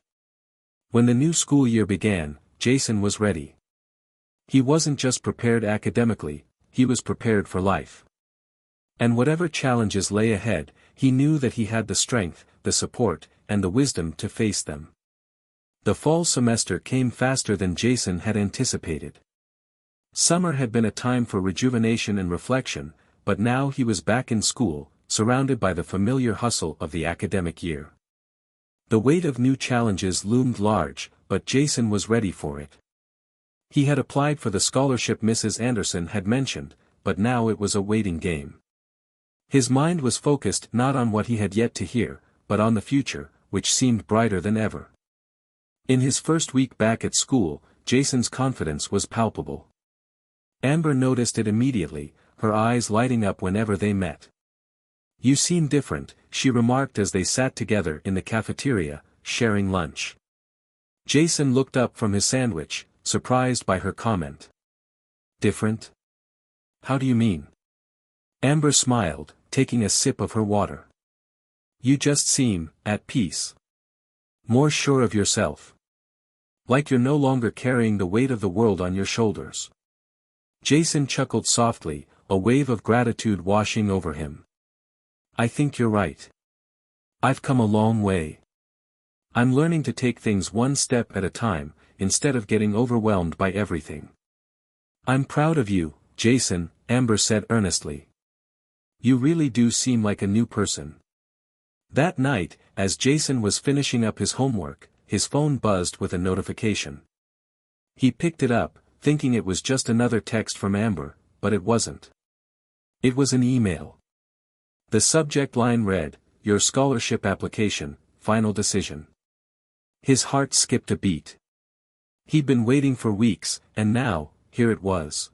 When the new school year began, Jason was ready. He wasn't just prepared academically, he was prepared for life. And whatever challenges lay ahead, he knew that he had the strength, the support, and the wisdom to face them. The fall semester came faster than Jason had anticipated. Summer had been a time for rejuvenation and reflection, but now he was back in school, surrounded by the familiar hustle of the academic year. The weight of new challenges loomed large, but Jason was ready for it. He had applied for the scholarship Mrs. Anderson had mentioned, but now it was a waiting game. His mind was focused not on what he had yet to hear, but on the future, which seemed brighter than ever. In his first week back at school, Jason's confidence was palpable. Amber noticed it immediately, her eyes lighting up whenever they met. "You seem different," she remarked as they sat together in the cafeteria, sharing lunch. Jason looked up from his sandwich, surprised by her comment. "Different? How do you mean?" Amber smiled, taking a sip of her water. "You just seem at peace. More sure of yourself. Like you're no longer carrying the weight of the world on your shoulders." Jason chuckled softly, a wave of gratitude washing over him. "I think you're right. I've come a long way. I'm learning to take things one step at a time, instead of getting overwhelmed by everything." "I'm proud of you, Jason," Amber said earnestly. "You really do seem like a new person." That night, as Jason was finishing up his homework, his phone buzzed with a notification. He picked it up, thinking it was just another text from Amber, but it wasn't. It was an email. The subject line read, "Your scholarship application, final decision." His heart skipped a beat. He'd been waiting for weeks, and now, here it was.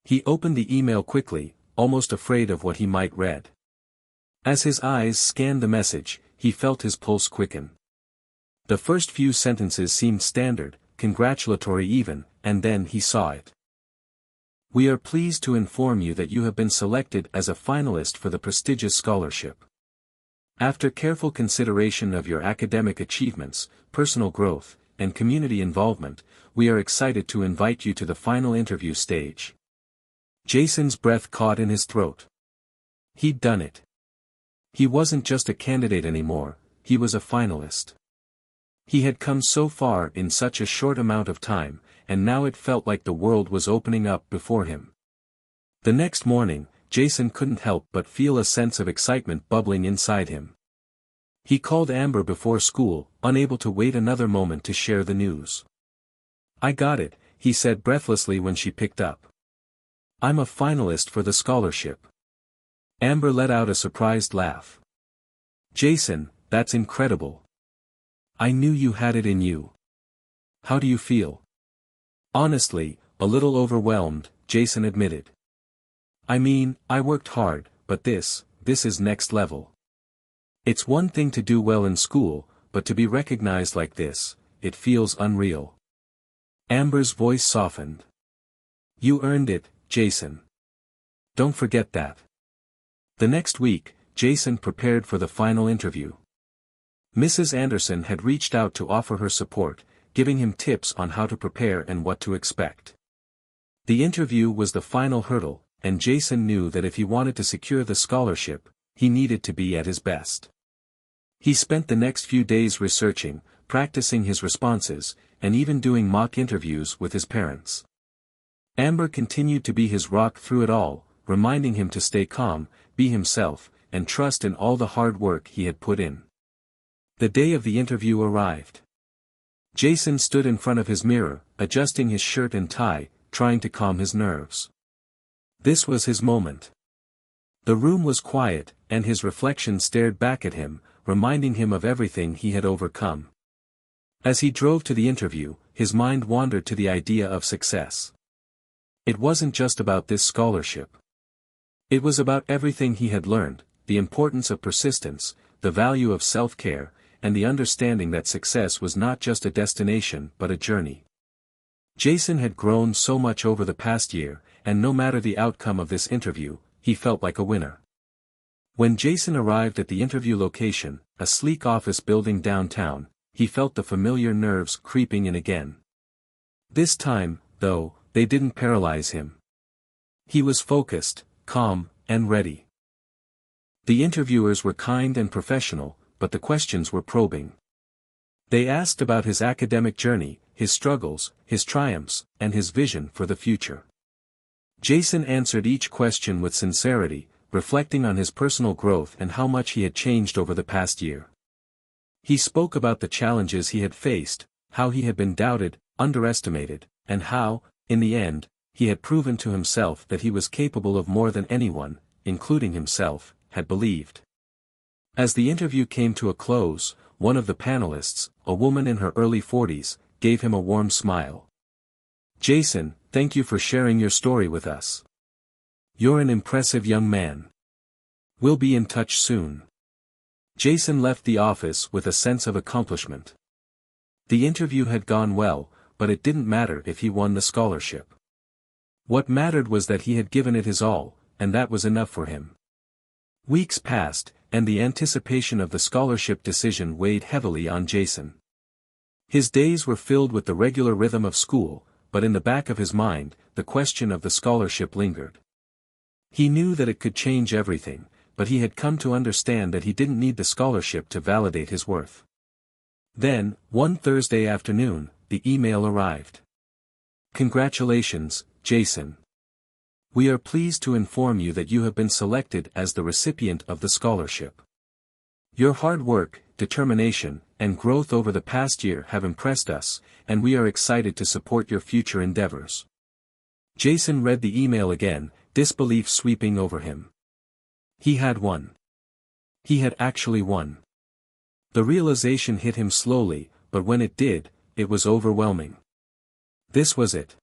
He opened the email quickly, almost afraid of what he might read. As his eyes scanned the message, he felt his pulse quicken. The first few sentences seemed standard, congratulatory even, and then he saw it. "We are pleased to inform you that you have been selected as a finalist for the prestigious scholarship. After careful consideration of your academic achievements, personal growth, and community involvement, we are excited to invite you to the final interview stage. Jason's breath caught in his throat. He'd done it. He wasn't just a candidate anymore, he was a finalist. He had come so far in such a short amount of time, and now it felt like the world was opening up before him. The next morning, Jason couldn't help but feel a sense of excitement bubbling inside him. He called Amber before school, unable to wait another moment to share the news. "I got it," he said breathlessly when she picked up. "I'm a finalist for the scholarship." Amber let out a surprised laugh. "Jason, that's incredible. I knew you had it in you. How do you feel?" "Honestly, a little overwhelmed," Jason admitted. "I mean, I worked hard, but this is next level. It's one thing to do well in school, but to be recognized like this, it feels unreal." Amber's voice softened. "You earned it, Jason. Don't forget that." The next week, Jason prepared for the final interview. Mrs. Anderson had reached out to offer her support, giving him tips on how to prepare and what to expect. The interview was the final hurdle, and Jason knew that if he wanted to secure the scholarship, he needed to be at his best. He spent the next few days researching, practicing his responses, and even doing mock interviews with his parents. Amber continued to be his rock through it all, reminding him to stay calm, be himself, and trust in all the hard work he had put in. The day of the interview arrived. Jason stood in front of his mirror, adjusting his shirt and tie, trying to calm his nerves. This was his moment. The room was quiet, and his reflection stared back at him, reminding him of everything he had overcome. As he drove to the interview, his mind wandered to the idea of success. It wasn't just about this scholarship. It was about everything he had learned, the importance of persistence, the value of self-care, and the understanding that success was not just a destination but a journey. Jason had grown so much over the past year, and no matter the outcome of this interview, he felt like a winner. When Jason arrived at the interview location, a sleek office building downtown, he felt the familiar nerves creeping in again. This time, though, they didn't paralyze him. He was focused, calm, and ready. The interviewers were kind and professional, but the questions were probing. They asked about his academic journey, his struggles, his triumphs, and his vision for the future. Jason answered each question with sincerity, reflecting on his personal growth and how much he had changed over the past year. He spoke about the challenges he had faced, how he had been doubted, underestimated, and how, in the end, he had proven to himself that he was capable of more than anyone, including himself, had believed. As the interview came to a close, one of the panelists, a woman in her early 40s, gave him a warm smile. "Jason, thank you for sharing your story with us. You're an impressive young man. We'll be in touch soon." Jason left the office with a sense of accomplishment. The interview had gone well, but it didn't matter if he won the scholarship. What mattered was that he had given it his all, and that was enough for him. Weeks passed, and the anticipation of the scholarship decision weighed heavily on Jason. His days were filled with the regular rhythm of school, but in the back of his mind, the question of the scholarship lingered. He knew that it could change everything, but he had come to understand that he didn't need the scholarship to validate his worth. Then, one Thursday afternoon, the email arrived. "Congratulations, Jason. We are pleased to inform you that you have been selected as the recipient of the scholarship. Your hard work, determination, and growth over the past year have impressed us, and we are excited to support your future endeavors." Jason read the email again, disbelief sweeping over him. He had won. He had actually won. The realization hit him slowly, but when it did, it was overwhelming. This was it.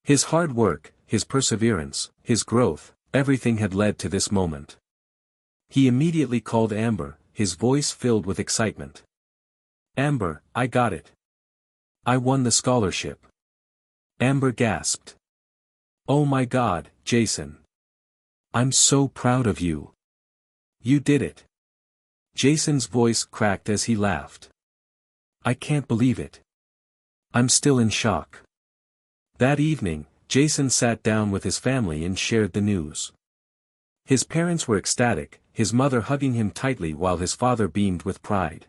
His hard work, his perseverance, his growth, everything had led to this moment. He immediately called Amber, his voice filled with excitement. "Amber, I got it. I won the scholarship." Amber gasped. "Oh my God, Jason. I'm so proud of you. You did it." Jason's voice cracked as he laughed. "I can't believe it. I'm still in shock." That evening, Jason sat down with his family and shared the news. His parents were ecstatic, his mother hugging him tightly while his father beamed with pride.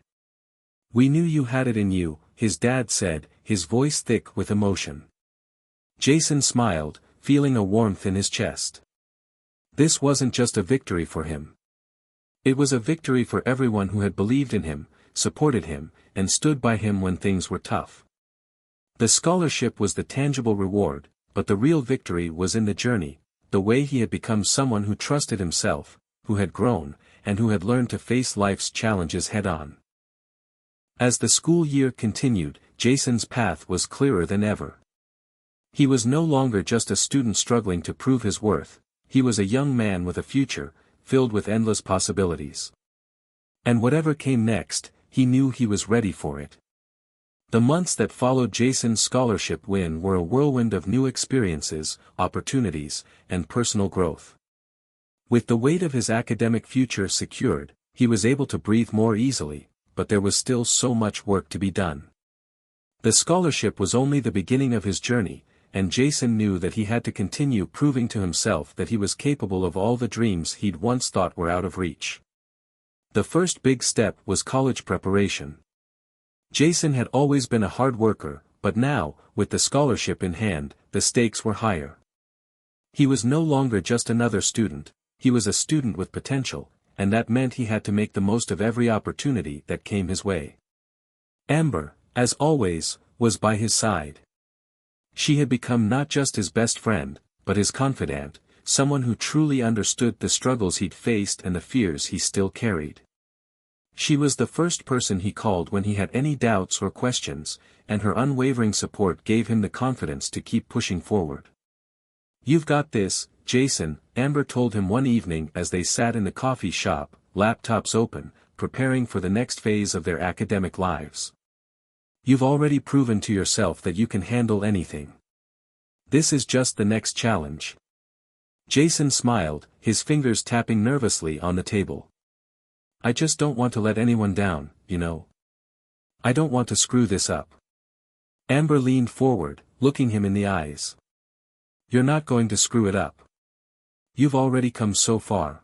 "We knew you had it in you," his dad said, his voice thick with emotion. Jason smiled, feeling a warmth in his chest. This wasn't just a victory for him. It was a victory for everyone who had believed in him, supported him, and stood by him when things were tough. The scholarship was the tangible reward, but the real victory was in the journey, the way he had become someone who trusted himself, who had grown, and who had learned to face life's challenges head-on. As the school year continued, Jason's path was clearer than ever. He was no longer just a student struggling to prove his worth, he was a young man with a future, filled with endless possibilities. And whatever came next, he knew he was ready for it. The months that followed Jason's scholarship win were a whirlwind of new experiences, opportunities, and personal growth. With the weight of his academic future secured, he was able to breathe more easily, but there was still so much work to be done. The scholarship was only the beginning of his journey, and Jason knew that he had to continue proving to himself that he was capable of all the dreams he'd once thought were out of reach. The first big step was college preparation. Jason had always been a hard worker, but now, with the scholarship in hand, the stakes were higher. He was no longer just another student, he was a student with potential, and that meant he had to make the most of every opportunity that came his way. Amber, as always, was by his side. She had become not just his best friend, but his confidant, someone who truly understood the struggles he'd faced and the fears he still carried. She was the first person he called when he had any doubts or questions, and her unwavering support gave him the confidence to keep pushing forward. "You've got this, Jason," Amber told him one evening as they sat in the coffee shop, laptops open, preparing for the next phase of their academic lives. "You've already proven to yourself that you can handle anything. This is just the next challenge." Jason smiled, his fingers tapping nervously on the table. "I just don't want to let anyone down, you know. I don't want to screw this up." Amber leaned forward, looking him in the eyes. "You're not going to screw it up. You've already come so far.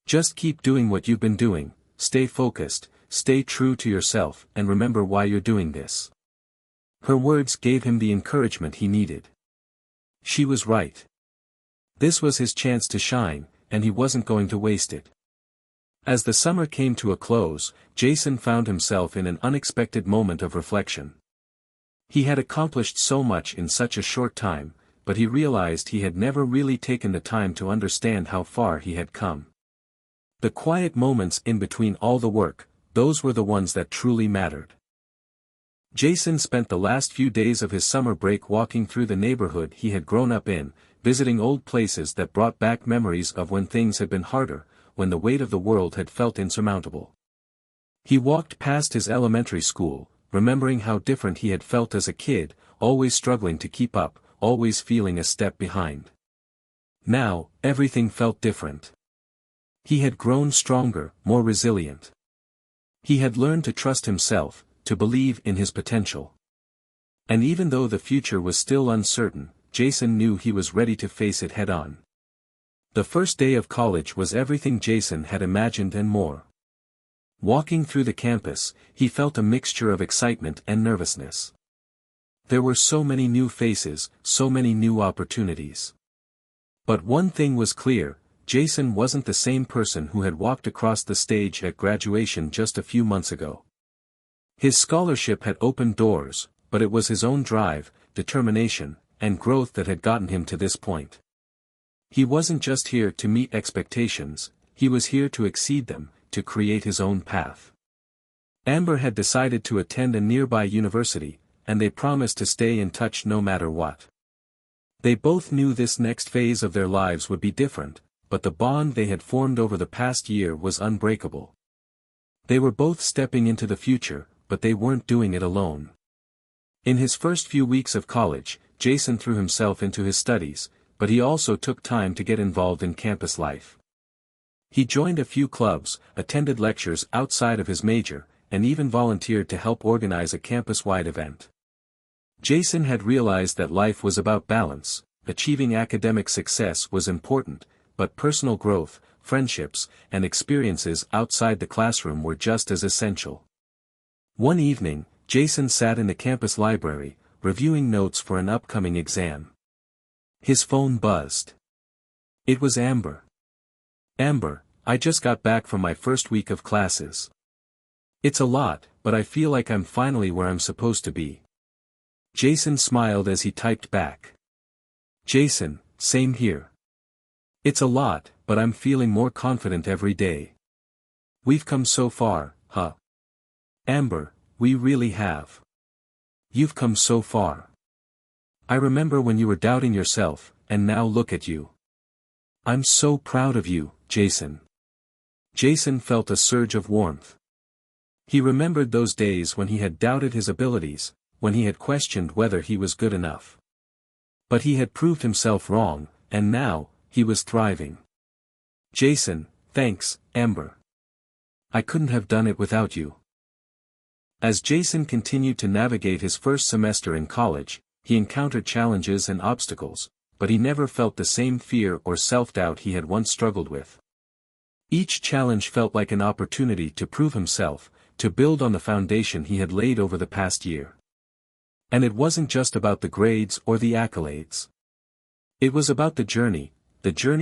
Just keep doing what you've been doing, stay focused, stay true to yourself, and remember why you're doing this." Her words gave him the encouragement he needed. She was right. This was his chance to shine, and he wasn't going to waste it. As the summer came to a close, Jason found himself in an unexpected moment of reflection. He had accomplished so much in such a short time, but he realized he had never really taken the time to understand how far he had come. The quiet moments in between all the work, those were the ones that truly mattered. Jason spent the last few days of his summer break walking through the neighborhood he had grown up in, visiting old places that brought back memories of when things had been harder, when the weight of the world had felt insurmountable. He walked past his elementary school, remembering how different he had felt as a kid, always struggling to keep up, always feeling a step behind. Now, everything felt different. He had grown stronger, more resilient. He had learned to trust himself, to believe in his potential. And even though the future was still uncertain, Jason knew he was ready to face it head-on. The first day of college was everything Jason had imagined and more. Walking through the campus, he felt a mixture of excitement and nervousness. There were so many new faces, so many new opportunities. But one thing was clear, Jason wasn't the same person who had walked across the stage at graduation just a few months ago. His scholarship had opened doors, but it was his own drive, determination, and growth that had gotten him to this point. He wasn't just here to meet expectations, he was here to exceed them, to create his own path. Amber had decided to attend a nearby university, and they promised to stay in touch no matter what. They both knew this next phase of their lives would be different, but the bond they had formed over the past year was unbreakable. They were both stepping into the future, but they weren't doing it alone. In his first few weeks of college, Jason threw himself into his studies, but he also took time to get involved in campus life. He joined a few clubs, attended lectures outside of his major, and even volunteered to help organize a campus-wide event. Jason had realized that life was about balance. Achieving academic success was important, but personal growth, friendships, and experiences outside the classroom were just as essential. One evening, Jason sat in the campus library, reviewing notes for an upcoming exam. His phone buzzed. It was Amber. "Amber, I just got back from my first week of classes. It's a lot, but I feel like I'm finally where I'm supposed to be." Jason smiled as he typed back. "Jason, same here. It's a lot, but I'm feeling more confident every day. We've come so far, huh? Amber, we really have. You've come so far. I remember when you were doubting yourself, and now look at you. I'm so proud of you, Jason." Jason felt a surge of warmth. He remembered those days when he had doubted his abilities, when he had questioned whether he was good enough. But he had proved himself wrong, and now, he was thriving. "Jason, thanks, Amber. I couldn't have done it without you." As Jason continued to navigate his first semester in college, he encountered challenges and obstacles, but he never felt the same fear or self-doubt he had once struggled with. Each challenge felt like an opportunity to prove himself, to build on the foundation he had laid over the past year. And it wasn't just about the grades or the accolades. It was about the journey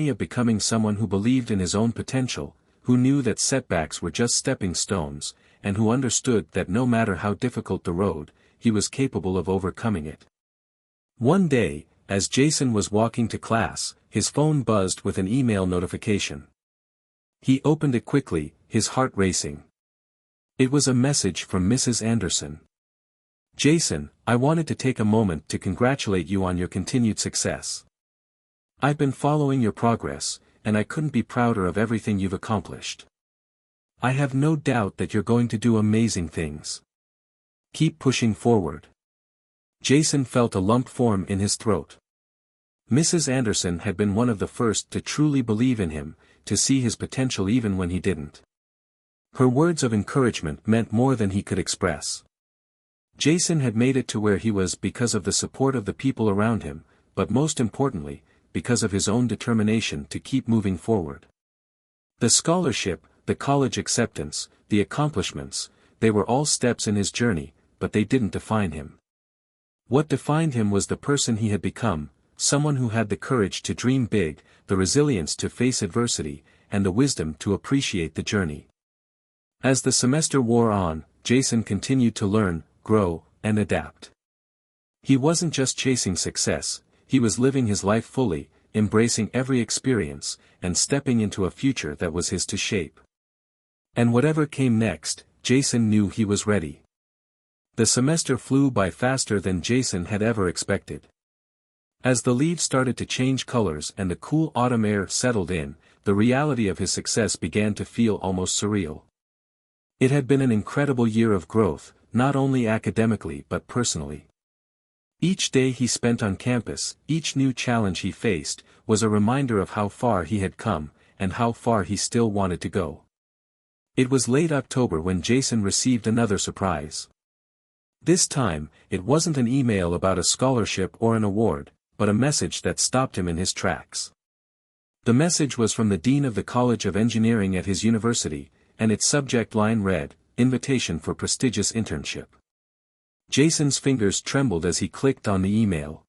of becoming someone who believed in his own potential, who knew that setbacks were just stepping stones, and who understood that no matter how difficult the road, he was capable of overcoming it. One day, as Jason was walking to class, his phone buzzed with an email notification. He opened it quickly, his heart racing. It was a message from Mrs. Anderson. "Jason, I wanted to take a moment to congratulate you on your continued success. I've been following your progress, and I couldn't be prouder of everything you've accomplished. I have no doubt that you're going to do amazing things. Keep pushing forward." Jason felt a lump form in his throat. Mrs. Anderson had been one of the first to truly believe in him, to see his potential even when he didn't. Her words of encouragement meant more than he could express. Jason had made it to where he was because of the support of the people around him, but most importantly, because of his own determination to keep moving forward. The scholarship, the college acceptance, the accomplishments, they were all steps in his journey, but they didn't define him. What defined him was the person he had become, someone who had the courage to dream big, the resilience to face adversity, and the wisdom to appreciate the journey. As the semester wore on, Jason continued to learn, grow, and adapt. He wasn't just chasing success, he was living his life fully, embracing every experience, and stepping into a future that was his to shape. And whatever came next, Jason knew he was ready. The semester flew by faster than Jason had ever expected. As the leaves started to change colors and the cool autumn air settled in, the reality of his success began to feel almost surreal. It had been an incredible year of growth, not only academically but personally. Each day he spent on campus, each new challenge he faced, was a reminder of how far he had come, and how far he still wanted to go. It was late October when Jason received another surprise. This time, it wasn't an email about a scholarship or an award, but a message that stopped him in his tracks. The message was from the Dean of the College of Engineering at his university, and its subject line read, "Invitation for prestigious internship." Jason's fingers trembled as he clicked on the email.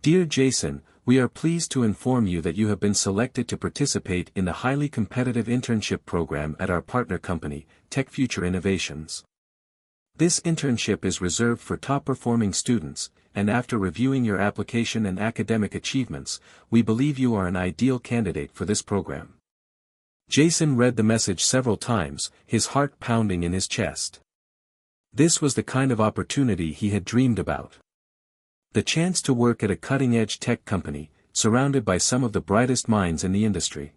"Dear Jason, we are pleased to inform you that you have been selected to participate in the highly competitive internship program at our partner company, Tech Future Innovations. This internship is reserved for top-performing students, and after reviewing your application and academic achievements, we believe you are an ideal candidate for this program." Jason read the message several times, his heart pounding in his chest. This was the kind of opportunity he had dreamed about. The chance to work at a cutting-edge tech company, surrounded by some of the brightest minds in the industry.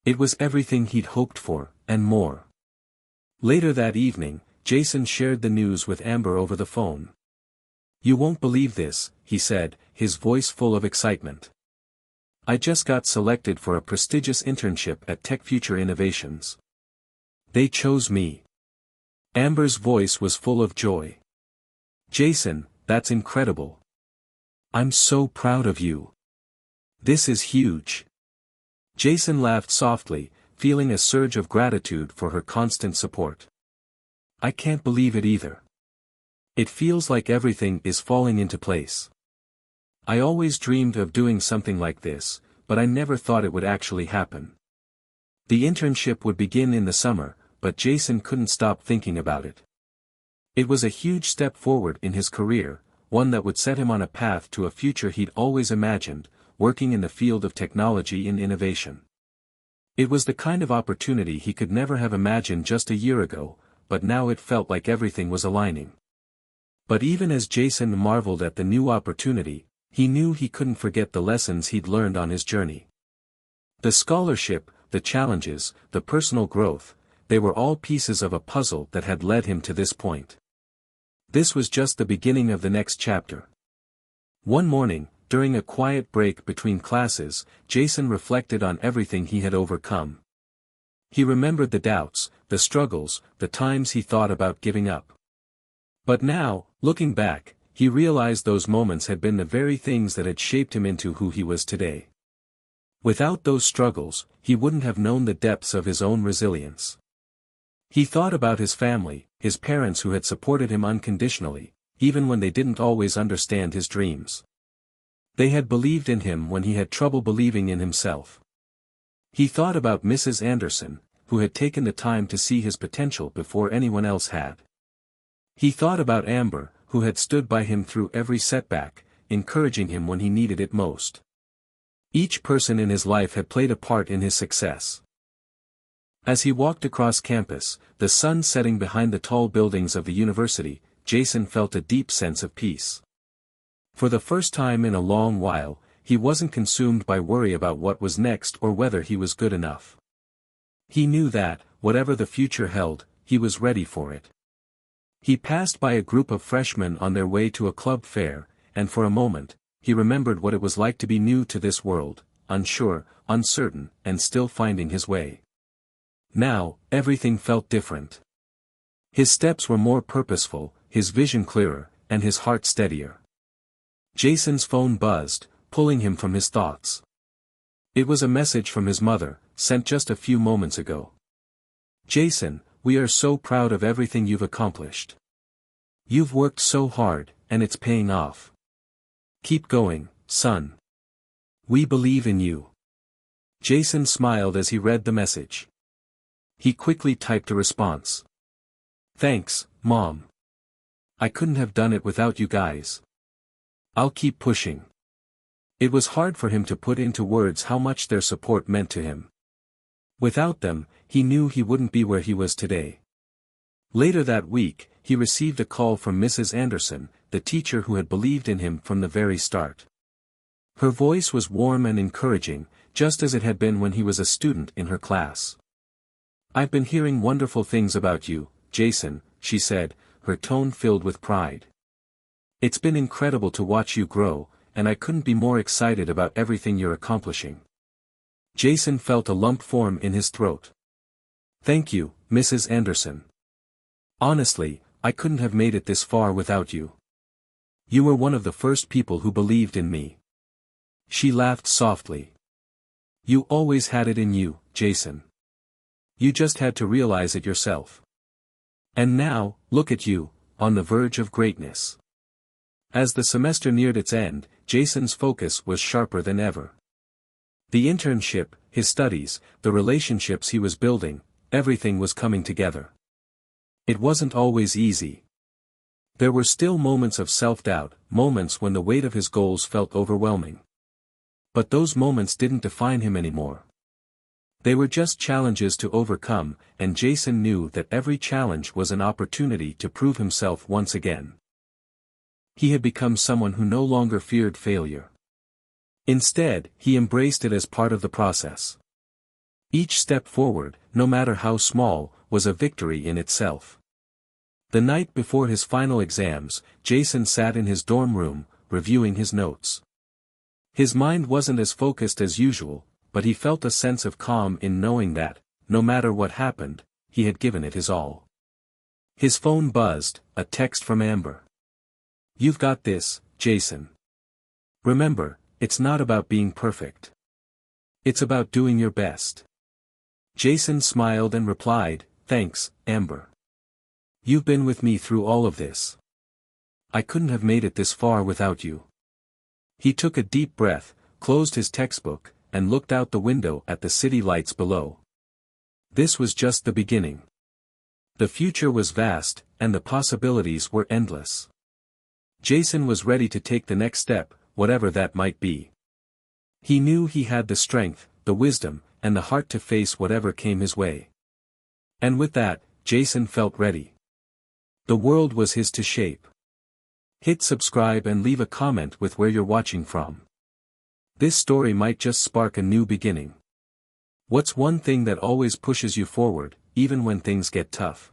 It was everything he'd hoped for, and more. Later that evening, Jason shared the news with Amber over the phone. "You won't believe this," he said, his voice full of excitement. "I just got selected for a prestigious internship at Tech Future Innovations. They chose me." Amber's voice was full of joy. "Jason, that's incredible. I'm so proud of you. This is huge. Jason laughed softly, feeling a surge of gratitude for her constant support. I can't believe it either. It feels like everything is falling into place. I always dreamed of doing something like this, but I never thought it would actually happen. The internship would begin in the summer, but Jason couldn't stop thinking about it. It was a huge step forward in his career, one that would set him on a path to a future he'd always imagined, working in the field of technology and innovation. It was the kind of opportunity he could never have imagined just a year ago, but now it felt like everything was aligning. But even as Jason marveled at the new opportunity, he knew he couldn't forget the lessons he'd learned on his journey. The scholarship, the challenges, the personal growth, they were all pieces of a puzzle that had led him to this point. This was just the beginning of the next chapter. One morning, during a quiet break between classes, Jason reflected on everything he had overcome. He remembered the doubts, the struggles, the times he thought about giving up. But now, looking back, he realized those moments had been the very things that had shaped him into who he was today. Without those struggles, he wouldn't have known the depths of his own resilience. He thought about his family, his parents who had supported him unconditionally, even when they didn't always understand his dreams. They had believed in him when he had trouble believing in himself. He thought about Mrs. Anderson, who had taken the time to see his potential before anyone else had. He thought about Amber, who had stood by him through every setback, encouraging him when he needed it most. Each person in his life had played a part in his success. As he walked across campus, the sun setting behind the tall buildings of the university, Jason felt a deep sense of peace. For the first time in a long while, he wasn't consumed by worry about what was next or whether he was good enough. He knew that, whatever the future held, he was ready for it. He passed by a group of freshmen on their way to a club fair, and for a moment, he remembered what it was like to be new to this world, unsure, uncertain, and still finding his way. Now, everything felt different. His steps were more purposeful, his vision clearer, and his heart steadier. Jason's phone buzzed, pulling him from his thoughts. It was a message from his mother, sent just a few moments ago. Jason, we are so proud of everything you've accomplished. You've worked so hard, and it's paying off. Keep going, son. We believe in you. Jason smiled as he read the message. He quickly typed a response. Thanks, Mom. I couldn't have done it without you guys. I'll keep pushing. It was hard for him to put into words how much their support meant to him. Without them, he knew he wouldn't be where he was today. Later that week, he received a call from Mrs. Anderson, the teacher who had believed in him from the very start. Her voice was warm and encouraging, just as it had been when he was a student in her class. I've been hearing wonderful things about you, Jason, she said, her tone filled with pride. It's been incredible to watch you grow, and I couldn't be more excited about everything you're accomplishing. Jason felt a lump form in his throat. Thank you, Mrs. Anderson. Honestly, I couldn't have made it this far without you. You were one of the first people who believed in me. She laughed softly. You always had it in you, Jason. You just had to realize it yourself. And now, look at you, on the verge of greatness. As the semester neared its end, Jason's focus was sharper than ever. The internship, his studies, the relationships he was building, everything was coming together. It wasn't always easy. There were still moments of self-doubt, moments when the weight of his goals felt overwhelming. But those moments didn't define him anymore. They were just challenges to overcome, and Jason knew that every challenge was an opportunity to prove himself once again. He had become someone who no longer feared failure. Instead, he embraced it as part of the process. Each step forward, no matter how small, was a victory in itself. The night before his final exams, Jason sat in his dorm room, reviewing his notes. His mind wasn't as focused as usual, but he felt a sense of calm in knowing that, no matter what happened, he had given it his all. His phone buzzed, a text from Amber. You've got this, Jason. Remember, it's not about being perfect. It's about doing your best. Jason smiled and replied, "Thanks, Amber. You've been with me through all of this. I couldn't have made it this far without you." He took a deep breath, closed his textbook, and looked out the window at the city lights below. This was just the beginning. The future was vast, and the possibilities were endless. Jason was ready to take the next step, whatever that might be. He knew he had the strength, the wisdom, and the heart to face whatever came his way. And with that, Jason felt ready. The world was his to shape. Hit subscribe and leave a comment with where you're watching from. This story might just spark a new beginning. What's one thing that always pushes you forward, even when things get tough?